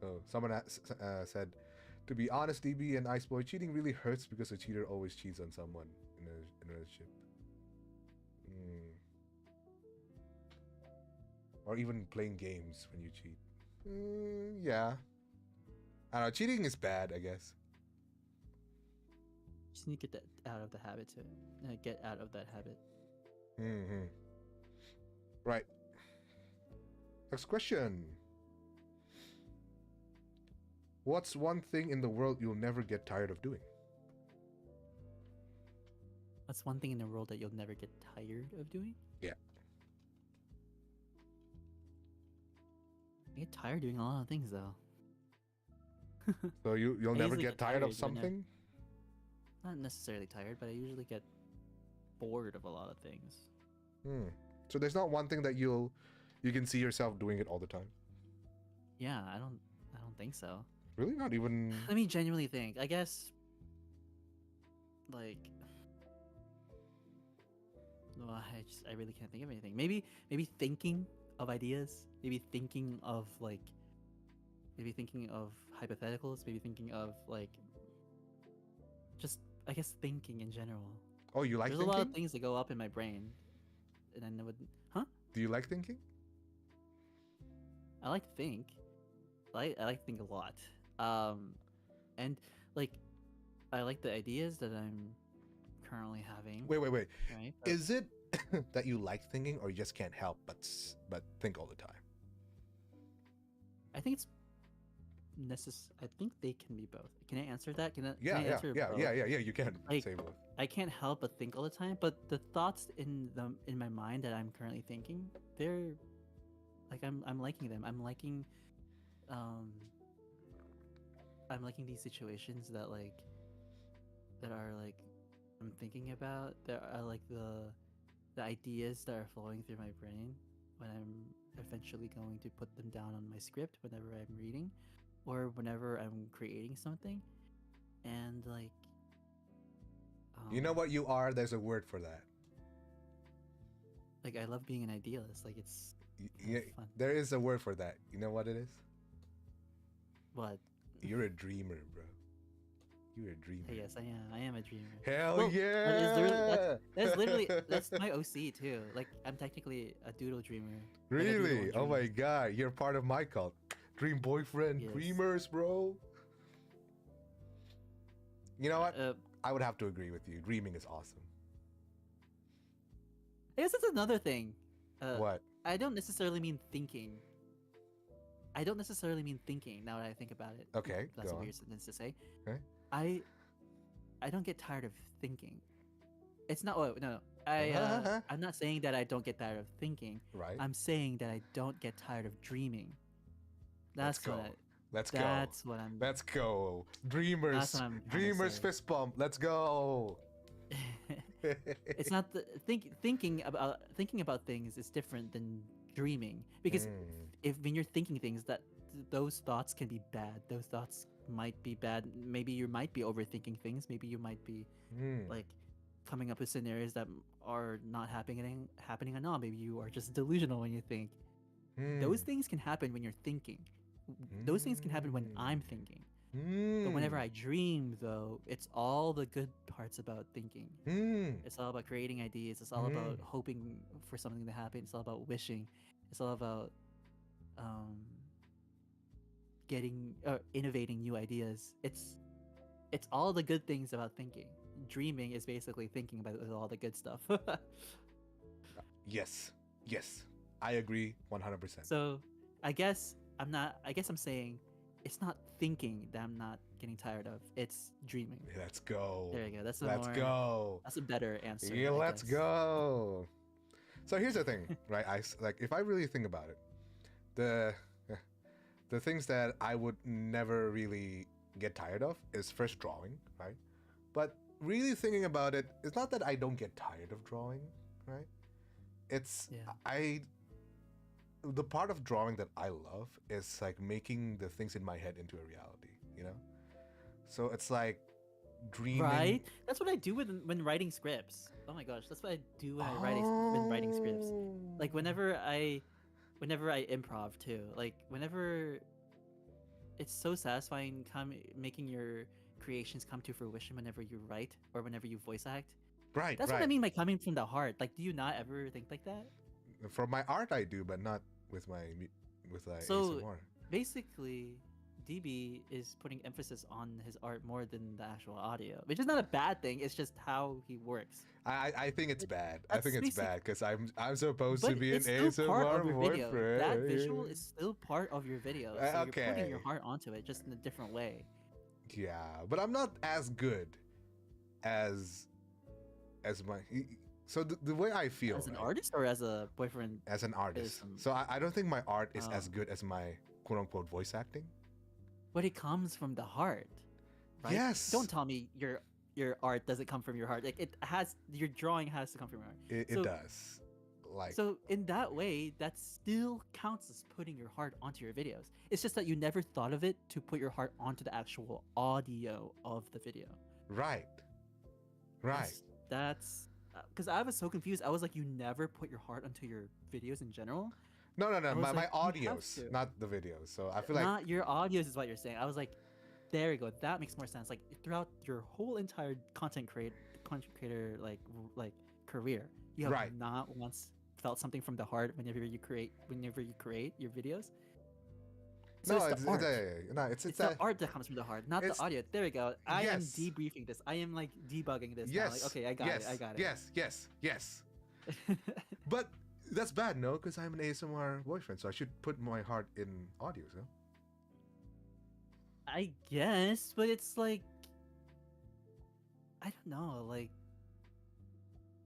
Oh, someone said, to be honest, DB and Iceboy, cheating really hurts because a cheater always cheats on someone in a relationship. or even playing games when you cheat. Yeah. I don't know. Cheating is bad, I guess. Just need to get that out of the habit to get out of that habit. Mm-hmm. Right. Next question. What's one thing in the world you'll never get tired of doing? What's one thing in the world that you'll never get tired of doing? Yeah. I get tired doing a lot of things though. So you'll I never usually get get tired of tired something? Not necessarily tired, but I usually get bored of a lot of things. So there's not one thing that you can see yourself doing it all the time? Yeah, I don't think so. Really? Not even... Let me genuinely think. I guess like well, I really can't think of anything. Maybe thinking of ideas, maybe thinking of hypotheticals, maybe thinking of like just I guess thinking in general. Oh, you like There's thinking? a lot of things that go up in my brain, and I would, Do you like thinking? I like to think. I like to think a lot. And like I like the ideas that I'm currently having. Wait. Right? Is it that you like thinking, or you just can't help but think all the time? I think it's I think they can be both. Can I answer that? Can I Yeah, answer both? yeah. You can Like, say both. I can't help but think all the time, but the thoughts in my mind that I'm currently thinking, they're like I'm liking them. I'm liking these situations that are like I'm thinking about. There are like the ideas that are flowing through my brain when I'm eventually going to put them down on my script whenever I'm reading or whenever I'm creating something. And like You know what you are? There's a word for that. like I love being an idealist. Like it's fun. There is a word for that. You know what it is? What? You're a dreamer, bro. You're a dreamer. Yes, I am. I am a dreamer. Hell Well, yeah! that's literally that's my OC too. Like I'm technically a doodle dreamer. Like, I doodle Really? and Oh dream. my god, you're part of my cult. Dream boyfriend, Yes. dreamers, bro. You know what? I I would have to agree with you. Dreaming is awesome. guess that's another thing. What? I don't necessarily mean thinking. Now that I think about it. Okay, That's go a on. weird sentence to say. Okay. I don't get tired of thinking. It's not. Oh, no. I'm not saying that I don't get tired of thinking. Right. I'm saying that I don't get tired of dreaming. Let's That's go. what. Let's go. That's what I'm. Let's go. Dreamers. That's what I'm trying to Dreamers say. fist bump. Let's go. It's not the thinking about things is different than dreaming, because when you're thinking things, those thoughts can be bad. Those thoughts might be bad. Maybe you might be overthinking things. Maybe you might be like coming up with scenarios that are not happening at all. Maybe you are just delusional when you think. Those things can happen when you're thinking. Those things can happen when I'm thinking. But whenever I dream, though, it's all the good parts about thinking. It's all about creating ideas. It's all about hoping for something to happen. It's all about wishing. It's all about innovating new ideas. It's all the good things about thinking. Dreaming is basically thinking about all the good stuff. Yes. I agree 100%. So I guess I'm saying it's not thinking that I'm not getting tired of. It's dreaming. Let's go. There you go. That's go. That's a better answer. Yeah, I let's guess. go. So here's the thing, right? If I really think about it, the things that I would never really get tired of is first drawing, right? But really thinking about it, it's not that I don't get tired of drawing, right? It's the part of drawing that I love is like making the things in my head into a reality, you know? So it's like dreaming. Right? That's what I do when writing scripts. Oh my gosh, that's what I do when when writing scripts. Like whenever I improv too. Like whenever it's so satisfying making your creations come to fruition whenever you write or whenever you voice act. Right. That's what I mean by coming from the heart. Like, do you not ever think like that? For my art, I do, but not with So ASMR. basically, DB is putting emphasis on his art more than the actual audio, which is not a bad thing. It's just how he works. I think it's But bad. I think that's it's basic. bad because I'm supposed to But be an it's still part ASMR of your video. That visual is boyfriend. still part of your video. So you're putting your Okay. heart onto it, just in a different way. Yeah, but I'm not as good as my. So the way I feel, As an right, artist or as a boyfriend as an is artist. some. So I don't think my art is as Oh. good as my quote unquote voice acting. But it comes from the heart, right? Don't Yes, tell me your art doesn't come from your heart. Like it has, your drawing has to come from your heart. it does. Like, So in that way, that still counts as putting your heart onto your videos. It's just that you never thought of it to put your heart onto the actual audio of the video. right, right. That's because I was so confused. I was like, you never put your heart onto your videos in general. No, I was my like, you have audios, to. not the videos. So I feel like Not your audios is what you're saying. I was like, there you go. That makes more sense. Like throughout your whole entire content creator like career, you have right. not once felt something from the heart whenever you create your videos. So No, it's the art. it's It's the art that comes from the heart, not the it's audio. There we go. I am yes, debriefing this. I am like debugging this now. Like, yes, okay, I got yes, it. I got it. yes. But that's bad, no? Because I'm an ASMR boyfriend, so I should put my heart in audios, no? I guess, but it's like, I don't know. Like,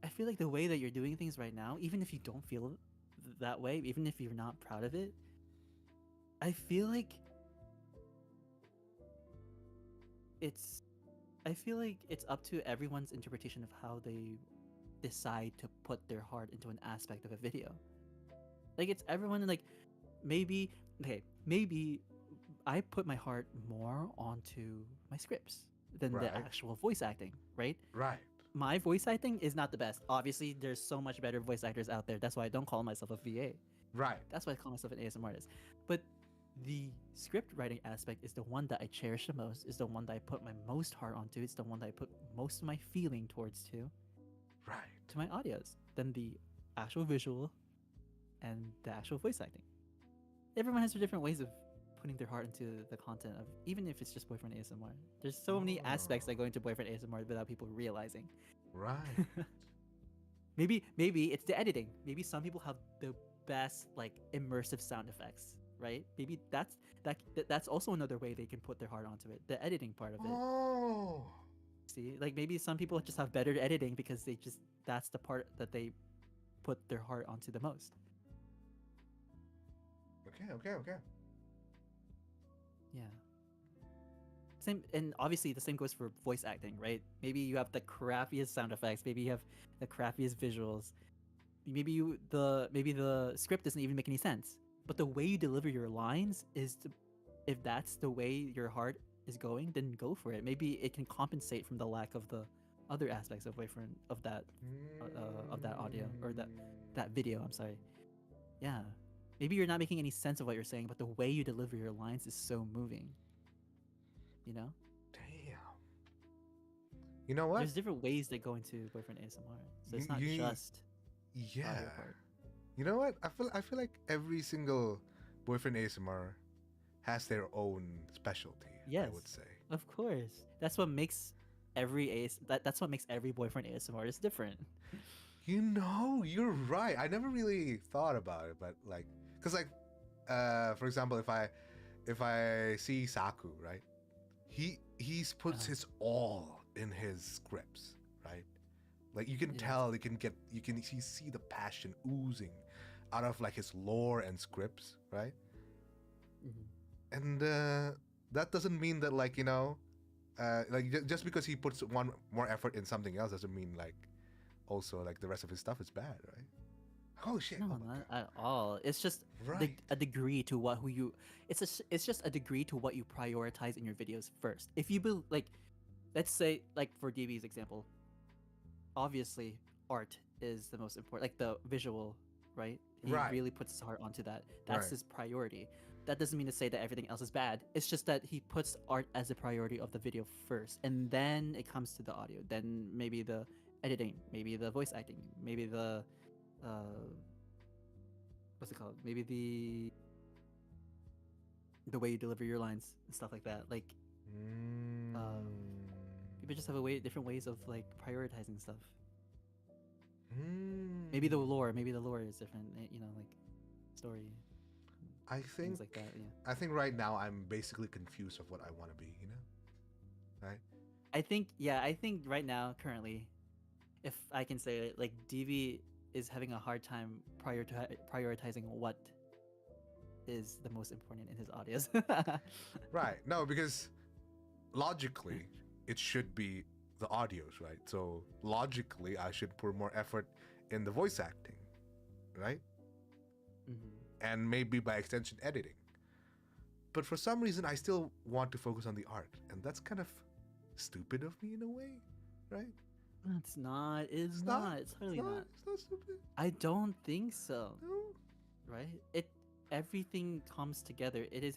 I feel like the way that you're doing things right now, even if you don't feel that way, even if you're not proud of it, I feel like it's I feel like it's up to everyone's interpretation of how they decide to put their heart into an aspect of a video. Like it's everyone like maybe maybe I put my heart more onto my scripts than the Right, actual voice acting, right? right. My voice acting is not the best. Obviously, there's so much better voice actors out there. That's why I don't call myself a VA. Right. That's why I call myself an ASMR artist. But the script writing aspect is the one that I cherish the most, is the one that I put my most heart onto, it's the one that I put most of my feeling towards Right. to my audios than the actual visual and the actual voice acting. Everyone has their different ways of putting their heart into the content of, even if it's just boyfriend ASMR. There's so many aspects that go into boyfriend ASMR without people realizing. Right. Maybe it's the editing. Maybe some people have the best like immersive sound effects, right? Maybe that's also another way they can put their heart onto it. The editing part of it. Oh. See, like maybe some people just have better editing because that's the part that they put their heart onto the most. Okay. Yeah. Same, and obviously the same goes for voice acting, right? Maybe you have the crappiest sound effects, maybe you have the crappiest visuals. Maybe the script doesn't even make any sense. But the way you deliver your lines if that's the way your heart is going, then go for it. Maybe it can compensate from the lack of the other aspects of that audio or that video. I'm sorry. Yeah. Maybe you're not making any sense of what you're saying, but the way you deliver your lines is so moving. You know? Damn. You know what? There's different ways that go into boyfriend ASMR. So it's not just audio Yeah. part. You know what? I feel like every single boyfriend ASMR has their own specialty. Yes. I would say. Of course. That's what makes that's what makes every boyfriend ASMR is different. You know, you're right. I never really thought about it, but like, cause like, for example, if I see Saku, right? He's puts his all in his scripts, right? Like you can tell, you can see the passion oozing out of like his lore and scripts, right? Mm-hmm. And that doesn't mean that like like just because he puts one more effort in something else doesn't mean like also like the rest of his stuff is bad, right? Oh shit! No, Oh my not God. at all. It's just Right. a degree to it's just a degree to what you prioritize in your videos first. If you like, let's say like for DB's example, obviously art is the most important, like the visual, right? He Right. really puts his heart onto that. That's Right. his priority. That doesn't mean to say that everything else is bad. It's just that he puts art as a priority of the video first, and then it comes to the audio. Then maybe the editing, maybe the voice acting, maybe the what's it called? Maybe the way you deliver your lines and stuff like that. Like people just have different ways of like prioritizing stuff. Maybe the lore is different. Like story. I Things think like that. Yeah. I think right now I'm basically confused of what I want to be. Right? I think right now, currently, if I can say it, like DV is having a hard time prioritizing what is the most important in his audios. Right. No, because logically it should be the audios, right? So logically I should put more effort in the voice acting, right? Mhm. And maybe by extension editing. But for some reason I still want to focus on the art, and that's kind of stupid of me in a way, right? It's not. It's not. It's totally not. It's not stupid. I don't think so. No. Right? Everything comes together. It is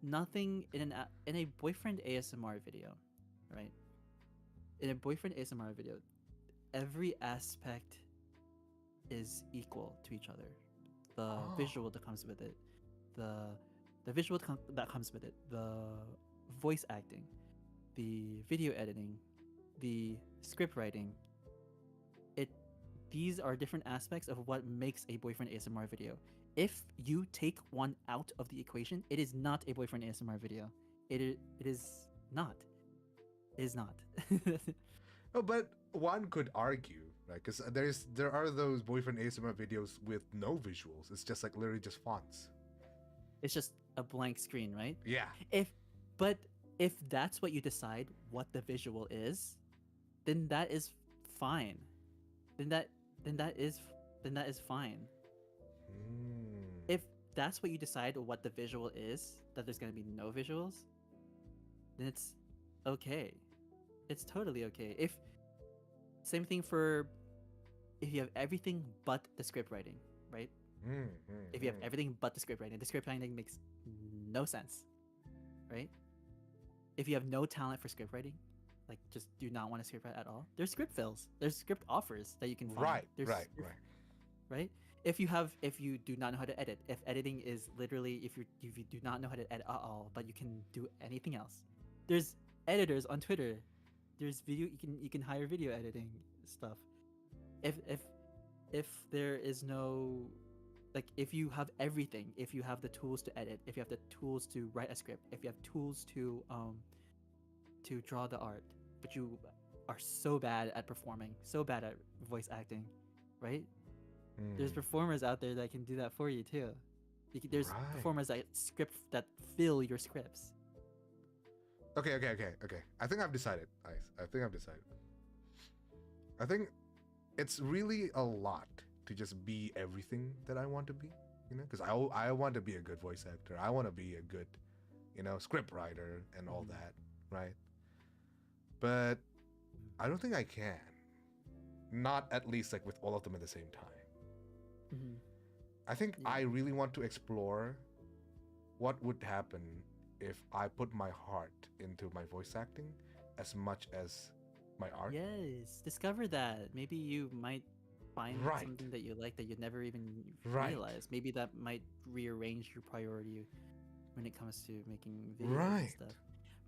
nothing in a boyfriend ASMR video, right? In a boyfriend ASMR video, every aspect is equal to each other. The visual that comes with it, the visual that comes with it, the voice acting, the video editing, the script writing. These are different aspects of what makes a boyfriend ASMR video. If you take one out of the equation, it is not a boyfriend ASMR video. It is not. It is not. Oh, but one could argue, right? Because there are those boyfriend ASMR videos with no visuals. It's just like literally just fonts. It's just a blank screen, right? Yeah. But if that's what you decide what the visual is, then that is fine. Then that is fine. If that's what you decide what the visual is, that there's gonna be no visuals, then it's okay. It's totally okay. Same thing for if you have everything but the script writing, right? If you have everything but the script writing makes no sense, right? If you have no talent for script writing, like just do not want to script write at all, there's script fills, there's script offers that you can find. Right. If you do not know how to edit, if editing is literally if you do not know how to edit at all, but you can do anything else, there's editors on Twitter. There's video you can hire video editing stuff. If there is no, like, if you have everything, if you have the tools to edit, if you have the tools to write a script, if you have tools to draw the art, but you are so bad at performing, so bad at voice acting, right? There's performers out there that can do that for you too. There's performers that fill your scripts. Okay. I think I've decided. I think I've decided. I think it's really a lot to just be everything that I want to be, because I want to be a good voice actor. I want to be a good, script writer and all that, right? But I don't think I can. Not at least like with all of them at the same time. I think I really want to explore what would happen if I put my heart into my voice acting as much as my art. Yes, discover that. Maybe you might find something that you like that you never even realized. Maybe that might rearrange your priority when it comes to making videos and stuff.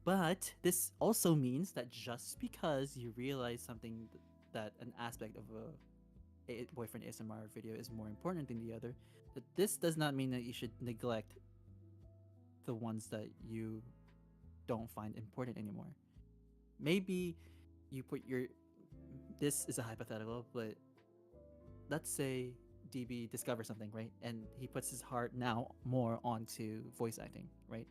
But this also means that just because you realize something that an aspect of a boyfriend ASMR video is more important than the other, that this does not mean that you should neglect the ones that you don't find important anymore. Maybe you put this is a hypothetical, but let's say DB discovers something, right? And he puts his heart now more onto voice acting, right?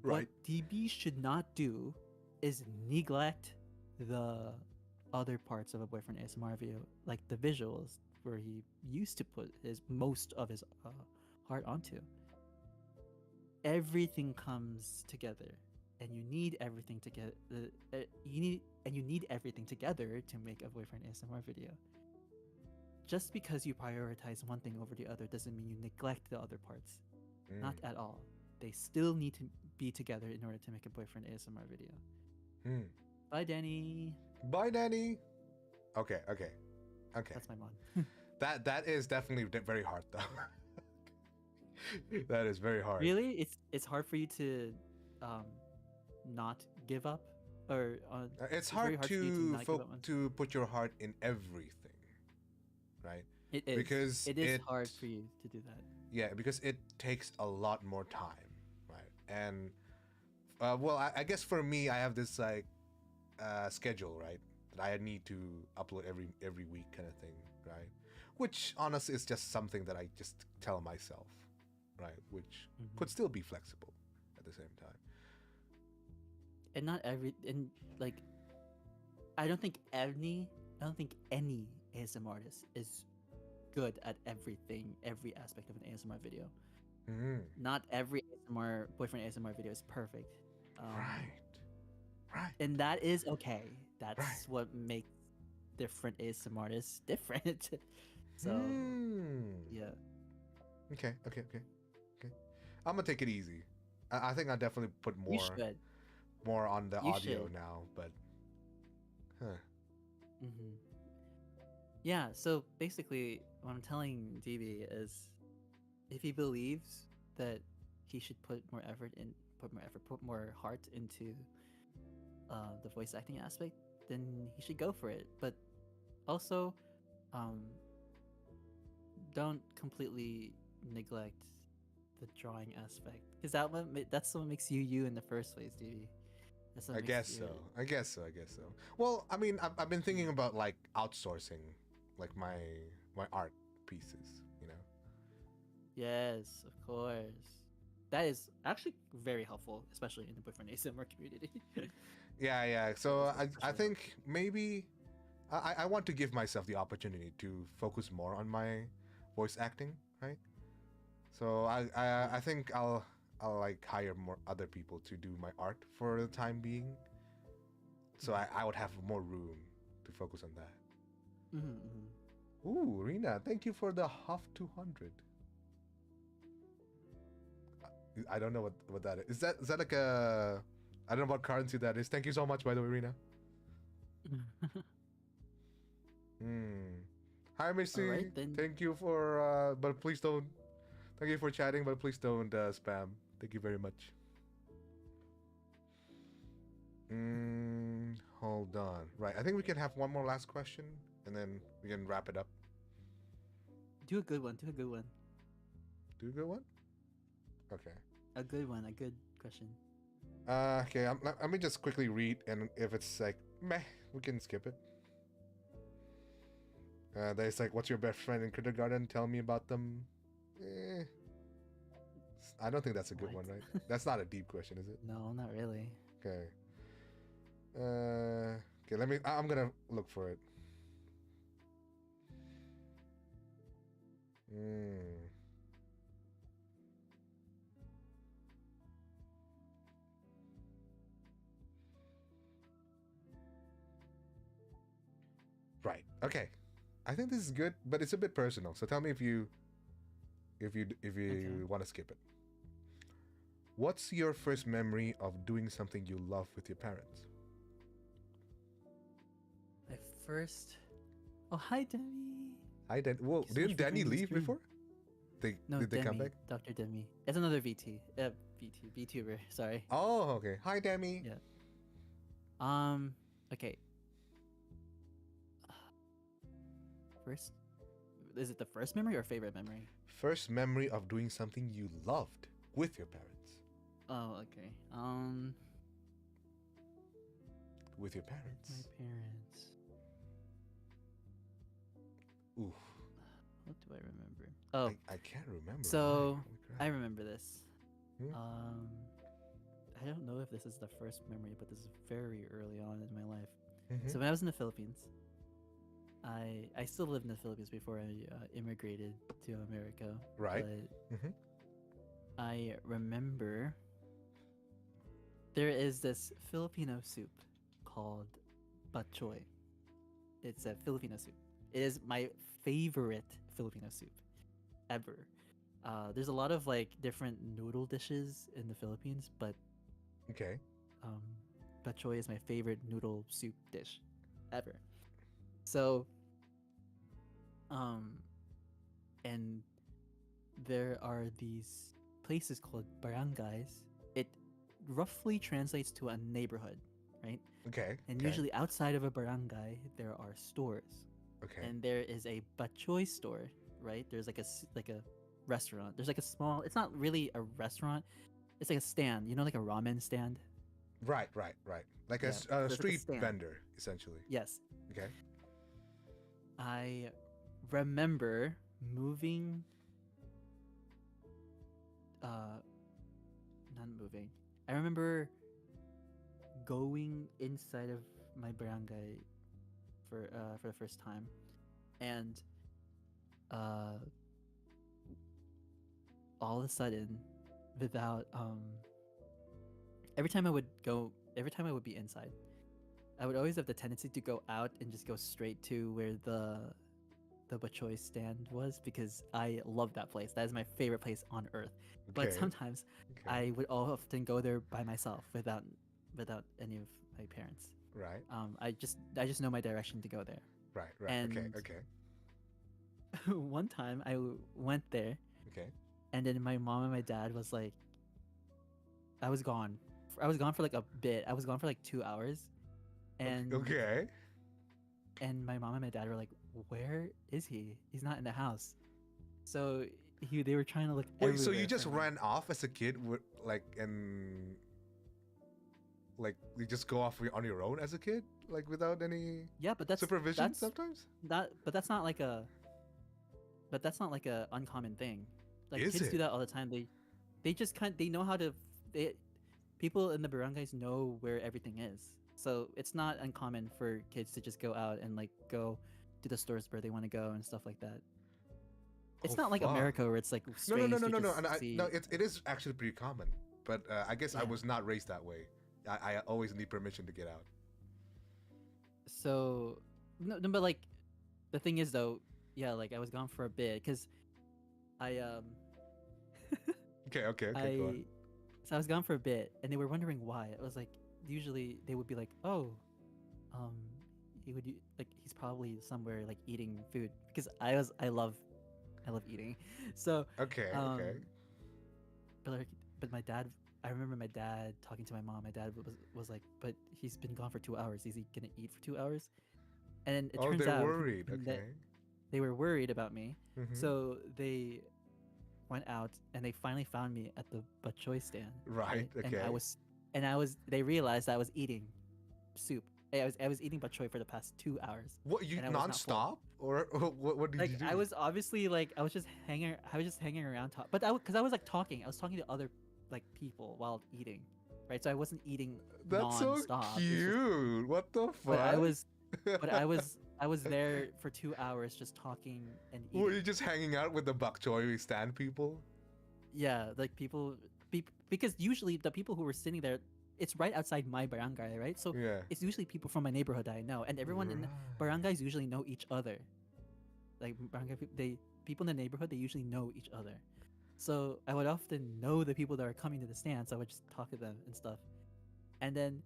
What DB should not do is neglect the other parts of a boyfriend ASMR video, like the visuals, where he used to put most of his heart onto. Everything comes together, and you need everything together. You need everything together to make a boyfriend ASMR video. Just because you prioritize one thing over the other doesn't mean you neglect the other parts. Not at all. They still need to be together in order to make a boyfriend ASMR video. Bye, Danny. Bye, Danny. Okay. That's my mod. That is definitely very hard though. That is very hard. Really, it's hard for you to not give up, or It's very hard hard for you to not give up on. to put your heart in everything, right? It is Because it is hard for you to do that. Yeah, because it takes a lot more time, right? And well, I guess for me, I have this like schedule, right? That I need to upload every week, kind of thing, right? Which honestly is just something that I just tell myself, right? Which could still be flexible at the same time. And not every, and like, I don't think any ASMR artist is good at everything, every aspect of an ASMR video. Not every ASMR boyfriend ASMR video is perfect. Right. And that is okay. That's what makes different ASMR artists different. So yeah. Okay. I'm gonna take it easy. I think I'll definitely put You should. more on the You audio should. now, but Yeah, so basically what I'm telling DB is, if he believes that he should put more heart into the voice acting aspect, then he should go for it. But also, don't completely neglect the drawing aspect, because that's what makes you in the first place, DB. I guess so. Well, I mean, I've been thinking about like outsourcing like my art pieces, you know. Yes, of course. That is actually very helpful, especially in the boyfriend ASMR community. Yeah. So I think maybe I want to give myself the opportunity to focus more on my voice acting, right? So I think I'll like hire more other people to do my art for the time being. So I would have more room to focus on that. Ooh, Rina, thank you for the Huff 200. I don't know what that is. Is that like a, I don't know what currency that is. Thank you so much, by the way, Rina. Hi, Missy. Alright, then. Thank you for but please don't. Thank you for chatting, but please don't spam. Thank you very much. Hold on. Right, I think we can have one more last question, and then we can wrap it up. Do a good one. Do a good one? Okay. A good one. A good question. Okay, let me just quickly read, and if it's like meh, we can skip it. There's like, what's your best friend in kindergarten? Tell me about them. I don't think that's a good one, right? That's not a deep question, is it? No, not really. Okay. Okay, I'm gonna look for it. Right. Okay. I think this is good, but it's a bit personal. So tell me if you want to skip it. What's your first memory of doing something you love with your parents? My first. Oh, hi, Demi. Hi, Dan. Whoa, Thank you so much didn't for Danny joining the leave stream. before? No, Did they come Demi, back? Dr. Demi. It's another VTuber. Sorry. Oh, okay. Hi, Demi. Yeah. Okay. First, is it the first memory or favorite memory? First memory of doing something you loved with your parents. Oh, okay. With your My parents. parents. Oof. What do I remember? Oh, I can't remember. so Holy crap. I remember this. Hmm? I don't know if this is the first memory, but this is very early on in my life. Mhm. So when I was in the Philippines, I still lived in the Philippines before I immigrated to America. Right. But Mhm. I remember there is this Filipino soup called bok choy. It's a Filipino soup. It is my favorite Filipino soup ever. There's a lot of like different noodle dishes in the Philippines, but Okay. bok choy is my favorite noodle soup dish ever. So and there are these places called barangays. It roughly translates to a neighborhood, right? Okay. And okay. usually outside of a barangay, there are stores. Okay. And there is a bachoy store, right? There's like a restaurant. There's like a small. It's not really a restaurant. It's like a stand. You know, like a ramen stand. Right. Like Yeah, a so it's like a street stand. vendor, essentially. Yes. Okay. I remember moving. Not moving. I remember going inside of my barangay for the first time, and all of a sudden, without every time I would be inside, I would always have the tendency to go out and just go straight to where the bachoy stand was, because I love that place. That is my favorite place on earth. But Okay. sometimes I would often go there by myself without any of my parents. Right. I just know my direction to go there. Right. And Okay. one time I went there, Okay. and then my mom and my dad was like, I was gone for like a bit. I was gone for like 2 hours, and Okay. and my mom and my dad were like, where is he? He's not in the house. So they were trying to look Wait, so everywhere you just for him. ran off as a kid, and you just go off on your own as a kid, like without any Yeah, but that's supervision sometimes? but that's not like a uncommon thing. Like Is kids it? do that all the time. They just they know how to people in the barangays know where everything is. So it's not uncommon for kids to just go out and like go to the stores where they want to go and stuff like that. It's Oh, not like fuck. America where it's like No. strange to just And see. no, it is actually pretty common. But I guess I Yeah. was not raised that way. I always need permission to get out. So no, but like the thing is though, yeah, like I was gone for a bit because I Okay, go on. So I was gone for a bit, and they were wondering why. It was like usually they would be like, "Oh, he's probably somewhere like eating food," because I love eating. So Okay. but my dad, I remember my dad talking to my mom. My dad was like, "But he's been gone for 2 hours. Is he gonna eat for 2 hours?" And it turns they're out worried. that Okay. they were worried about me. Mhm. So they went out and they finally found me at the bachoy stand. Right, And okay. they realized I was eating soup. I was eating bachoy for the past 2 hours. What, you and I was not full. non-stop? Or what did you Like do? I was obviously like I was just hanging around but because I was like talking. I was talking to other like people while eating. Right? So I wasn't eating That's so non-stop. cute. What the fuck? But I was there for 2 hours just talking and eating. Were you just hanging out with the bok choy stand people? Yeah, like because usually the people who were sitting there, it's right outside my barangay, right? So Yeah. it's usually people from my neighborhood that I know, and everyone in barangays usually know each other. Like barangay, people in the neighborhood, they usually know each other. So I would often know the people that are coming to the stand, so I would just talk to them and stuff. And then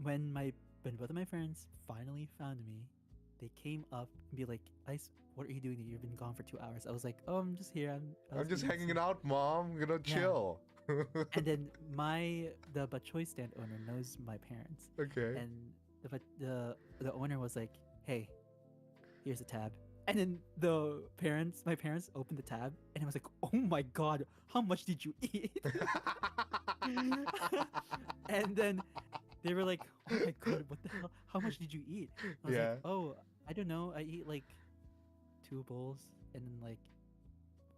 when both of my friends finally found me, they came up and be like, "Ice, what are you doing? You've been gone for 2 hours." I was like, "Oh, I'm just here. I'm just hanging out, Mom. You know, chill. And then the bachoy stand owner knows my parents, Okay. and the owner was like, "Hey, here's a tab." And then my parents opened the tab, and it was like, "Oh my god, how much did you eat?" And then they were like, "Oh my god, what the hell? How much did you eat?" I was Yeah. like, "Oh, I don't know. I eat like 2 bowls and then like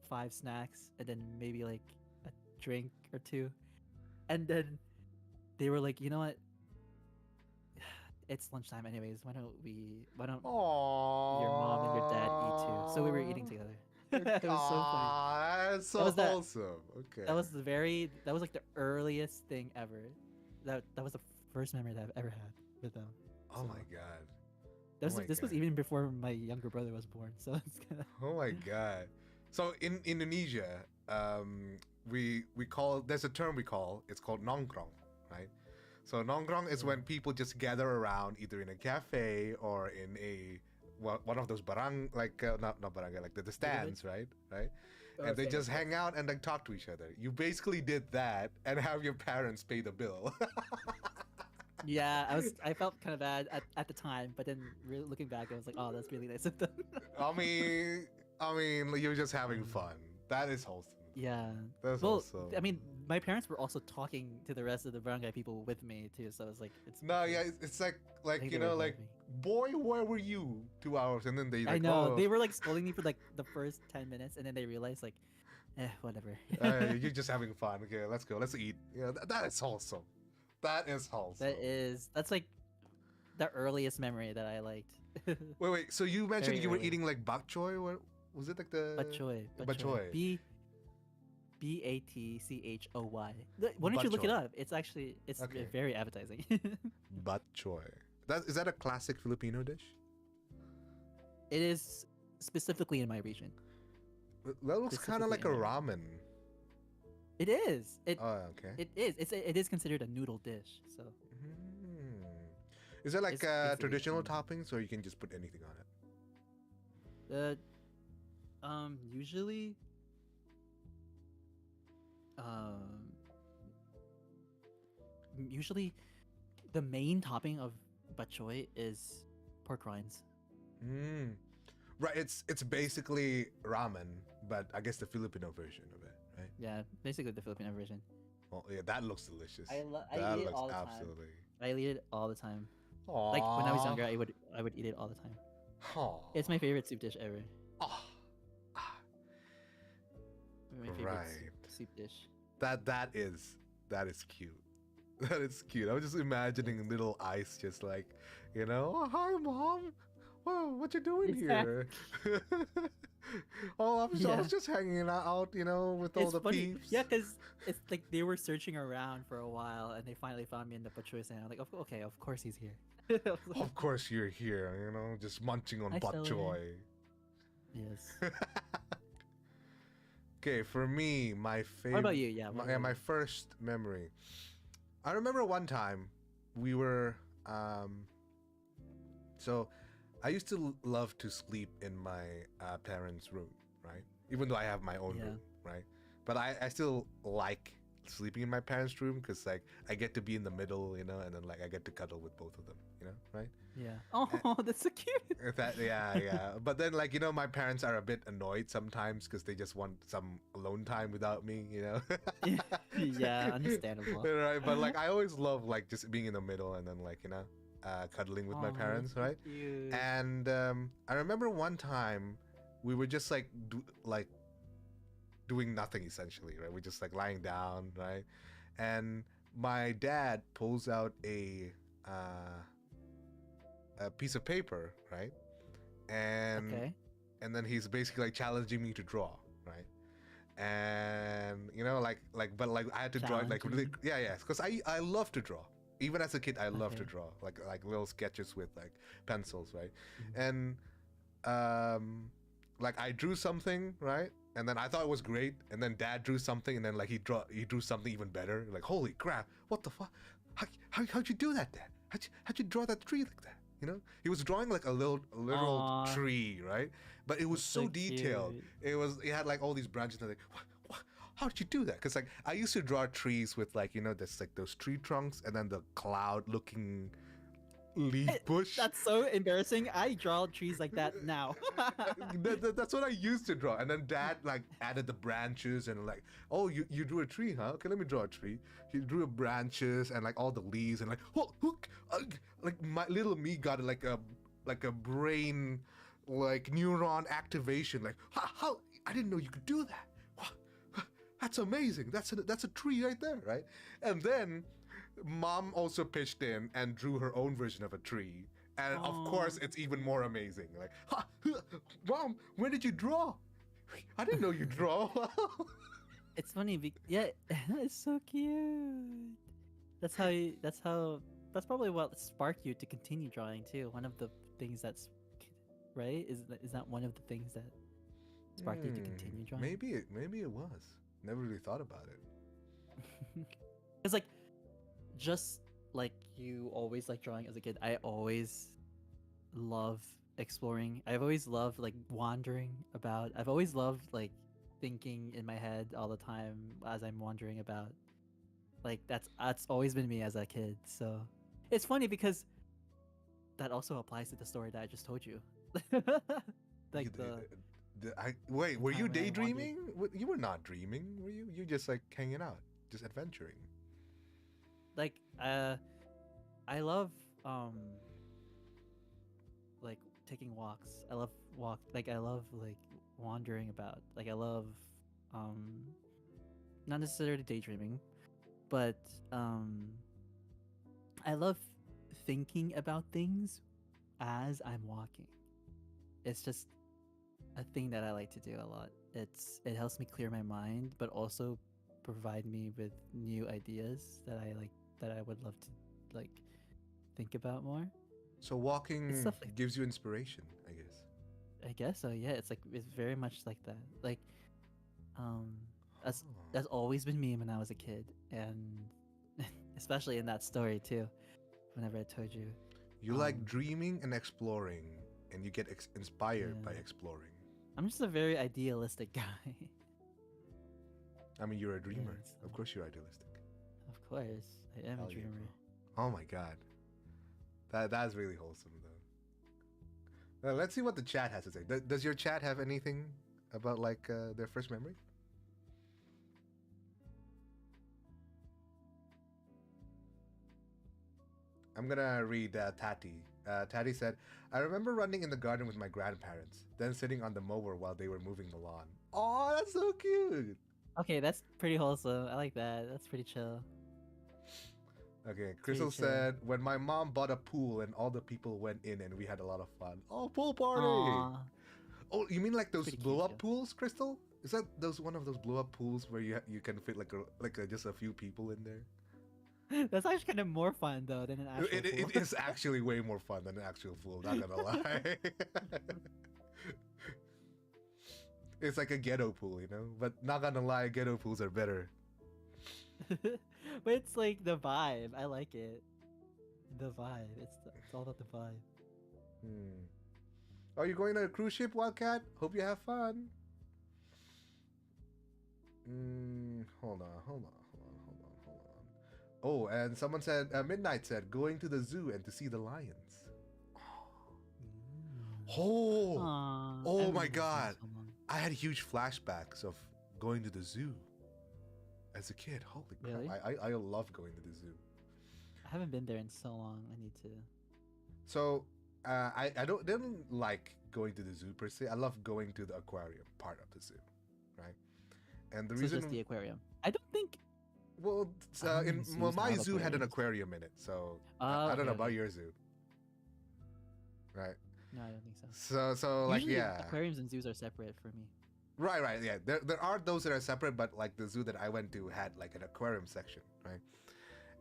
5 snacks and then maybe like a drink or 2." And then they were like, "You know what? It's lunchtime anyways. Why don't Aww. your mom and your dad eat too?" So we were eating together. It was so funny. That's so That was that- wholesome. Okay. That was like the earliest thing ever. That was the first memory that I've ever had with them. Oh So, my god. This was even before my younger brother was born. So it's kind of Oh my god. So in Indonesia, there's a term we call, it's called nongkrong, right? So nongkrong is when people just gather around either in a cafe or in a one of those not barangay, like the stands, right? Oh, And they just fair. hang out and like talk to each other. You basically did that and have your parents pay the bill. Yeah, I felt kind of bad at the time, but then looking back, I was like, oh, that's really nice of them. I mean, you're just having fun. That is wholesome. Yeah. That's Well, also. I mean, my parents were also talking to the rest of the barangay people with me too, so I was like, it's No, okay. yeah, it's like think you they know, were like, with me. boy, where were you 2 hours? And then they like, I know oh, they were like scolding me for like the first 10 minutes, and then they realized like, whatever. you're just having fun. Okay, let's go. Let's eat. Yeah, that is wholesome. That is wholesome. That's like the earliest memory that I liked. Wait. So you mentioned Very you were early. eating like bak choy? What was it like the? Bak choy. Bak choy. Batchoy. Why don't you look it up? It's actually Okay. very appetizing. Bak choy. Is that a classic Filipino dish? It is specifically in my region. That looks kind of like a Specifically ramen. It is. Oh, okay. It is. It is considered a noodle dish. So Hmm. Is there like It's basically traditional ramen. toppings, or you can just put anything on it? usually, um, usually, the main topping of batchoy is pork rinds. Mm. Right. It's basically ramen, but I guess the Filipino version of it, right? Yeah, basically the Filipino version. Oh yeah, that looks delicious. I That eat it looks all the time. absolutely. I eat it all the time. Aww. Like when I was younger, I would eat it all the time. Aw. It's my favorite soup dish ever. Aw. Ah. My favorite Right. soup dish. That is cute. That is cute. I was just imagining little Ice just like, oh, hi mom. Whoa, what you doing here? Oh, I was just hanging out, with all It's the funny. peeps. Yeah, because it's like they were searching around for a while and they finally found me in the pachoy stand. I'm like, okay, of course he's here. I was like, Of course you're here, just munching on Hi, bok Stellar. choy. yes. Okay, for me, my favorite. What about you? Yeah. What My, about my you? first memory. I remember one time we were. So, I used to love to sleep in my parents' room, right? Even though I have my own Yeah. room, right? But I still like sleeping in my parents' room because like I get to be in the middle, and then like I get to cuddle with both of them, right? Yeah. Oh, that's so cute. Yeah. But then, like, my parents are a bit annoyed sometimes because they just want some alone time without me, yeah, understandable. Right. But like, I always love like just being in the middle and then like, cuddling with my Oh, parents, that's so right? cute. And I remember one time we were just like doing nothing essentially, right? We're just like lying down, right? And my dad pulls out a piece of paper, right? And Okay. and then he's basically like challenging me to draw, right? And but like I had to draw it like really, Challenging. because I love to draw. Even as a kid, I love to Okay. draw like little sketches with like pencils, right? Mhm. And like I drew something, right? And then I thought it was great, and then Dad drew something, and then like he drew something even better. Like, holy crap, what the fuck? How'd you do that, Dad? How'd you draw that tree like that? He was drawing like a literal Aw. tree, right? But it was That's so so detailed. cute. It had like all these branches, and like, what? How did you do that? Because like I used to draw trees with like there's like those tree trunks, and then the cloud-looking leaf bush. That's so embarrassing. I draw trees like that now. That's what I used to draw. And then Dad like added the branches and like, oh, you drew a tree, huh? Okay, let me draw a tree. He drew branches and like all the leaves and like, like my little me got like a brain like neuron activation. Like, how I didn't know you could do that. That's amazing. That's a tree right there, right? And then Mom also pitched in and drew her own version of a tree. And of course, it's even more amazing. Like, Mom, when did you draw? I didn't know you draw. It's funny. Yeah, it's so cute. That's probably what sparked you to continue drawing too. One of the things that's right is that one of the things that sparked you to continue drawing. Maybe it was. Never really thought about it. It's like just like you always like drawing as a kid. I always love exploring. I've always loved like wandering about. I've always loved like thinking in my head all the time as I'm wandering about. Like that's always been me as a kid. So it's funny because that also applies to the story that I just told you. Like Wait, the were you time when I wandered. daydreaming? You were not dreaming, were you? You just like hanging out, just adventuring. Like I love like taking walks. I love like wandering about. Like I love not necessarily daydreaming, but I love thinking about things as I'm walking. It's just a thing that I like to do a lot. It helps me clear my mind, but also provide me with new ideas that I would love to like think about more. So walking It's stuff like gives you inspiration, I guess. I guess so. Yeah, it's very much like that. Like that's Oh. that's always been me when I was a kid, and especially in that story too. Whenever I told you, You like dreaming and exploring, and you get inspired by Yeah. exploring. I'm just a very idealistic guy. I mean, you're a dreamer. so- Of course, you're idealistic. Of course, I am Hell a yeah, dreamer. bro. Oh my god, that's really wholesome though. Let's see what the chat has to say. Does your chat have anything about like their first memory? I'm gonna read Tati. Tati said, I remember running in the garden with my grandparents, then sitting on the mower while they were moving the lawn. Oh, that's so cute. Okay, that's pretty wholesome. I like that. That's pretty chill. Okay, pretty Crystal chill. said, when my mom bought a pool and all the people went in and we had a lot of fun. Oh, pool party! Aww. Oh, you mean like those Pretty cute, blow up yeah. pools, Crystal? Is that one of those blow up pools where you can fit just a few people in there? That's actually kind of more fun though than an actual It pool. is actually way more fun than an actual pool, not gonna lie. It's like a ghetto pool, you know? But not gonna lie, ghetto pools are better. But it's like the vibe. I like it. The vibe. It's all about the vibe. Are you going to a cruise ship, Wildcat? Hope you have fun. Hold on. Oh, and someone said, Midnight said, going to the zoo and to see the lions. Oh, Aw, I oh haven't my been to the zoo in god. so long. I had huge flashbacks of going to the zoo as a kid. Holy crap. Really? I love going to the zoo. I haven't been there in so long. I need to. So, I didn't like going to the zoo per se. I love going to the aquarium part of the zoo, right? And the So reason just the aquarium. I don't think. Well, How many zoos my have zoo had an aquariums? aquarium in it, so Oh, I don't know okay, about okay. your zoo. Right. No, I don't think so. So like Usually, yeah. aquariums and zoos are separate for me. Right, yeah. There are those that are separate, but like the zoo that I went to had like an aquarium section, right?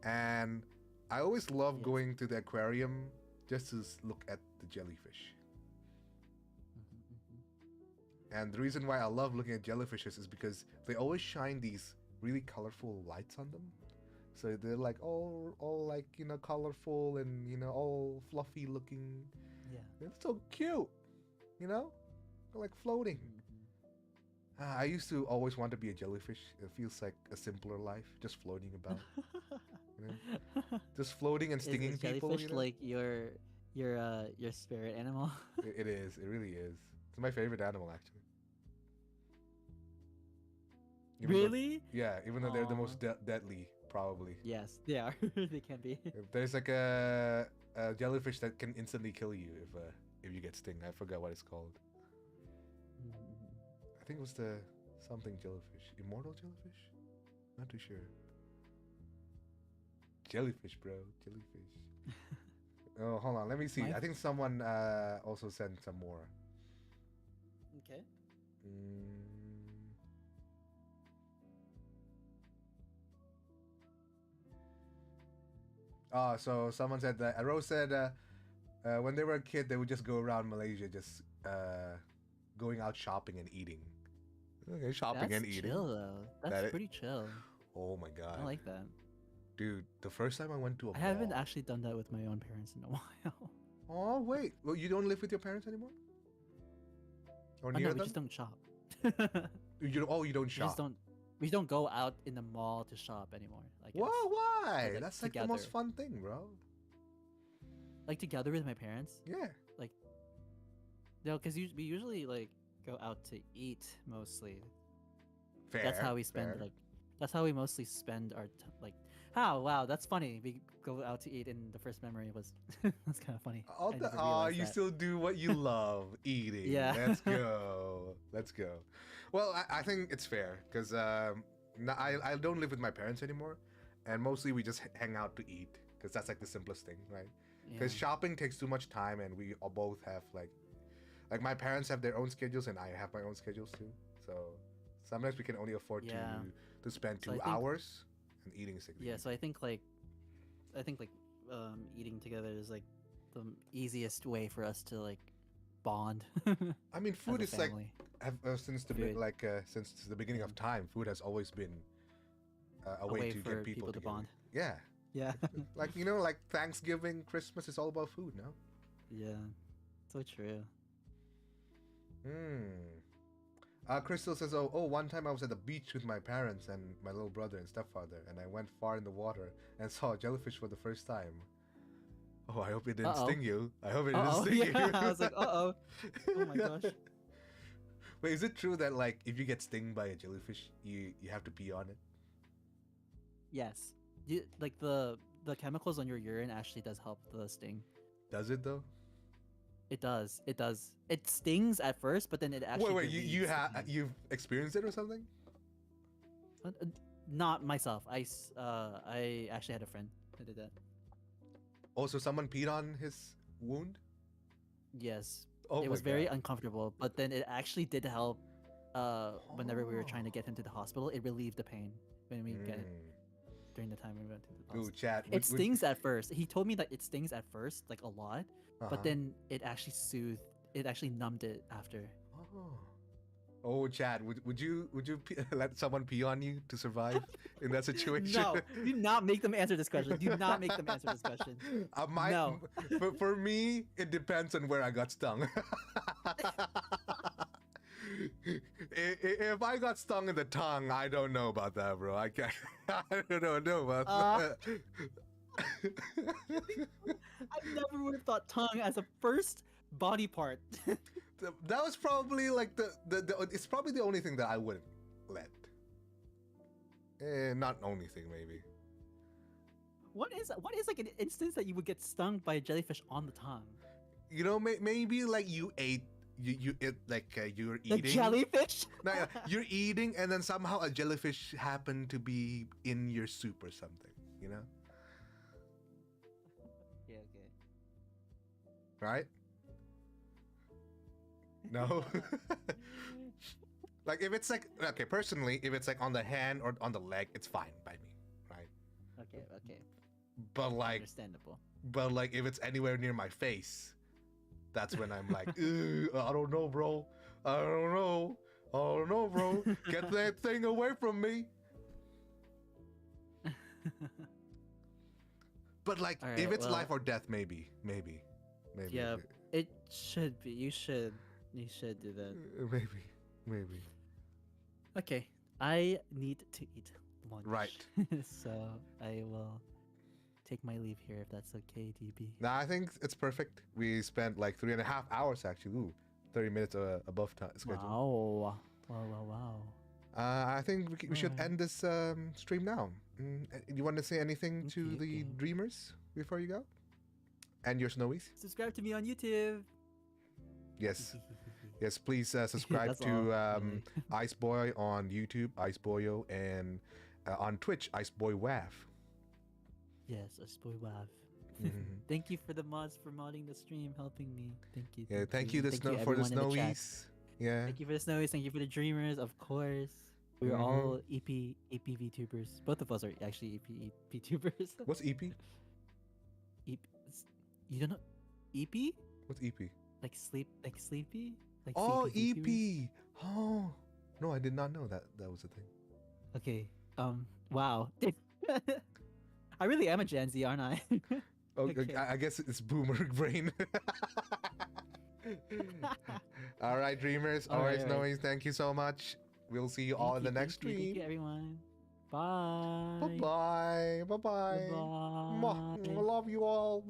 And I always love Yes. going to the aquarium just to look at the jellyfish. And the reason why I love looking at jellyfishes is because they always shine these really colorful lights on them. So they're like all like, you know, colorful and, you know, all fluffy looking. Yeah. It's so cute, you know? They're like floating. I used to always want to be a jellyfish. It feels like a simpler life, just floating about. You know? Just floating and stinging is people. jellyfish You know? like your spirit animal? It is. It really is. It's my favorite animal, actually. Even though- Really? yeah, even though they're the Aw. most deadly, probably. Yes, they are. They can be. There's like a jellyfish that can instantly kill you if you get stung. I forgot what it's called. I think it was the something jellyfish. Immortal jellyfish? Not too sure. Jellyfish, bro. Jellyfish. Oh, hold on. Let me see. My- I think someone also sent some more. Okay. Oh, so someone said that. Rose said when they were a kid, they would just go around Malaysia just going out shopping and eating. Okay, shopping That's and eating. chill though. That That's it- pretty chill. Oh my god. I like that. Dude, the first time I went to a I haven't mall. actually done that with my own parents in a while. Oh wait, well, you don't live with your parents anymore? Or Oh near no, we them? just don't shop. You don't We just shop. don't. We don't go out in the mall to shop anymore. I guess. Why? Like, That's like the most together. fun thing, bro. Like together with my parents. Yeah. Like, no, because we usually like go out to eat mostly. Fair. That's how we spend fair. like. That's how we mostly spend our like. How? Wow, that's funny. We go out to eat, and the first memory was that's kind of funny. I never realized You that. still do what you love, eating. Yeah. Let's go. Let's go. Well, I think it's fair because I don't live with my parents anymore, and mostly we just hang out to eat because that's like the simplest thing, right? Because Yeah. shopping takes too much time, and we all both have like my parents have their own schedules, and I have my own schedules too. So sometimes we can only afford Yeah. to spend So I 2 think- hours and eating significantly. Yeah, so I think like eating together is like the easiest way for us to like bond. I mean, food as a is like family. since Food. since the beginning of time, food has always been a way way to for get people to together. bond. Yeah, Yeah. like like Thanksgiving, Christmas is all about food now. Yeah. So true. Crystal says, oh, one time I was at the beach with my parents and my little brother and stepfather, and I went far in the water and saw a jellyfish for the first time. Oh, I hope it didn't Uh-oh. sting you. I hope it didn't Uh-oh. sting you. Yeah, I was like, uh-oh. Oh my gosh. Wait, is it true that like if you get stung by a jellyfish, you have to pee on it? Yes. You like the chemicals on your urine actually does help the sting. Does it though? It does. It does. It stings at first, but then it actually Wait, you relieves the have pain. you've experienced it or something? Not myself. I actually had a friend who did that. Also, someone peed on his wound. Yes. Oh It my was very God. uncomfortable, but then it actually did help. Whenever we were trying to get him to the hospital, it relieved the pain when we get it during the time we went to the hospital. Ooh, chat. It stings at first. He told me that it stings at first, like a lot, Uh-huh. but then it actually soothed. It actually numbed it after. Oh, Chad, would you let someone pee on you to survive in that situation? No, do not make them answer this question. Do not make them answer this question. No. For me, it depends on where I got stung. If I got stung in the tongue, I don't know about that, bro. I can't. I don't know about that. I never would have thought tongue as a first body part. That was probably like the it's probably the only thing that I wouldn't let. Not only thing, maybe. What is like an instance that you would get stung by a jellyfish on the tongue? You know, maybe like you ate you ate like you're The eating. jellyfish? No, yeah, you're eating, and then somehow a jellyfish happened to be in your soup or something. You know, Yeah, okay. right? No. Like if it's like okay, personally, if it's like on the hand or on the leg, it's fine by me, right? Okay. But like Understandable. if it's anywhere near my face, that's when I'm like, "Ew, I don't know, bro. I don't know, bro. Get that thing away from me." But like, All if right, it's well- life or death, maybe. Yeah, it should be. You should do that. Maybe. Okay, I need to eat lunch. Right. So I will take my leave here if that's okay, DB. Nah, I think it's perfect. We spent like 3.5 hours actually. Ooh, 30 minutes above schedule. Wow. I think we should Alright. end this stream now. You want to say anything to the Okay. dreamers before you go? And your snowies? Subscribe to me on YouTube. Yes. Yes, please subscribe That's to all, really. Iceboy on YouTube, Iceboyo, and on Twitch, Iceboywav. Yes, a spoil wav. Mhm. Thank you for the mods for modding the stream, helping me. Thank you. Yeah, thank you for the everyone in the chat. snowies. Yeah. Thank you for the snowies. Thank you for the dreamers, of course. We're all EP Vtubers. Both of us are actually EP Vtubers. What's EP? EP, you don't know EP? What's EP? Like sleepy? Like Oh, sleepy VTubers? EP. Oh, no, I did not know that was a thing. Okay. Wow. I really am a Gen Z, aren't I? Oh, Okay. I guess it's boomer brain. All right, dreamers. All right, Alright. Snowies. Thank you so much. We'll see you all in the next Thank you, stream. everyone. Bye. Bye bye. Bye bye. Goodbye. I love you all.